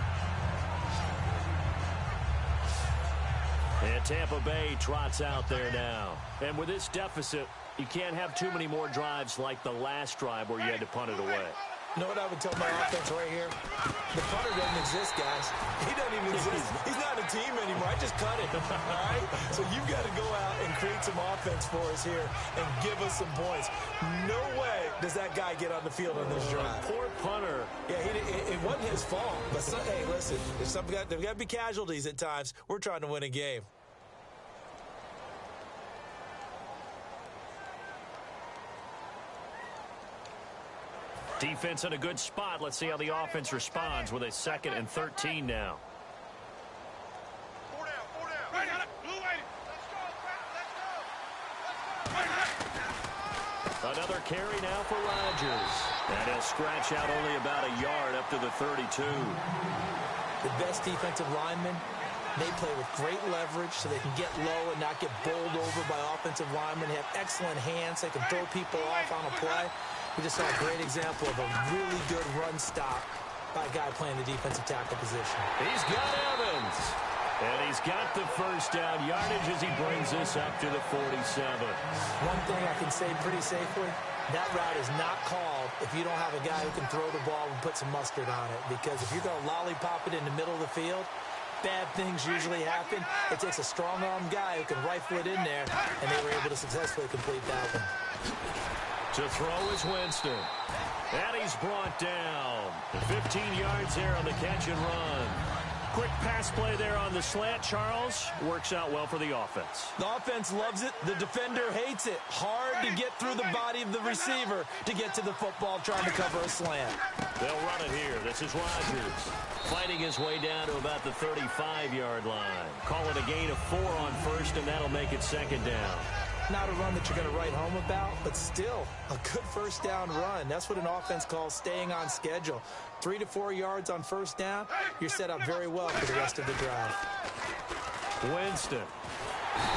And Tampa Bay trots out there now. And with this deficit, you can't have too many more drives like the last drive where you had to punt it away. You know what I would tell my offense right here? The punter doesn't exist, guys. He doesn't even exist. He's not a team anymore. I just cut it, all right? So you've got to go out and create some offense for us here and give us some points. No way does that guy get on the field on this drive. Poor punter. Yeah, it wasn't his fault. But, hey, listen, there's got to be casualties at times. We're trying to win a game. Defense in a good spot. Let's see how the offense responds with a 2nd and 13 now. Another carry now for Rodgers. And he'll scratch out only about a yard up to the 32. The best defensive linemen, they play with great leverage so they can get low and not get bowled over by offensive linemen. They have excellent hands. They can throw people off on a play. We just saw a great example of a really good run stop by a guy playing the defensive tackle position. He's got Evans. And he's got the first down yardage as he brings this up to the 47. One thing I can say pretty safely, that route is not called if you don't have a guy who can throw the ball and put some mustard on it. Because if you're going to lollipop it in the middle of the field, bad things usually happen. It takes a strong-arm guy who can rifle it in there, and they were able to successfully complete that one. To throw is Winston. And he's brought down. 15 yards there on the catch and run. Quick pass play there on the slant, Charles. Works out well for the offense. The offense loves it. The defender hates it. Hard to get through the body of the receiver to get to the football trying to cover a slant. They'll run it here. This is Rodgers. Fighting his way down to about the 35-yard line. Call it a gain of 4 on first, and that'll make it 2nd down. Not a run that you're going to write home about, but still a good first down run. That's what an offense calls staying on schedule. 3 to 4 yards on first down, you're set up very well for the rest of the drive. Winston.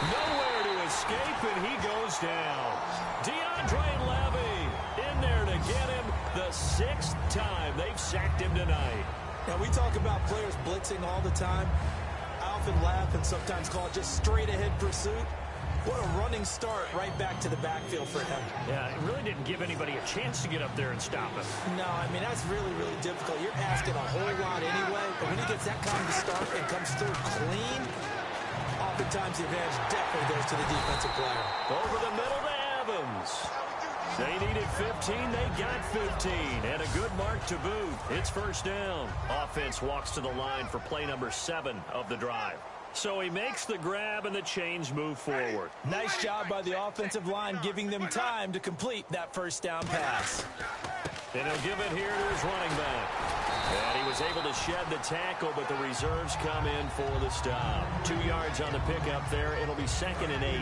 Nowhere to escape, and he goes down. DeAndre Levy in there to get him the 6th time they've sacked him tonight. Now, we talk about players blitzing all the time. I often laugh and sometimes call it just straight-ahead pursuit. What a running start right back to the backfield for him. Yeah, it really didn't give anybody a chance to get up there and stop him. No, I mean, that's really, really difficult. You're asking a whole lot anyway, but when he gets that kind of start and comes through clean, oftentimes the advantage definitely goes to the defensive player. Over the middle to Evans. They needed 15, they got 15, and a good mark to boot. It's first down. Offense walks to the line for play number 7 of the drive. So he makes the grab and the chains move forward. Nice job by the offensive line giving them time to complete that first down pass. And he'll give it here to his running back. And he was able to shed the tackle, but the reserves come in for the stop. 2 yards on the pickup there. It'll be 2nd and 8.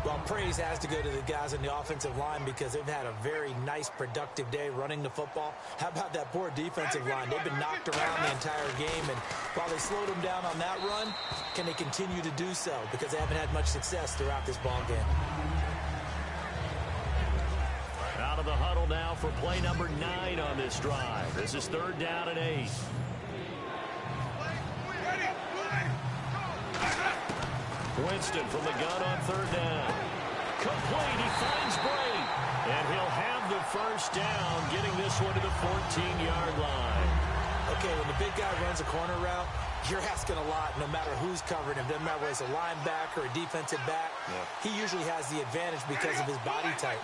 Well, praise has to go to the guys on the offensive line because they've had a very nice, productive day running the football. How about that poor defensive line? They've been knocked around the entire game, and while they slowed them down on that run, can they continue to do so? Because they haven't had much success throughout this ball game. Out of the huddle now for play number 9 on this drive. This is 3rd down and 8. Winston from the gun on 3rd down. Complete. He finds Bray. And he'll have the first down, getting this one to the 14-yard line. Okay, when the big guy runs a corner route, you're asking a lot no matter who's covering him. Doesn't matter whether it's a linebacker or a defensive back. Yeah. He usually has the advantage because of his body type.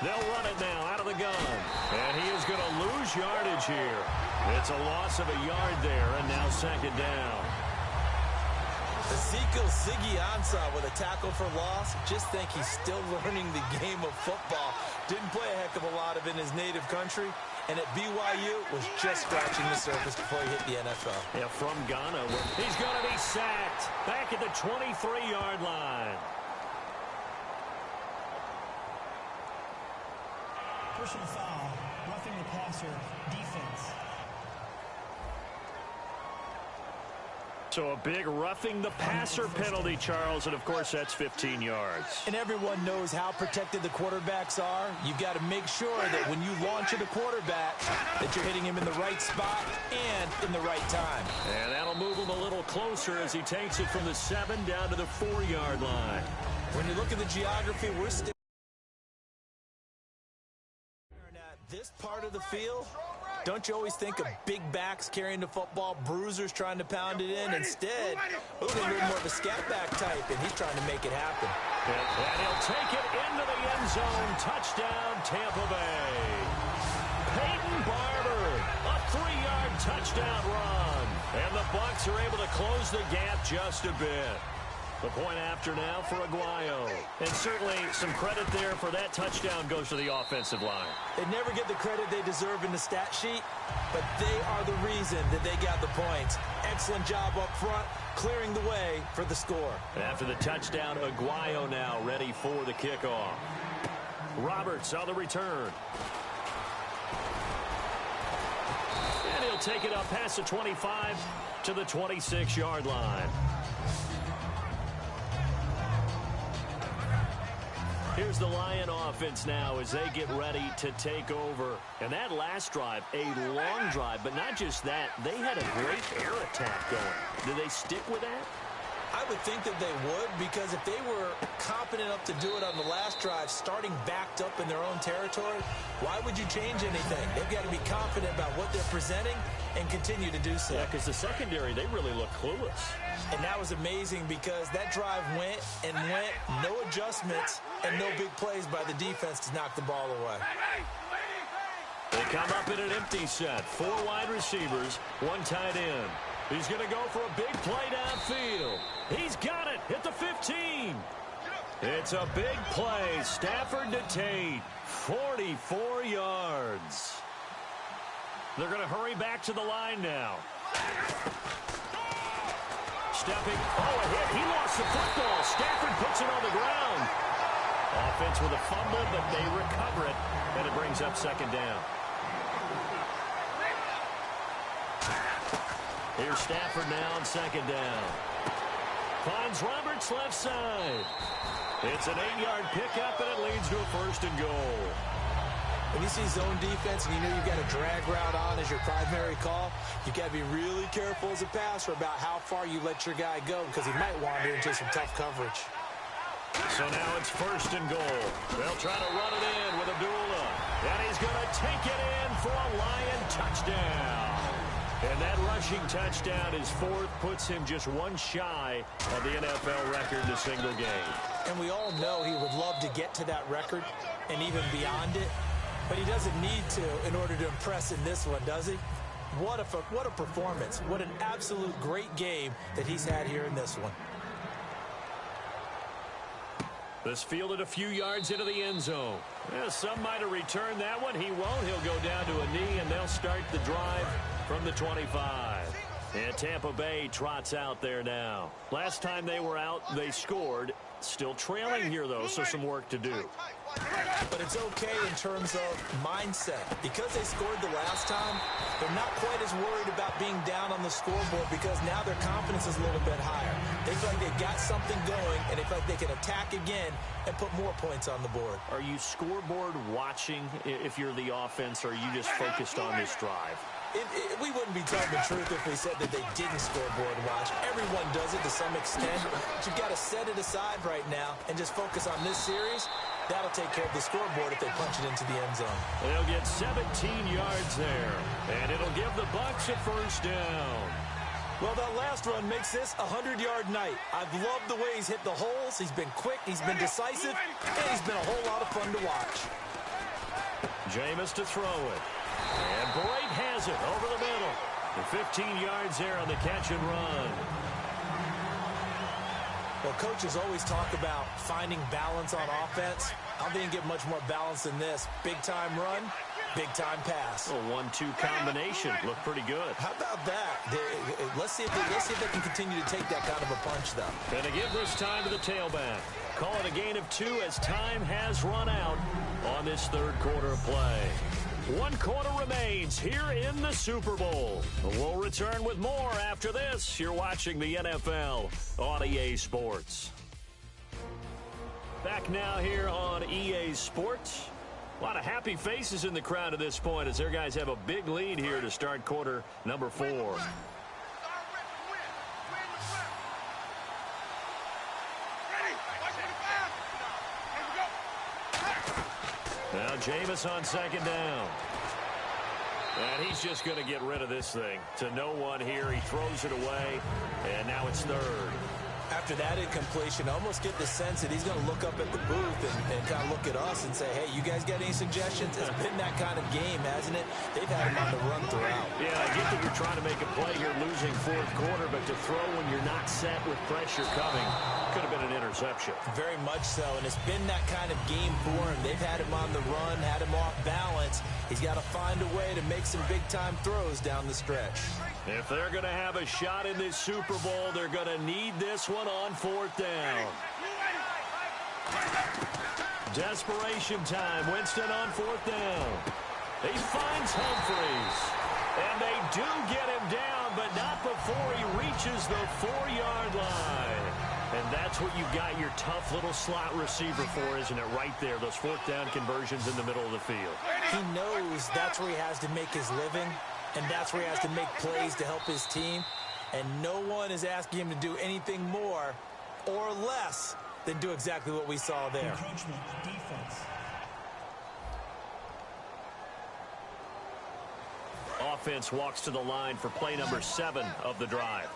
They'll run it now out of the gun. And he is going to lose yardage here. It's a loss of a yard there, and now 2nd down. Ezekiel Siggy-Ansah with a tackle for loss. Just think he's still learning the game of football. Didn't play a heck of a lot of it in his native country. And at BYU, was just scratching the surface before he hit the NFL. Yeah, from Ghana. He's going to be sacked back at the 23-yard line. Personal foul, roughing the passer, defense. So a big roughing the passer penalty, Charles, and of course that's 15 yards. And everyone knows how protected the quarterbacks are. You've got to make sure that when you launch at a quarterback that you're hitting him in the right spot and in the right time. And that'll move him a little closer as he takes it from the 7 down to the 4-yard line. When you look at the geography, we're still This part of the field, don't you always think of big backs carrying the football, bruisers trying to pound it in? Instead, look at a little more of a scat back type, and he's trying to make it happen. And he'll take it into the end zone. Touchdown, Tampa Bay. Peyton Barber, a 3-yard touchdown run. And the Bucs are able to close the gap just a bit. The point after now for Aguayo. And certainly some credit there for that touchdown goes to the offensive line. They never get the credit they deserve in the stat sheet, but they are the reason that they got the points. Excellent job up front, clearing the way for the score. And after the touchdown, Aguayo now ready for the kickoff. Roberts on the return. And he'll take it up past the 25 to the 26-yard line. Here's the Lion offense now as they get ready to take over. And that last drive, a long drive, but not just that. They had a great air attack going. Do they stick with that? I would think that they would, because if they were confident enough to do it on the last drive, starting backed up in their own territory, why would you change anything? They've got to be confident about what they're presenting and continue to do so. Yeah, because the secondary, they really look clueless. And that was amazing because that drive went and went, no adjustments, and no big plays by the defense to knock the ball away. They come up in an empty set. 4 wide receivers, 1 tight end. He's going to go for a big play downfield. He's got it at the 15. It's a big play. Stafford to Tate, 44 yards. They're going to hurry back to the line now. Stepping. Oh, a hit. He lost the football. Stafford puts it on the ground. Offense with a fumble, but they recover it, and it brings up second down. Here's Stafford now on second down. Finds Roberts left side. It's an 8-yard pickup, and it leads to a 1st and goal. When you see zone defense and you know you've got a drag route on as your primary call, you've got to be really careful as a passer about how far you let your guy go because he might wander into some tough coverage. So now it's 1st and goal. They'll try to run it in with Abdullah. And he's going to take it in for a Lion touchdown. And that rushing touchdown, his 4th, puts him just 1 shy of the NFL record in a single game. And we all know he would love to get to that record and even beyond it. But he doesn't need to in order to impress in this one, does he? What a performance. What an absolute great game that he's had here in this one. This fielded a few yards into the end zone. Well, some might have returned that one. He won't. He'll go down to a knee, and they'll start the drive from the 25. And Tampa Bay trots out there now. Last time they were out, they scored. Still trailing here, though, so some work to do. But it's okay in terms of mindset. Because they scored the last time, they're not quite as worried about being down on the scoreboard because now their confidence is a little bit higher. They feel like they've got something going, and they feel like they can attack again and put more points on the board. Are you scoreboard watching if you're the offense, or are you just focused on this drive? We wouldn't be telling the truth if we said that they didn't scoreboard watch. Everyone does it to some extent. But you've got to set it aside right now and just focus on this series. That'll take care of the scoreboard if they punch it into the end zone. They'll get 17 yards there, and it'll give the Bucs a 1st down. Well, that last run makes this a 100-yard night. I've loved the way he's hit the holes. He's been quick, he's been decisive, and he's been a whole lot of fun to watch. Jameis to throw it. And Bright has it over the middle. The 15 yards there on the catch and run. Well, coaches always talk about finding balance on offense. I don't think you can get much more balance than this. Big-time run, big-time pass. A 1-2 combination. Looked pretty good. How about that? Let's see if they can continue to take that kind of a punch, though. And to give this time to the tailback. Call it a gain of 2 as time has run out on this 3rd quarter of play. 1 quarter remains here in the Super Bowl. We'll return with more after this. You're watching the NFL on EA Sports. Back now here on EA Sports. A lot of happy faces in the crowd at this point as their guys have a big lead here to start quarter number 4. Now Jameis on second down. And he's just going to get rid of this thing to no one here. He throws it away, and now it's third. After that incompletion, I almost get the sense that he's going to look up at the booth and kind of look at us and say, hey, you guys got any suggestions? It's been that kind of game, hasn't it? They've had him on the run throughout. Yeah, I get that you're trying to make a play here, losing fourth quarter, but to throw when you're not set with pressure coming could have been an interception. Very much so, and it's been that kind of game for him. They've had him on the run, had him off balance. He's got to find a way to make some big-time throws down the stretch. If they're going to have a shot in this Super Bowl, they're going to need this one on fourth down. Desperation time. Winston on fourth down. He finds Humphries. And they do get him down, but not before he reaches the 4-yard line. And that's what you got your tough little slot receiver for, isn't it? Right there, those fourth down conversions in the middle of the field. He knows that's where he has to make his living, and that's where he has to make plays to help his team. And no one is asking him to do anything more or less than do exactly what we saw there. Encroachment, defense. Offense walks to the line for play number 7 of the drive.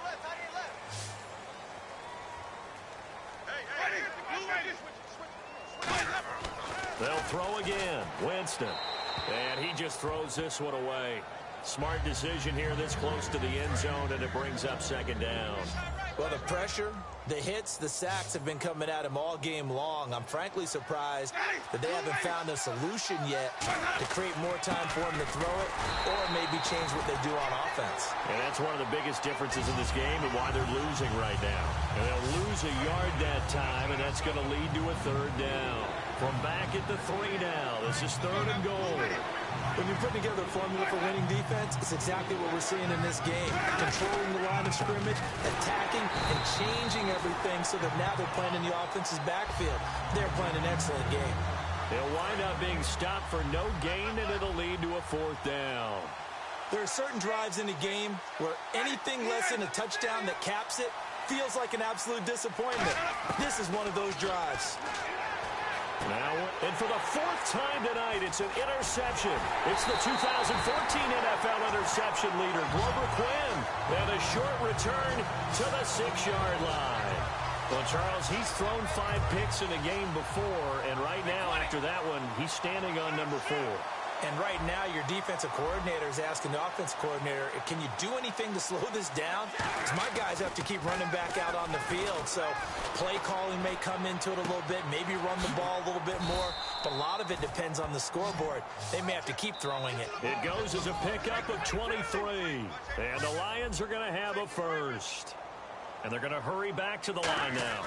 They'll throw again. Winston. And he just throws this one away. Smart decision here this close to the end zone, and it brings up second down. Well, the pressure, the hits, the sacks have been coming at him all game long. I'm frankly surprised that they haven't found a solution yet to create more time for him to throw it or maybe change what they do on offense. And that's one of the biggest differences in this game and why they're losing right now. And they'll lose a yard that time, and that's going to lead to a third down. From back at the 3 now, this is third and goal. When you put together a formula for winning defense, it's exactly what we're seeing in this game. Controlling the line of scrimmage, attacking, and changing everything so that now they're playing in the offense's backfield. They're playing an excellent game. They'll wind up being stopped for no gain, and it'll lead to a fourth down. There are certain drives in a game where anything less than a touchdown that caps it feels like an absolute disappointment. This is one of those drives. Now, and for the 4th time tonight, it's an interception. It's the 2014 NFL interception leader, Glover Quinn. And a short return to the 6-yard line. Well, Charles, he's thrown 5 picks in a game before, and right now, after that one, he's standing on number 4. And right now, your defensive coordinator is asking the offensive coordinator, can you do anything to slow this down? Because my guys have to keep running back out on the field. So play calling may come into it a little bit, maybe run the ball a little bit more. But a lot of it depends on the scoreboard. They may have to keep throwing it. It goes as a pickup of 23. And the Lions are going to have a first. And they're going to hurry back to the line now.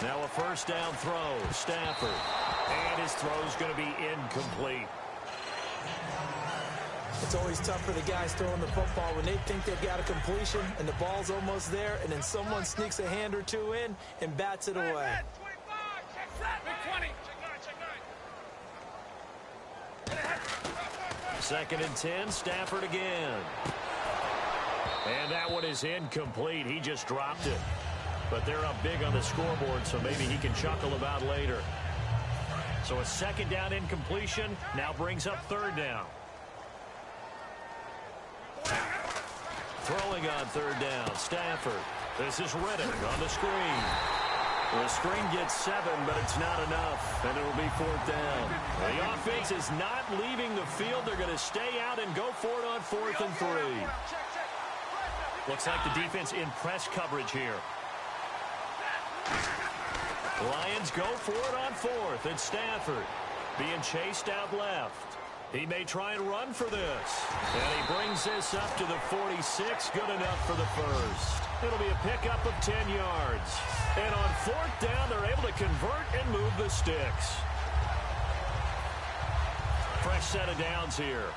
Now a first down throw. Stafford. And his throw's going to be incomplete. It's always tough for the guys throwing the football when they think they've got a completion and the ball's almost there, and then someone sneaks a hand or two in and bats it away. Second and 10, Stafford again. And that one is incomplete. He just dropped it. But they're up big on the scoreboard, so maybe he can chuckle about later. So a second down incompletion now brings up third down. Throwing on third down, Stafford. This is Riddick on the screen. The screen gets 7, but it's not enough, and it'll be fourth down. The offense is not leaving the field. They're going to stay out and go for it on 4th and 3. Looks like the defense in press coverage here. Lions go for it on 4th. It's Stafford being chased out left. He may try and run for this. And he brings this up to the 46. Good enough for the first. It'll be a pickup of 10 yards. And on 4th down, they're able to convert and move the sticks. Fresh set of downs here.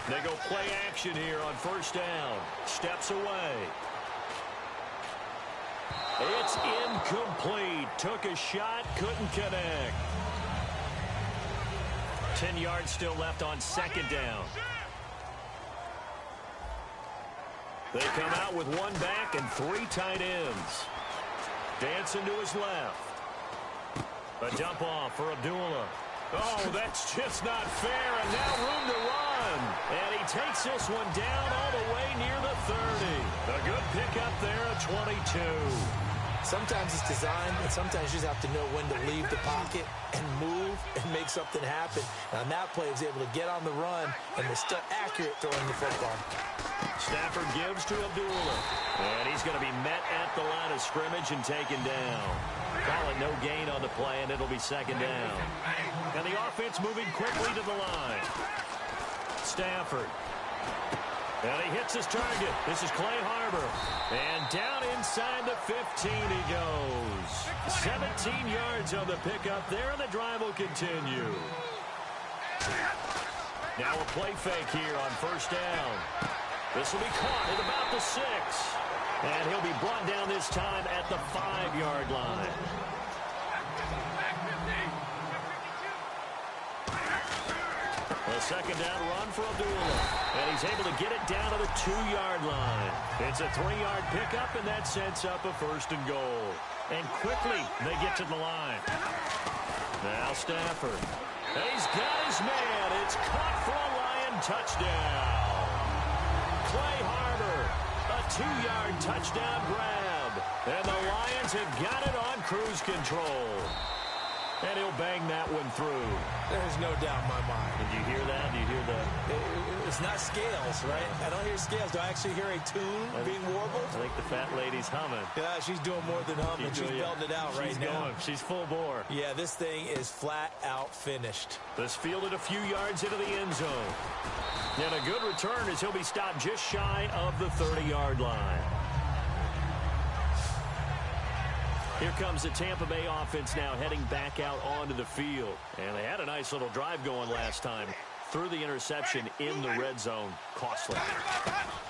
They go play action here on first down. Steps away. It's incomplete. Took a shot, couldn't connect. 10 yards still left on second down. They come out with one back and 3 tight ends. Dancing to his left. A dump off for Abdullah. Oh, that's just not fair, and now room to run. And he takes this one down all the way near the 30. A good pickup there at 22. Sometimes it's designed, and sometimes you just have to know when to leave the pocket and move and make something happen. And on that play, he was able to get on the run and was still accurate throwing the football. Stafford gives to Abdullah. And he's going to be met at the line of scrimmage and taken down. Call it no gain on the play, and it'll be second down. And the offense moving quickly to the line. Stafford. And he hits his target. This is Clay Harbor. And down inside the 15 he goes. 17 yards on the pickup there, and the drive will continue. Now a play fake here on first down. This will be caught at about the 6. And he'll be brought down this time at the 5-yard line. A second down run for Abdullah. And he's able to get it down to the 2-yard line. It's a 3-yard pickup, and that sets up a 1st and goal. And quickly, they get to the line. Now Stafford. And he's got his man. It's caught for a Lion touchdown. Clay Harbor, a 2-yard touchdown grab. And the Lions have got it on cruise control. And he'll bang that one through. There's no doubt in my mind. Did you hear that? Do you hear the... It's not scales, right? I don't hear scales. Do I actually hear a tune being warbled? I think the fat lady's humming. Yeah, she's doing more than humming. She's belting it out right now. She's full bore. Yeah, this thing is flat out finished. This fielded a few yards into the end zone. And a good return as he'll be stopped just shy of the 30-yard line. Here comes the Tampa Bay offense now heading back out onto the field. And they had a nice little drive going last time. Threw the interception in the red zone. Costly.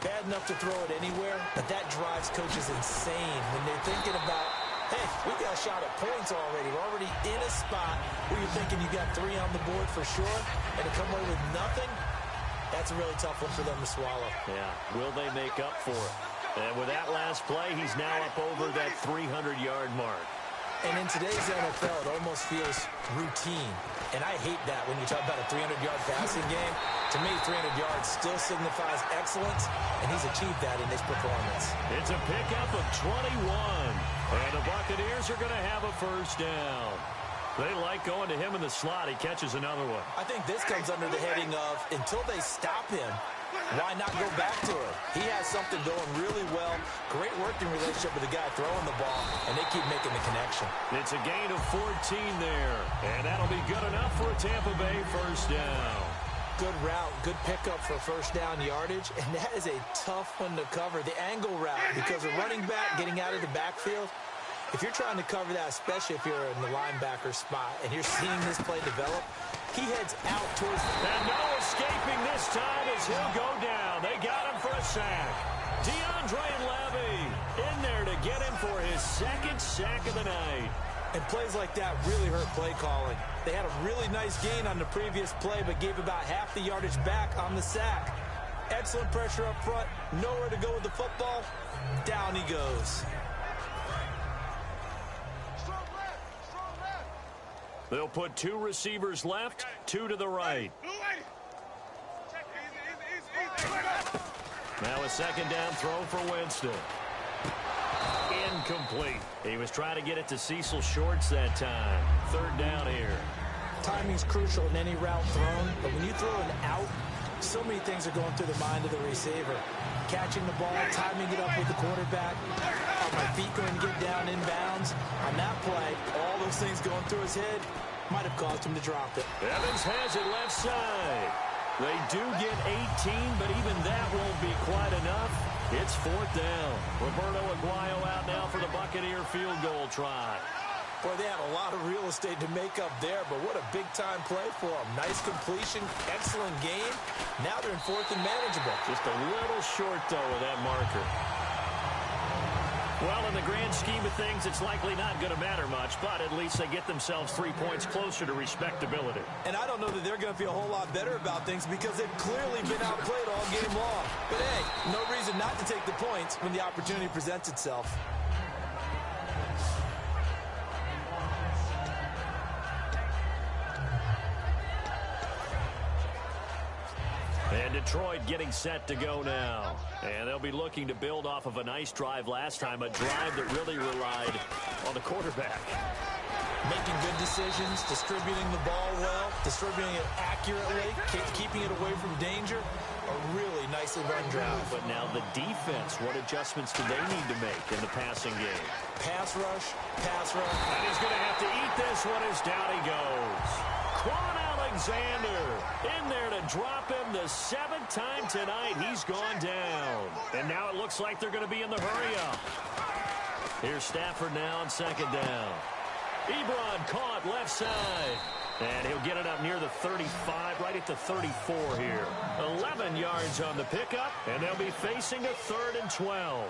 Bad enough to throw it anywhere, but that drives coaches insane when they're thinking about, hey, we got a shot at points already. We're already in a spot where you're thinking you got 3 on the board for sure, and to come away with nothing, that's a really tough one for them to swallow. Yeah, will they make up for it? And with that last play, he's now up over that 300-yard mark. And in today's NFL, it almost feels routine. And I hate that when you talk about a 300-yard passing game. To me, 300 yards still signifies excellence, and he's achieved that in his performance. It's a pickup of 21. And the Buccaneers are going to have a 1st down. They like going to him in the slot. He catches another one. I think this comes under the heading of, until they stop him, why not go back to it? He has something going really well. Great working relationship with the guy throwing the ball, and they keep making the connection. It's a gain of 14 there, and that'll be good enough for a Tampa Bay 1st down. Good route, good pickup for 1st down yardage, and that is a tough one to cover. The angle route, because a running back getting out of the backfield, if you're trying to cover that, especially if you're in the linebacker spot and you're seeing this play develop, he heads out towards... And no escaping this time as he'll go down. They got him for a sack. DeAndre Levy in there to get him for his 2nd sack of the night. And plays like that really hurt play calling. They had a really nice gain on the previous play, but gave about half the yardage back on the sack. Excellent pressure up front. Nowhere to go with the football. Down he goes. They'll put 2 receivers left, 2 to the right. Now a 2nd down throw for Winston. Incomplete. He was trying to get it to Cecil Shorts that time. 3rd down here. Timing's crucial in any route thrown, but when you throw an out, so many things are going through the mind of the receiver. Catching the ball, timing it up with the quarterback. Are my feet going to get down in bounds? On that play, all those things going through his head might have caused him to drop it. Evans has it left side. They do get 18, but even that won't be quite enough. It's 4th down. Roberto Aguayo out now for the Buccaneer field goal try. Boy, they had a lot of real estate to make up there, but what a big-time play for them. Nice completion, excellent game. Now they're in 4th and manageable. Just a little short, though, of that marker. Well, in the grand grand scheme of things, it's likely not going to matter much, but at least they get themselves 3 points closer to respectability. And I don't know that they're going to feel a whole lot better about things because they've clearly been outplayed all game long. But hey, no reason not to take the points when the opportunity presents itself. And Detroit getting set to go now. And they'll be looking to build off of a nice drive last time, a drive that really relied on the quarterback. Making good decisions, distributing the ball well, distributing it accurately, keeping it away from danger. A really nicely run drive. But now the defense, what adjustments do they need to make in the passing game? Pass rush, pass rush. And he's going to have to eat this one as down he goes. Quan Alexander in there to drop him the 7th time tonight. He's gone down. And now it looks like they're going to be in the hurry-up. Here's Stafford now on 2nd down. Ebron caught left side. And he'll get it up near the 35, right at the 34 here. 11 yards on the pickup, and they'll be facing a 3rd and 12.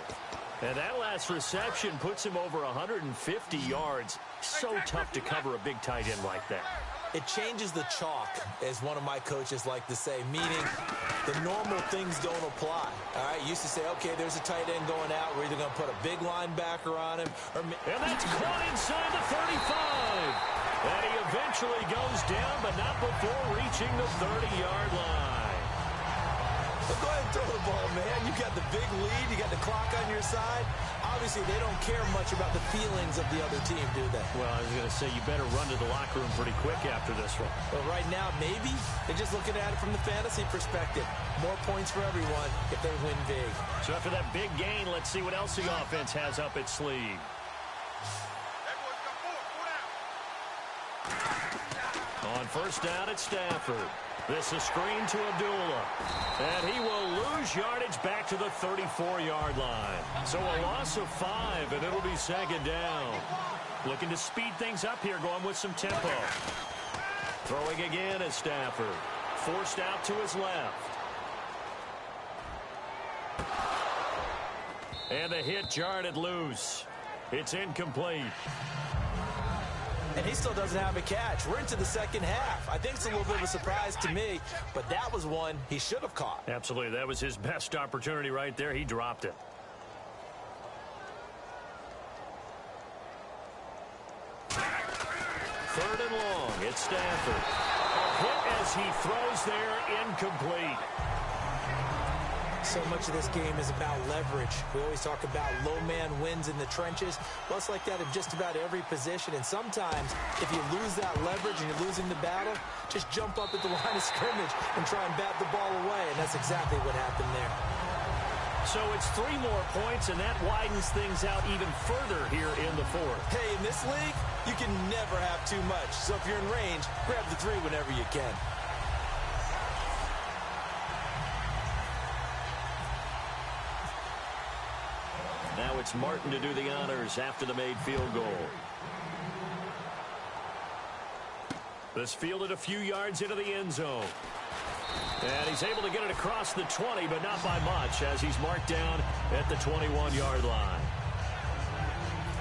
And that last reception puts him over 150 yards. So tough to cover a big tight end like that. It changes the chalk, as one of my coaches like to say, meaning the normal things don't apply. All right, used to say, okay, there's a tight end going out. We're either going to put a big linebacker on him. And that's caught inside the 35. And he eventually goes down, but not before reaching the 30-yard line. Well, go ahead and throw the ball, man. You got the big lead. You got the clock on your side. Obviously, they don't care much about the feelings of the other team, do they? Well, I was going to say, you better run to the locker room pretty quick after this one. Well, right now, maybe they're just looking at it from the fantasy perspective. More points for everyone if they win big. So after that big gain, let's see what else the offense has up its sleeve. On 1st down at Stafford. This is screen to Abdullah. And he will lose yardage back to the 34-yard line. So a loss of 5, and it'll be 2nd down. Looking to speed things up here, going with some tempo. Throwing again at Stafford. Forced out to his left. And the hit jarred loose. It's incomplete. And he still doesn't have a catch. We're into the 2nd half. I think it's a little bit of a surprise to me, but that was one he should have caught. Absolutely. That was his best opportunity right there. He dropped it. Third and long. It's Stafford. A hit as he throws there, incomplete. So much of this game is about leverage. We always talk about low man wins in the trenches. Well, it's like that in just about every position. And sometimes, if you lose that leverage and you're losing the battle, just jump up at the line of scrimmage and try and bat the ball away. And that's exactly what happened there. So it's 3 more points, and that widens things out even further here in the 4th. Hey, in this league, you can never have too much. So if you're in range, grab the 3 whenever you can. Now it's Martin to do the honors after the made field goal. This fielded a few yards into the end zone. And he's able to get it across the 20, but not by much, as he's marked down at the 21-yard line.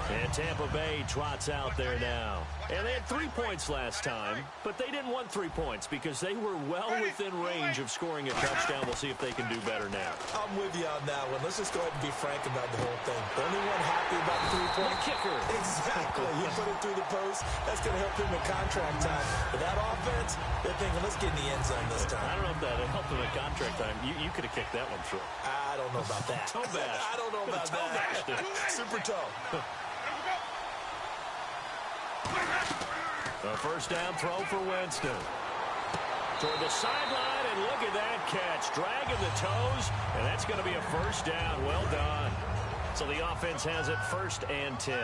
And Tampa Bay trots out there now. And they had 3 points last time, but they didn't want 3 points because they were well within range of scoring a touchdown. We'll see if they can do better now. I'm with you on that one. Let's just go ahead and be frank about the whole thing. The only one happy about the 3-point kicker. Exactly. He put it through the post. That's going to help him in contract time. But that offense, they're thinking, let's get in the end zone this time. I don't know if that helped him in contract time. You could have kicked that one through. I don't know about that. Toe bash. I don't know about that. Super toe. A 1st down throw for Winston. Toward the sideline, and look at that catch. Dragging the toes, and that's going to be a 1st down. Well done. So the offense has it 1st and 10.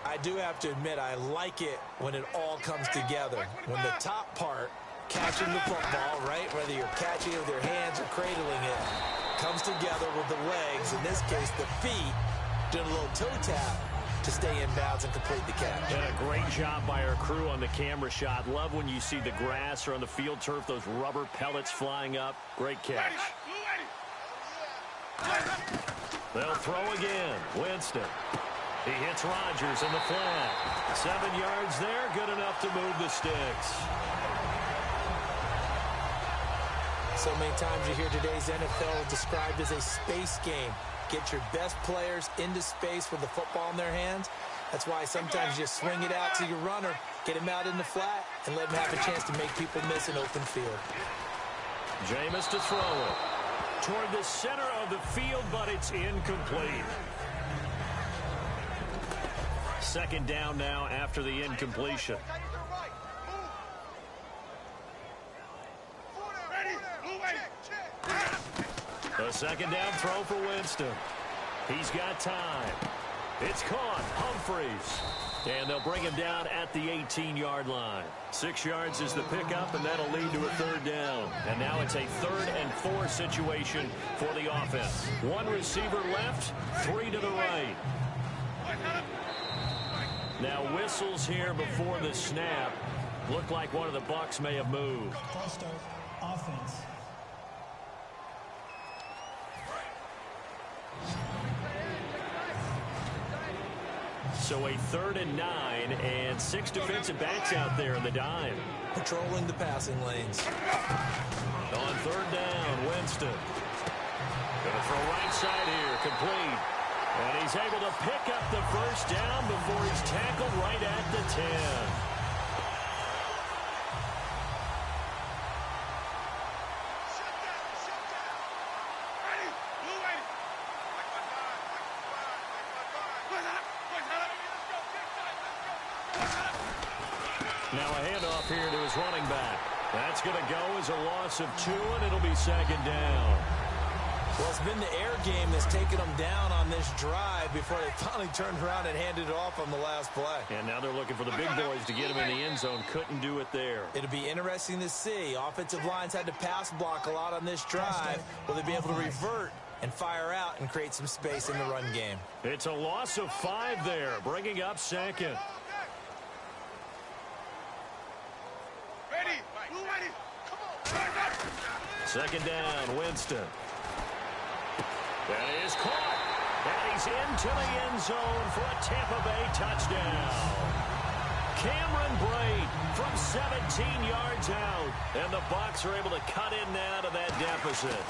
I do have to admit, I like it when it all comes together. When the top part, catching the football, right, whether you're catching it with your hands or cradling it, comes together with the legs, in this case the feet, doing a little toe tap to stay in bounds and complete the catch. And a great job by our crew on the camera shot. Love when you see the grass or on the field turf, those rubber pellets flying up. Great catch. They'll throw again. Winston. He hits Rodgers in the flat. 7 yards there, good enough to move the sticks. So many times you hear today's NFL described as a space game. Get your best players into space with the football in their hands. That's why sometimes you swing it out to your runner, get him out in the flat, and let him have a chance to make people miss an open field. Jameis to throw it. Toward the center of the field, but it's incomplete. Second down now after the incompletion. A second down throw for Winston. He's got time. It's caught. Humphreys. And they'll bring him down at the 18-yard line. 6 yards is the pickup, and that'll lead to a third down. And now it's a 3rd and 4 situation for the offense. 1 receiver left, 3 to the right. Now whistles here before the snap. Looked like one of the Bucs may have moved. False start, offense. So a 3rd and 9 and 6 defensive backs out there in the dime. Patrolling the passing lanes. On 3rd down, Winston. Gonna throw right side here, complete. And he's able to pick up the first down before he's tackled right at the 10. Now a handoff here to his running back. That's going to go as a loss of 2, and it'll be 2nd down. Well, it's been the air game that's taken them down on this drive before they finally turned around and handed it off on the last play. And now they're looking for the big boys to get him in the end zone. Couldn't do it there. It'll be interesting to see. Offensive lines had to pass block a lot on this drive. Will they be able to revert and fire out and create some space in the run game? It's a loss of 5 there, bringing up 2nd. Second down, Winston. That is caught. And he's into the end zone for a Tampa Bay touchdown. Cameron Braid from 17 yards out. And the Bucs are able to cut in now to that deficit.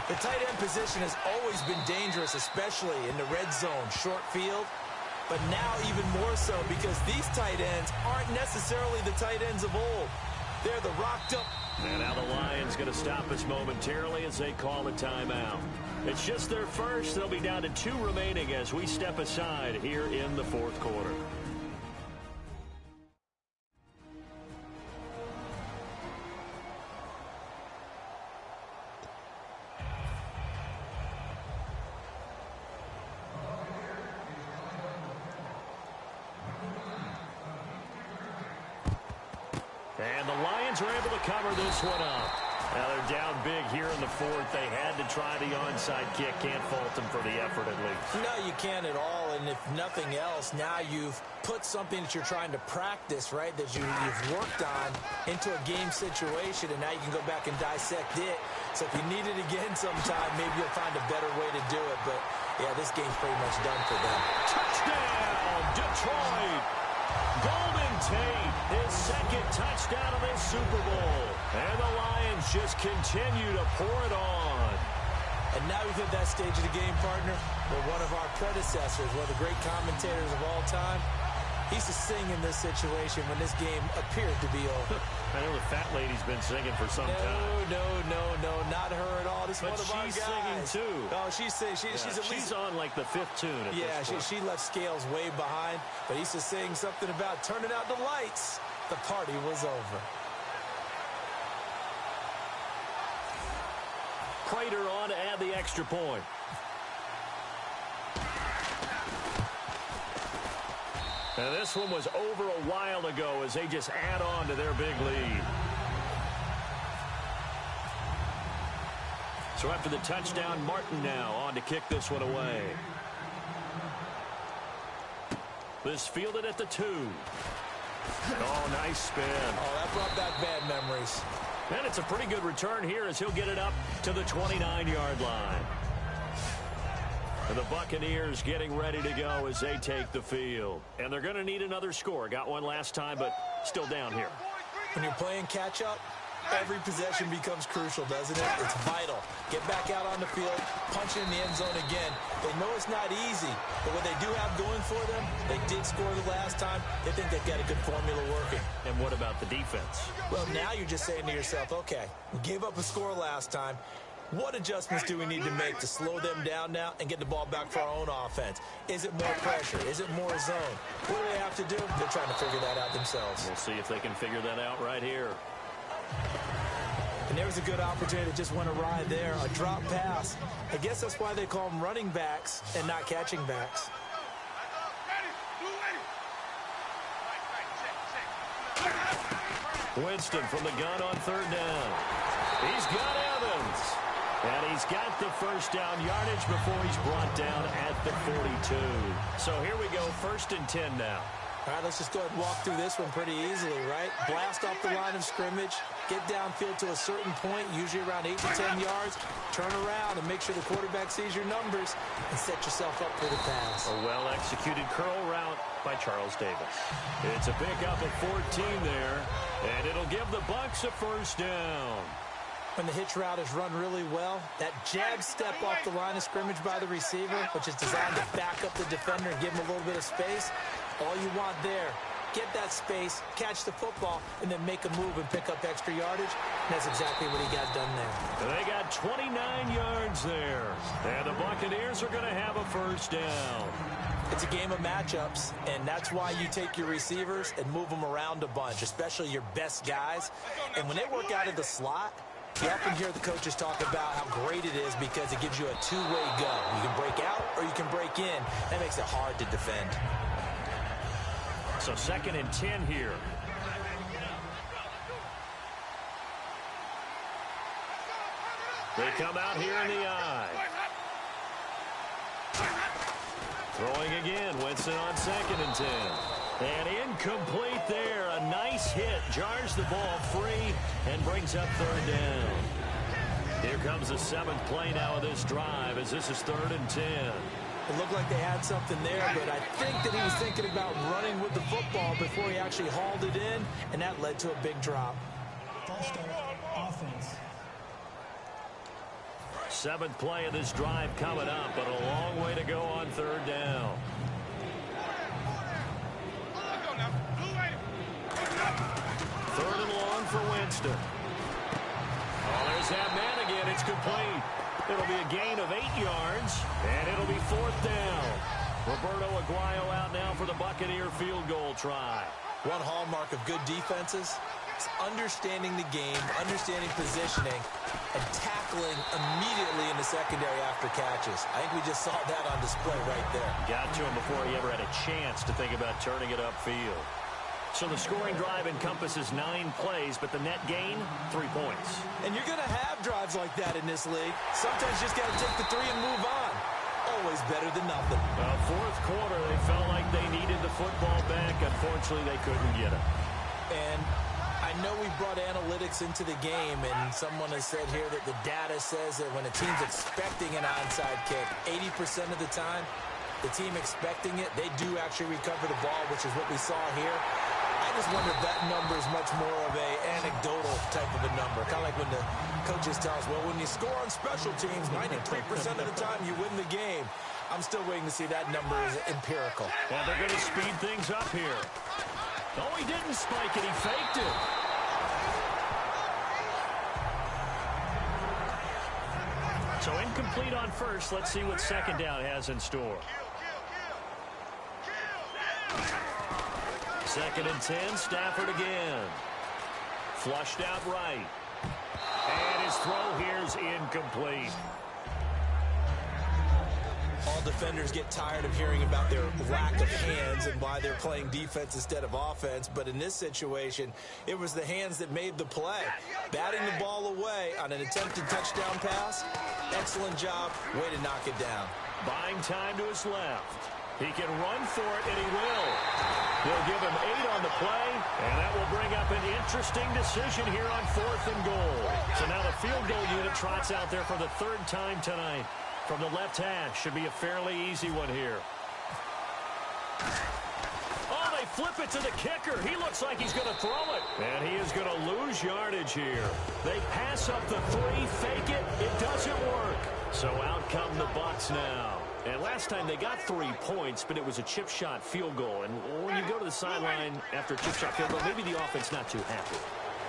The tight end position has always been dangerous, especially in the red zone, short field. But now even more so because these tight ends aren't necessarily the tight ends of old. They're the rocked up. And now the Lions going to stop us momentarily as they call a timeout. It's just their first. They'll be down to 2 remaining as we step aside here in the 4th quarter. And the Lions are able to cover this one up. Now they're down big here in the 4th. They had to try the onside kick. Can't fault them for the effort at least. No, you can't at all. And if nothing else, now you've put something that you're trying to practice, right, that you've worked on into a game situation, and now you can go back and dissect it. So if you need it again sometime, maybe you'll find a better way to do it. But, yeah, this game's pretty much done for them. Touchdown, Detroit! Golden Tate, his 2nd touchdown of this Super Bowl. And the Lions just continue to pour it on. And now we've hit that stage of the game, partner, where one of our predecessors, one of the great commentators of all time, he used to sing in this situation when this game appeared to be over. I know the fat lady's been singing for some time. No, not her at all. This is one of our guys. But she's singing too. Oh, she's singing. She's on like the 5th tune at this point. She left Scales way behind, but he used to sing something about turning out the lights. The party was over. Prater on to add the extra point. And this one was over a while ago as they just add on to their big lead. So after the touchdown, Martin now on to kick this one away. This fielded at the 2. Oh, nice spin. Oh, that brought back bad memories. And it's a pretty good return here as he'll get it up to the 29-yard line. And the Buccaneers getting ready to go as they take the field. And they're going to need another score. Got one last time, but still down here. When you're playing catch-up, every possession becomes crucial, doesn't it? It's vital. Get back out on the field, punch in the end zone again. They know it's not easy, but what they do have going for them, they did score the last time. They think they've got a good formula working. And what about the defense? Well, now you're just saying to yourself, okay, we gave up a score last time. What adjustments do we need to make to slow them down now and get the ball back for our own offense? Is it more pressure? Is it more zone? What do they have to do? They're trying to figure that out themselves. We'll see if they can figure that out right here. And there was a good opportunity that just went awry there, a drop pass. I guess that's why they call them running backs and not catching backs. Winston from the gun on third down. He's got Evans. And he's got the first down yardage before he's brought down at the 42. So here we go, 1st and 10 now. All right, let's just go ahead and walk through this one pretty easily, right? Blast off the line of scrimmage, get downfield to a certain point, usually around 8 to 10 yards, turn around and make sure the quarterback sees your numbers and set yourself up for the pass. A well-executed curl route by Charles Davis. It's a pickup of 14 there, and it'll give the Bucs a first down. When the hitch route is run really well, that jab step off the line of scrimmage by the receiver, which is designed to back up the defender and give him a little bit of space, all you want there, get that space, catch the football, and then make a move and pick up extra yardage. And that's exactly what he got done there. They got 29 yards there, and the Buccaneers are going to have a first down. It's a game of matchups, and that's why you take your receivers and move them around a bunch, especially your best guys. And when they work out of the slot, you often hear the coaches talk about how great it is because it gives you a two-way go. You can break out or you can break in. That makes it hard to defend. So 2nd and 10 here. They come out here in the I. Throwing again. Winston on 2nd and 10. And incomplete there. A nice hit. Jars the ball free and brings up 3rd down. Here comes the 7th play now of this drive as this is 3rd and 10. It looked like they had something there, but I think that he was thinking about running with the football before he actually hauled it in, and that led to a big drop. False start, offense. 7th play of this drive coming up, but a long way to go on 3rd down. 3rd and long for Winston. Oh, there's that man again. It's complete. It'll be a gain of 8 yards, and it'll be 4th down. Roberto Aguayo out now for the Buccaneer field goal try. One hallmark of good defenses is understanding the game, understanding positioning, and tackling immediately in the secondary after catches. I think we just saw that on display right there. Got to him before he ever had a chance to think about turning it upfield. So the scoring drive encompasses 9 plays, but the net gain, 3 points. And you're going to have drives like that in this league. Sometimes you just got to take the 3 and move on. Always better than nothing. Well, 4th quarter, they felt like they needed the football back. Unfortunately, they couldn't get it. And I know we brought analytics into the game, and someone has said here that the data says that when a team's expecting an onside kick, 80% of the time, the team expecting it, they do actually recover the ball, which is what we saw here. I just wonder if that number is much more of a anecdotal type of a number. Kind of like when the coaches tell us, well, when you score on special teams, 93% of the time you win the game. I'm still waiting to see that number is empirical. Well, they're going to speed things up here. Oh, he didn't spike it. He faked it. So incomplete on first. Let's see what 2nd down has in store. 2nd and 10, Stafford again. Flushed out right. And his throw here is incomplete. All defenders get tired of hearing about their lack of hands and why they're playing defense instead of offense. But in this situation, it was the hands that made the play. Batting the ball away on an attempted touchdown pass. Excellent job. Way to knock it down. Buying time to his left. He can run for it, and he will. They'll give him 8 on the play, and that will bring up an interesting decision here on 4th and goal. So now the field goal unit trots out there for the 3rd time tonight. From the left hash, should be a fairly easy one here. Oh, they flip it to the kicker. He looks like he's going to throw it. And he is going to lose yardage here. They pass up the 3, fake it. It doesn't work. So out come the Bucs now. And last time they got 3 points, but it was a chip shot field goal. And when you go to the sideline after a chip shot field goal, maybe the offense not too happy.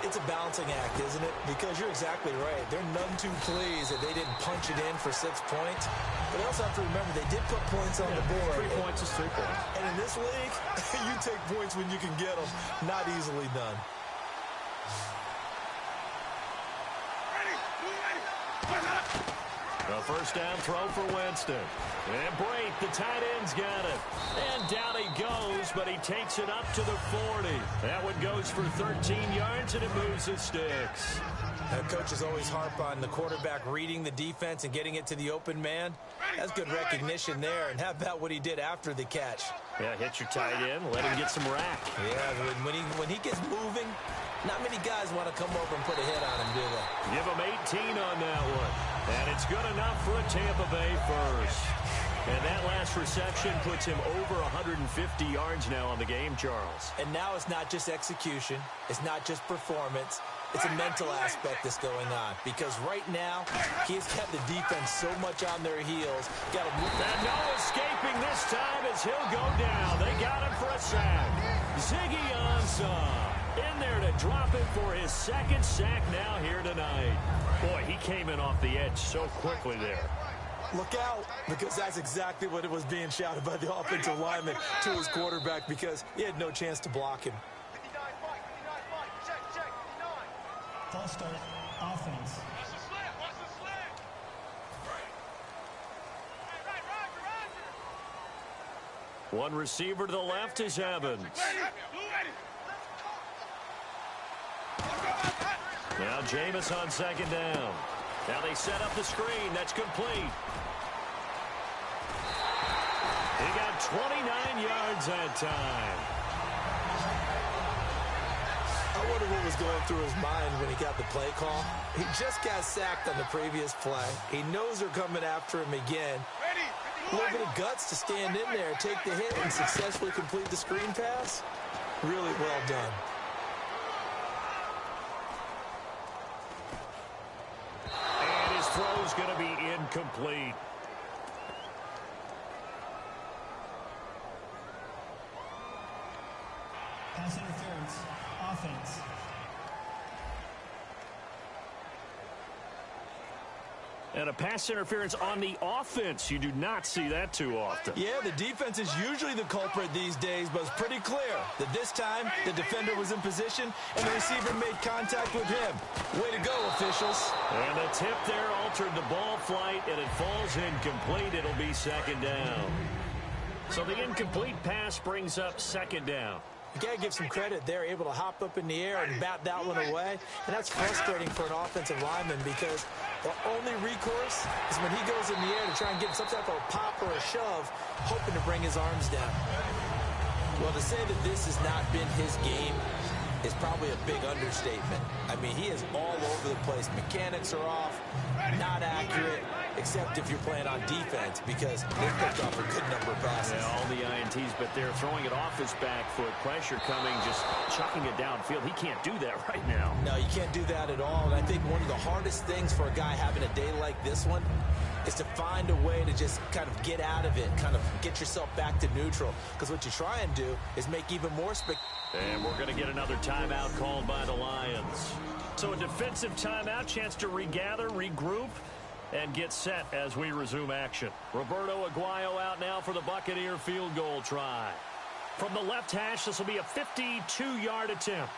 It's a balancing act, isn't it? Because you're exactly right. They're none too pleased that they didn't punch it in for 6 points. But they also have to remember they did put points on the board. 3 points is 3 points. And in this league, you take points when you can get them. Not easily done. A first down throw for Winston. And Brate, the tight end's got it. And down he goes, but he takes it up to the 40. That one goes for 13 yards, and it moves the sticks. Coaches always harp on the quarterback reading the defense and getting it to the open man. That's good recognition there. And how about what he did after the catch? Yeah, hit your tight end, let him get some rack. Yeah, when he gets moving, not many guys want to come over and put a hit on him, do they? Give him 18 on that one. And it's good enough for a Tampa Bay first. And that last reception puts him over 150 yards now on the game, Charles. And now it's not just execution. It's not just performance. It's a mental aspect that's going on. Because right now, he's kept the defense so much on their heels. Got to move. And no escaping this time as he'll go down. They got him for a sack. Ziggy Ansah in there to drop it for his 2nd sack now here tonight. Boy, he came in off the edge so quickly there. Look out, because that's exactly what it was being shouted by the offensive lineman to his quarterback, because he had no chance to block him. False start, offense. One receiver to the left is Evans. Now Jameis on 2nd down. Now they set up the screen. That's complete. He got 29 yards that time. I wonder what was going through his mind when he got the play call. He just got sacked on the previous play. He knows they're coming after him again. A little bit of guts to stand in there, take the hit, and successfully complete the screen pass. Really well done. And his throw's going to be incomplete. Pass interference, offense. And a pass interference on the offense. You do not see that too often. Yeah, the defense is usually the culprit these days, but it's pretty clear that this time the defender was in position and the receiver made contact with him. Way to go, officials. And the tip there altered the ball flight, and it falls incomplete. It'll be 2nd down. So the incomplete pass brings up 2nd down. You got to give some credit. They're able to hop up in the air and bat that one away. And that's frustrating for an offensive lineman because the only recourse is when he goes in the air to try and get some type of a pop or a shove, hoping to bring his arms down. Well, to say that this has not been his game is probably a big understatement. I mean, he is all over the place. Mechanics are off, not accurate, except if you're playing on defense because they've picked off a good number of passes. Yeah, all the INTs, but they're throwing it off his back foot. Pressure coming, just chucking it downfield. He can't do that right now. No, you can't do that at all. And I think one of the hardest things for a guy having a day like this one is to find a way to just kind of get out of it, kind of get yourself back to neutral. Because what you try and do is make even more And we're going to get another timeout called by the Lions. So a defensive timeout, chance to regather, regroup, and get set as we resume action. Roberto Aguayo out now for the Buccaneer field goal try. From the left hash, this will be a 52-yard attempt.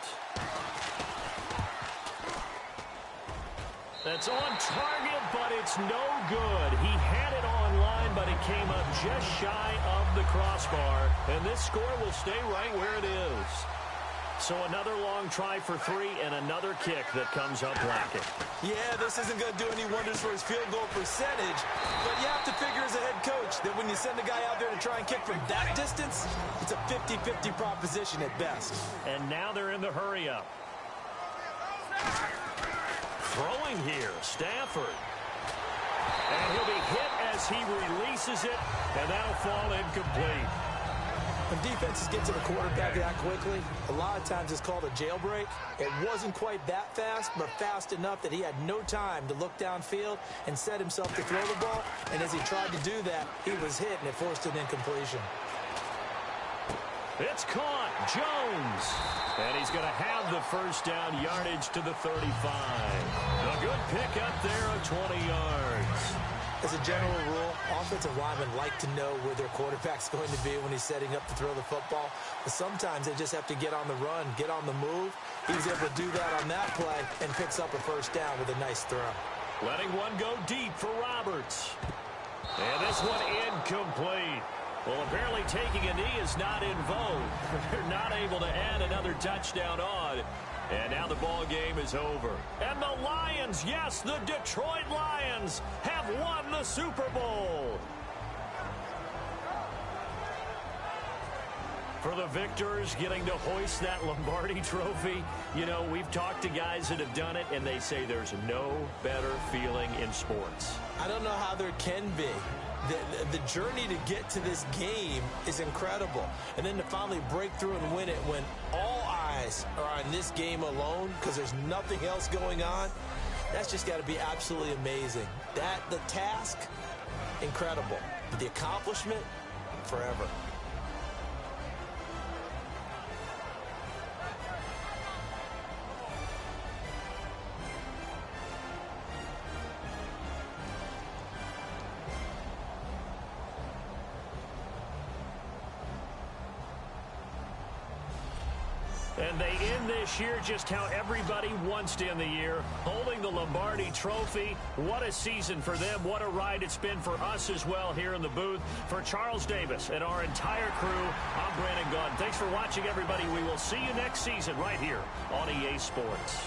That's on target, but it's no good. He had it on line, but it came up just shy of the crossbar. And this score will stay right where it is. So another long try for 3 and another kick that comes up lacking. Yeah, this isn't going to do any wonders for his field goal percentage, but you have to figure as a head coach that when you send a guy out there to try and kick from that distance, it's a 50-50 proposition at best. And now they're in the hurry-up. Throwing here, Stafford. And he'll be hit as he releases it, and that'll fall incomplete. When defenses get to the quarterback that quickly, a lot of times it's called a jailbreak. It wasn't quite that fast, but fast enough that he had no time to look downfield and set himself to throw the ball. And as he tried to do that, he was hit, and it forced an incompletion. It's caught. Jones. And he's going to have the first down, yardage to the 35. A good pickup there of 20 yards. As a general rule, offensive linemen like to know where their quarterback's going to be when he's setting up to throw the football. But sometimes they just have to get on the run, get on the move. He was able to do that on that play and picks up a first down with a nice throw. Letting one go deep for Roberts. And this one incomplete. Well, apparently taking a knee is not in vogue. They're not able to add another touchdown on. And now the ball game is over. And the Lions, yes, the Detroit Lions have won the Super Bowl. For the victors getting to hoist that Lombardi trophy, you know, we've talked to guys that have done it, and they say there's no better feeling in sports. I don't know how there can be. The journey to get to this game is incredible. And then to finally break through and win it when all eyes are on this game alone because there's nothing else going on, that's just got to be absolutely amazing. The task, incredible. But the accomplishment, forever. And they end this year just how everybody wants to end the year, holding the Lombardi trophy. What a season for them. What a ride it's been for us as well here in the booth. For Charles Davis and our entire crew, I'm Brandon Gunn. Thanks for watching, everybody. We will see you next season right here on EA Sports.